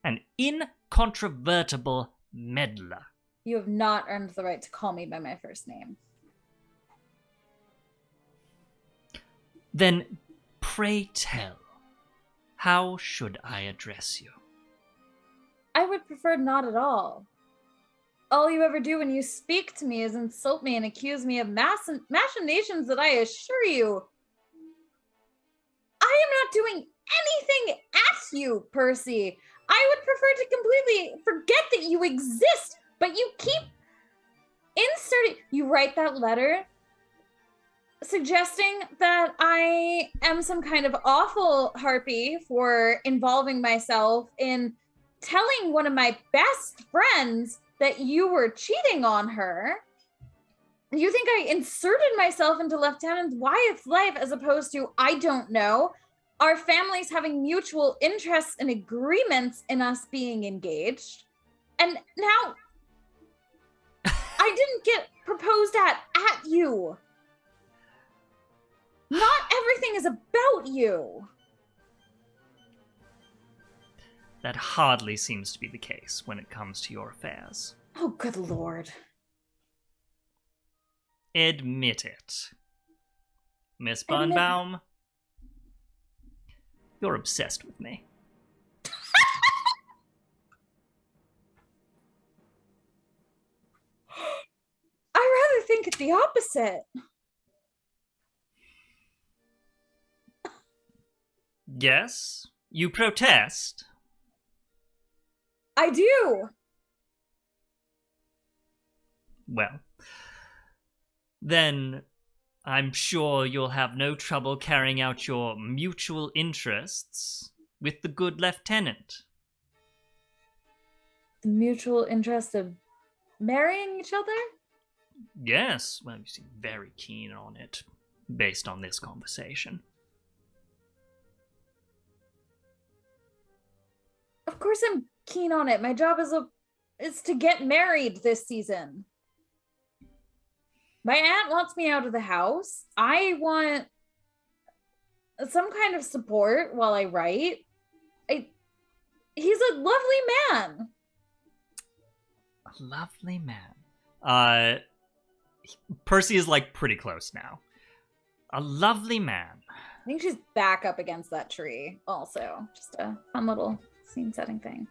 An incontrovertible meddler. You have not earned the right to call me by my first name. Then, pray tell, how should I address you? I would prefer not at all. All you ever do when you speak to me is insult me and accuse me of machinations that I assure you, I am not doing anything at you, Percy. I would prefer to completely forget that you exist, but you keep inserting. You write that letter suggesting that I am some kind of awful harpy for involving myself in telling one of my best friends that you were cheating on her. You think I inserted myself into Lieutenant Wyeth's life as opposed to, I don't know, our families having mutual interests and agreements in us being engaged. And now I didn't get proposed at you. Not everything is about you. That hardly seems to be the case when it comes to your affairs. Oh, good Lord. Admit it. Miss Birnbaum, you're obsessed with me. I rather think it's the opposite. Yes? You protest? I do. Well, then I'm sure you'll have no trouble carrying out your mutual interests with the good lieutenant. The mutual interest of marrying each other? Yes, well, you seem very keen on it, based on this conversation. Of course I'm keen on it. My job is to get married this season. My aunt wants me out of the house. I want some kind of support while I write. He's a lovely man. A lovely man. Percy is like pretty close now. A lovely man. I think she's back up against that tree also. Just a fun little scene setting thing.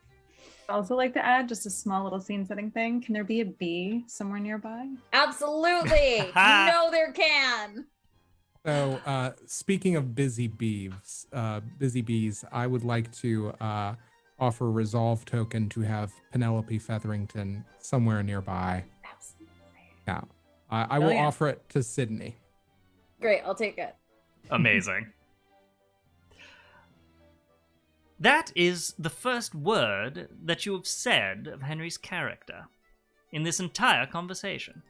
I'd also like to add just a small little scene setting thing. Can there be a bee somewhere nearby? Absolutely. You know there can. So, speaking of busy bees, I would like to offer a resolve token to have Penelope Featherington somewhere nearby. Absolutely. Yeah, I will offer it to Sydney. Great, I'll take it. Amazing. That is the first word that you have said of Henry's character in this entire conversation.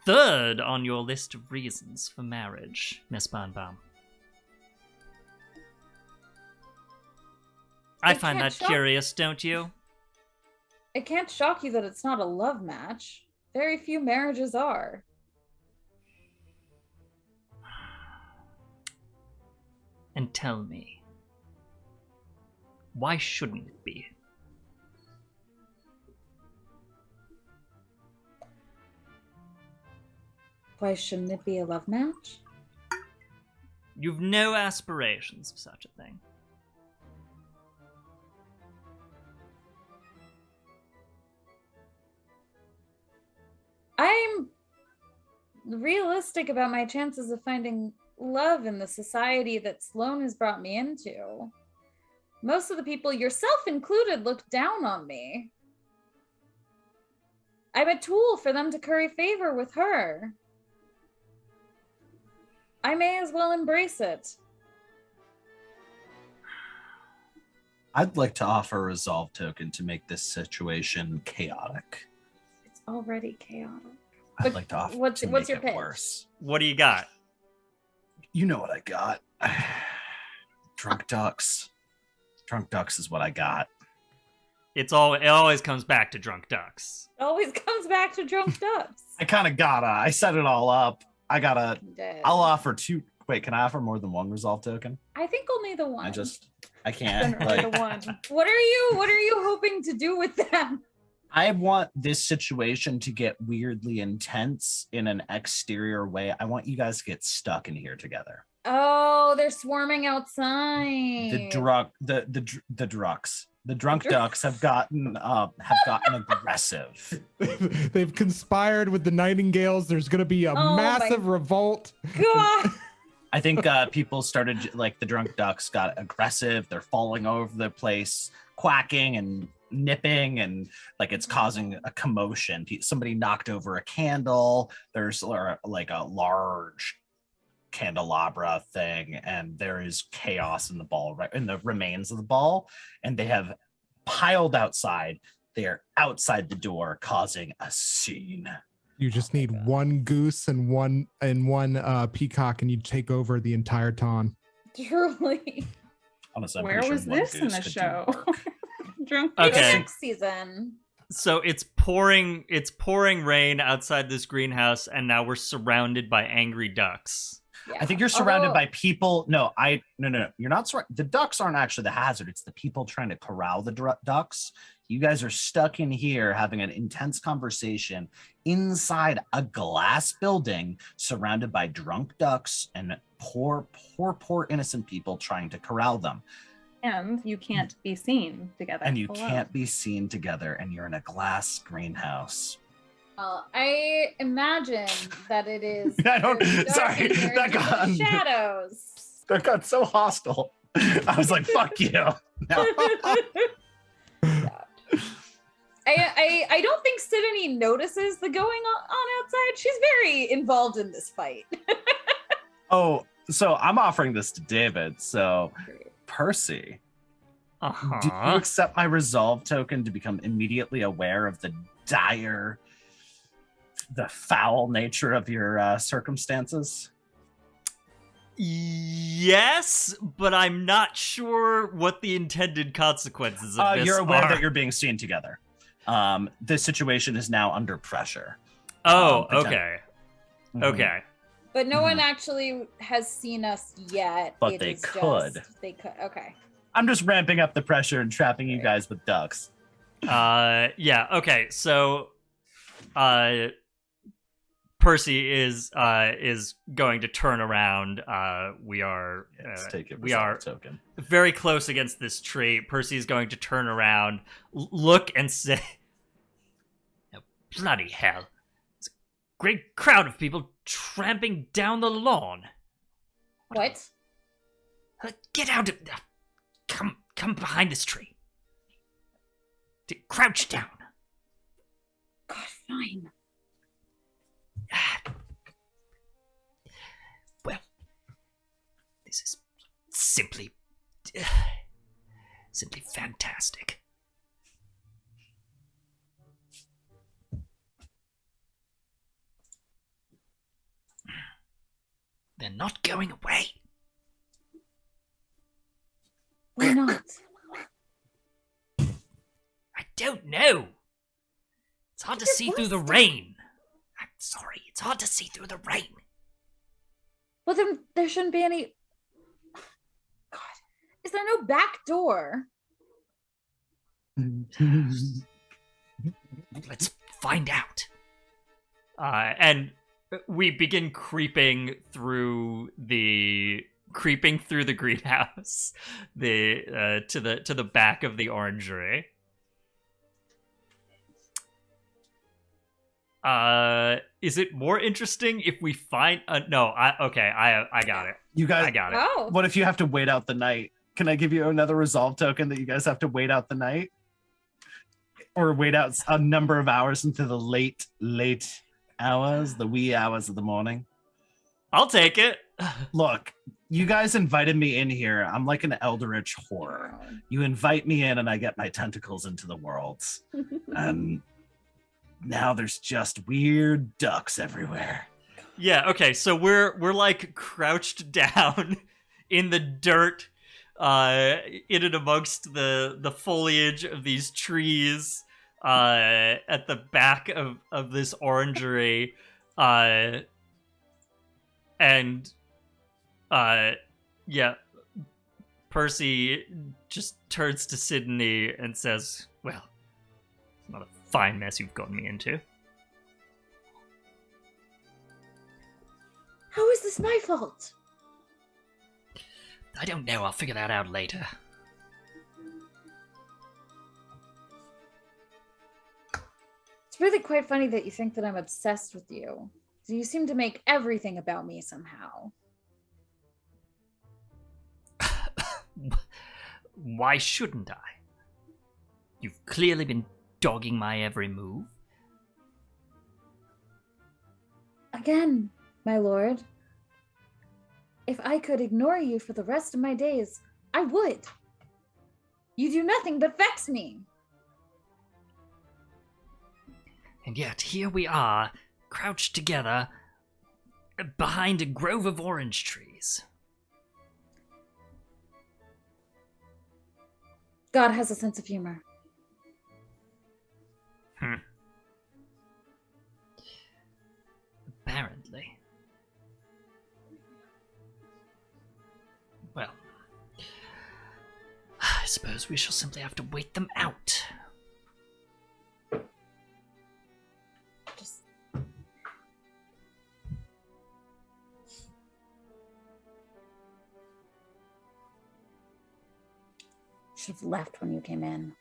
Third on your list of reasons for marriage, Miss Birnbaum. I find that curious, don't you? it can't shock you that it's not a love match. Very few marriages are. And tell me, why shouldn't it be? Why shouldn't it be a love match? You've no aspirations of such a thing. I'm realistic about my chances of finding love in the society that Sloan has brought me into. Most of the people, yourself included, look down on me. I'm a tool for them to curry favor with her. I may as well embrace it. I'd like to offer a resolve token to make this situation chaotic. It's already chaotic. I'd like to offer what's to your make it pitch? worse. What do you got? You know what I got. Drunk ducks. Drunk ducks is what I got. It always comes back to drunk ducks. Always comes back to drunk ducks. I kind of gotta. I set it all up. I'll offer two. Wait, can I offer more than one resolve token? I think only the one. I can't. Generally the one. What are you hoping to do with them? I want this situation to get weirdly intense in an exterior way. I want you guys to get stuck in here together. Oh, they're swarming outside. The drucks. The drunk ducks have gotten aggressive. They've conspired with the nightingales. There's going to be a massive revolt. God. I think people started, like, the drunk ducks got aggressive. They're falling over the place, quacking and nipping, and like it's causing a commotion. Somebody knocked over a candle. There's like a large candelabra thing, and there is chaos in the ball, right in the remains of the ball, and they have piled outside. They are outside the door, causing a scene. You just need one goose and one peacock, and you take over the entire town. Truly. Honestly, where was this in the show? Drunk Next season. So it's pouring rain outside this greenhouse, and now we're surrounded by angry ducks. Yeah. I think you're surrounded by people. No. You're not surrounded. The ducks aren't actually the hazard. It's the people trying to corral the ducks. You guys are stuck in here having an intense conversation inside a glass building surrounded by drunk ducks and poor innocent people trying to corral them. And you can't be seen together. And you're in a glass greenhouse. I imagine that it is. Sorry, that got shadows. That got so hostile. I was like, "Fuck you." No. I don't think Sidonie notices the going on outside. She's very involved in this fight. Oh, so I'm offering this to David. So, Percy, do you accept my resolve token to become immediately aware of the foul nature of your circumstances? Yes, but I'm not sure what the intended consequences of this You're aware are. that you're being seen together. This situation is now under pressure. Oh, okay. Mhm. Okay. But no one actually has seen us yet. But they could. They could. Okay. I'm just ramping up the pressure and trapping you guys with ducks. Yeah, okay. So Percy is going to turn around. We are token. very close against this tree. Percy is going to turn around, look, and say, "Oh, bloody hell. It's a great crowd of people tramping down the lawn. What? Get out of... Come behind this tree. Crouch down." God, fine. Well, this is simply fantastic. They're not going away. Why not? I don't know. It's hard to see through the rain. I'm sorry, it's hard to see through the rain. Well, then there shouldn't be any... God, is there no back door? Let's find out. And we begin creeping through the greenhouse, to the back of the orangery. Is it more interesting if we find? I got it. You guys, I got it. Oh. what if you have to wait out the night? Can I give you another resolve token that you guys have to wait out the night? Or wait out a number of hours into the late hours, the wee hours of the morning? I'll take it. Look, you guys invited me in here. I'm like an eldritch horror. You invite me in and I get my tentacles into the worlds. And now there's just weird ducks everywhere. Yeah, okay, so we're like crouched down in the dirt, in and amongst the foliage of these trees, at the back of this orangery, Percy just turns to Sidonie and says, well, it's not a fine mess you've gotten me into. How is this my fault? I don't know, I'll figure that out later. It's really quite funny that you think that I'm obsessed with you. So you seem to make everything about me somehow. Why shouldn't I? You've clearly been dogging my every move. Again, my lord, if I could ignore you for the rest of my days, I would. You do nothing but vex me. And yet, here we are, crouched together, behind a grove of orange trees. God has a sense of humor. Apparently. Well, I suppose we shall simply have to wait them out. Just... Should have left when you came in.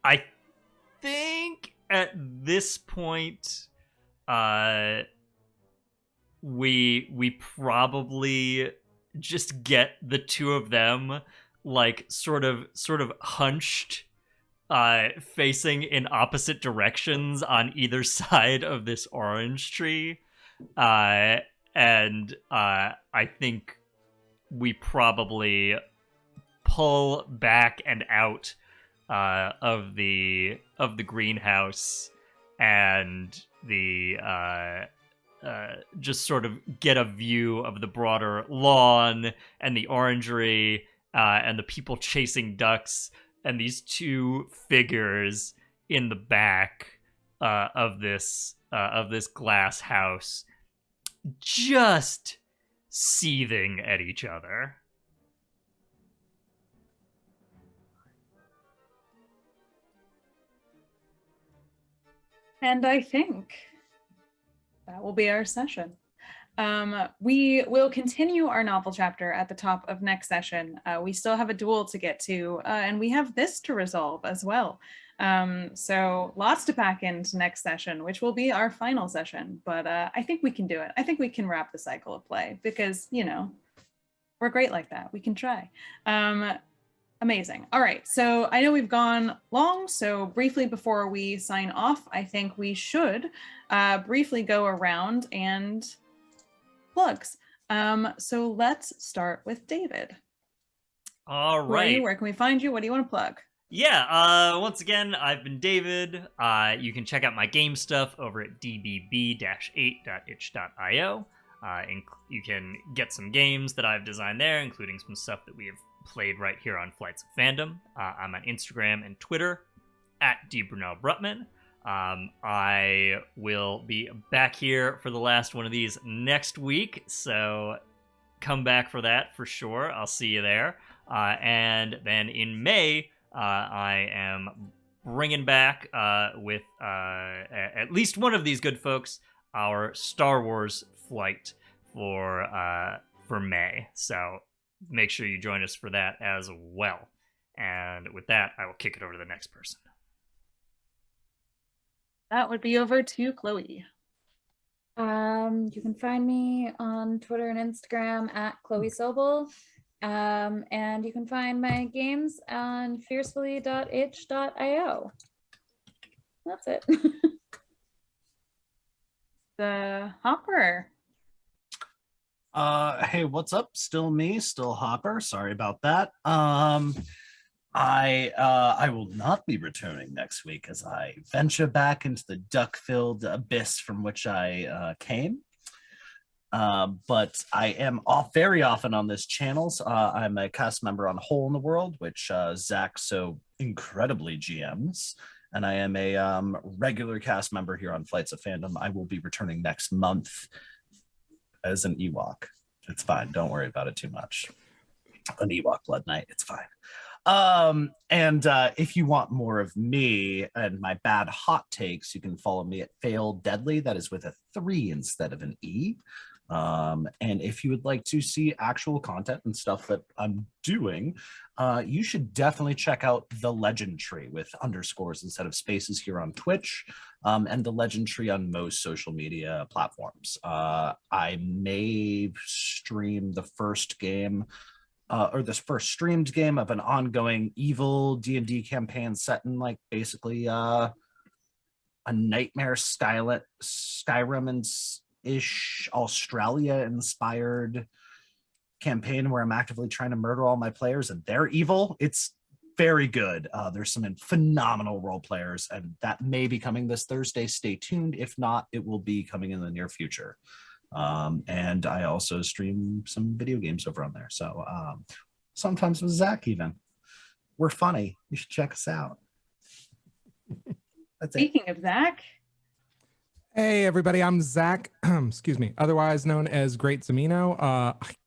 I think at this point, we probably just get the two of them like sort of hunched, facing in opposite directions on either side of this orange tree, and I think we probably pull back and out of the greenhouse and just sort of get a view of the broader lawn and the orangery, and the people chasing ducks and these two figures in the back of this glass house just seething at each other. And I think that will be our session. We will continue our novel chapter at the top of next session. We still have a duel to get to, and we have this to resolve as well. So lots to pack into next session, which will be our final session. But I think we can do it. I think we can wrap the cycle of play because, you know, we're great like that. We can try. Amazing. All right. So I know we've gone long. So briefly before we sign off, I think we should briefly go around and plugs. So let's start with David. All Who are you? right. Where can we find you? What do you want to plug? Yeah, once again, I've been David. You can check out my game stuff over at dbb-8.itch.io. You can get some games that I've designed there, including some stuff that we have played right here on Flights of Fandom. I'm on Instagram and Twitter at DBrunelBrutman. I will be back here for the last one of these next week, so come back for that for sure. I'll see you there. And then in May, I am bringing back with at least one of these good folks our Star Wars flight for May. So make sure you join us for that as well. And with that, I will kick it over to the next person. That would be over to Chloe. You can find me on Twitter and Instagram at Chloe Sobel. And you can find my games on fiercefully.itch.io. That's it. The Hopper. Hey, what's up? Still me, still Hopper. Sorry about that. I will not be returning next week as I venture back into the duck-filled abyss from which I came. But I am very often on this channel. I'm a cast member on Hole in the World, which Zach so incredibly GMs. And I am a regular cast member here on Flights of Fandom. I will be returning next month as an Ewok. It's fine. Don't worry about it too much. An Ewok Blood Knight. It's fine. And if you want more of me and my bad hot takes, you can follow me at Fail Deadly. That is with a 3 instead of an E. And if you would like to see actual content and stuff that I'm doing, you should definitely check out the Legend Tree with underscores instead of spaces here on Twitch, and the Legend Tree on most social media platforms. I may stream the first game, or this first streamed game of an ongoing evil D&D campaign set in like basically a nightmare Skyrim-ish Australia-inspired campaign where I'm actively trying to murder all my players and they're evil. It's very good. There's some phenomenal role players, and that may be coming this Thursday. Stay tuned. If not, it will be coming in the near future. And I also stream some video games over on there. So sometimes with Zach even. We're funny. You should check us out. That's Speaking of Zach. Hey everybody, I'm Zach, excuse me, otherwise known as Great Zamino.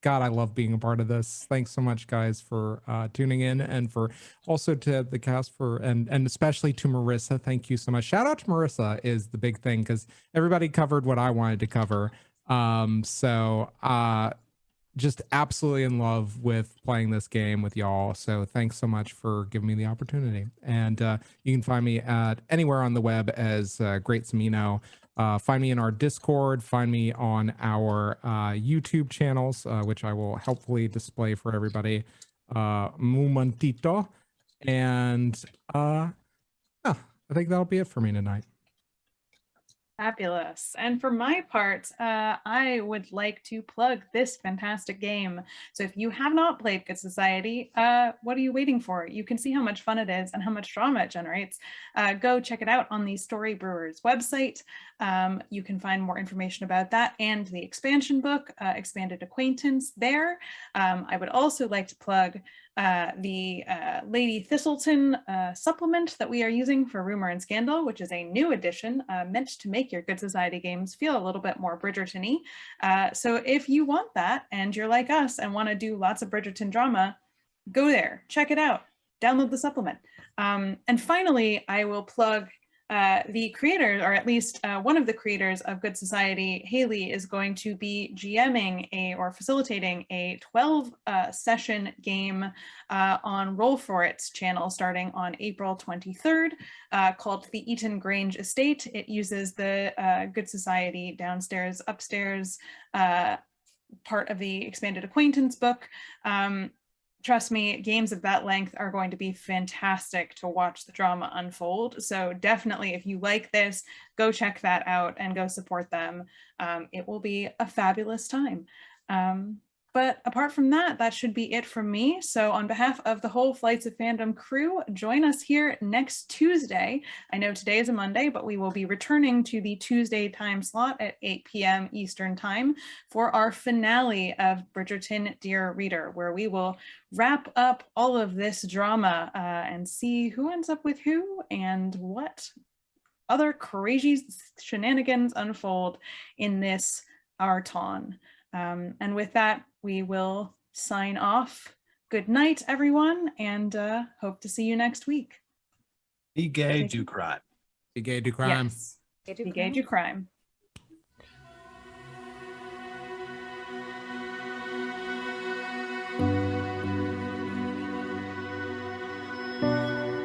God, I love being a part of this. Thanks so much, guys, for tuning in, and for also to the cast and especially to Marissa. Thank you so much. Shout out to Marissa is the big thing, because everybody covered what I wanted to cover. Just absolutely in love with playing this game with y'all. So thanks so much for giving me the opportunity. And you can find me at anywhere on the web as Great Zamino. Find me in our Discord, find me on our YouTube channels, which I will helpfully display for everybody. Momentito. And I think that'll be it for me tonight. Fabulous. And for my part, I would like to plug this fantastic game. So if you have not played Good Society, what are you waiting for? You can see how much fun it is and how much drama it generates. Go check it out on the Story Brewers website. You can find more information about that and the expansion book, Expanded Acquaintance, there. I would also like to plug the Lady Thistleton supplement that we are using for Rumor and Scandal, which is a new edition meant to make your Good Society games feel a little bit more Bridgerton-y. So if you want that and you're like us and want to do lots of Bridgerton drama, go there, check it out, download the supplement. And finally, I will plug the creator, or at least one of the creators of Good Society, Haley, is going to be GMing or facilitating a 12 session game on Roll For It's channel starting on April 23rd, called The Eaton Grange Estate. It uses the Good Society downstairs, upstairs part of the Expanded Acquaintance book. Trust me, games of that length are going to be fantastic to watch the drama unfold. So definitely, if you like this, go check that out and go support them. It will be a fabulous time. But apart from that, that should be it from me. So on behalf of the whole Flights of Fandom crew, join us here next Tuesday. I know today is a Monday, but we will be returning to the Tuesday time slot at 8 p.m. Eastern time for our finale of Bridgerton, Dear Reader, where we will wrap up all of this drama and see who ends up with who and what other crazy shenanigans unfold in this Arton. And with that, we will sign off. Good night, everyone, and hope to see you next week. Be gay, do crime. Be gay, do crime. Yes. Be gay, do crime.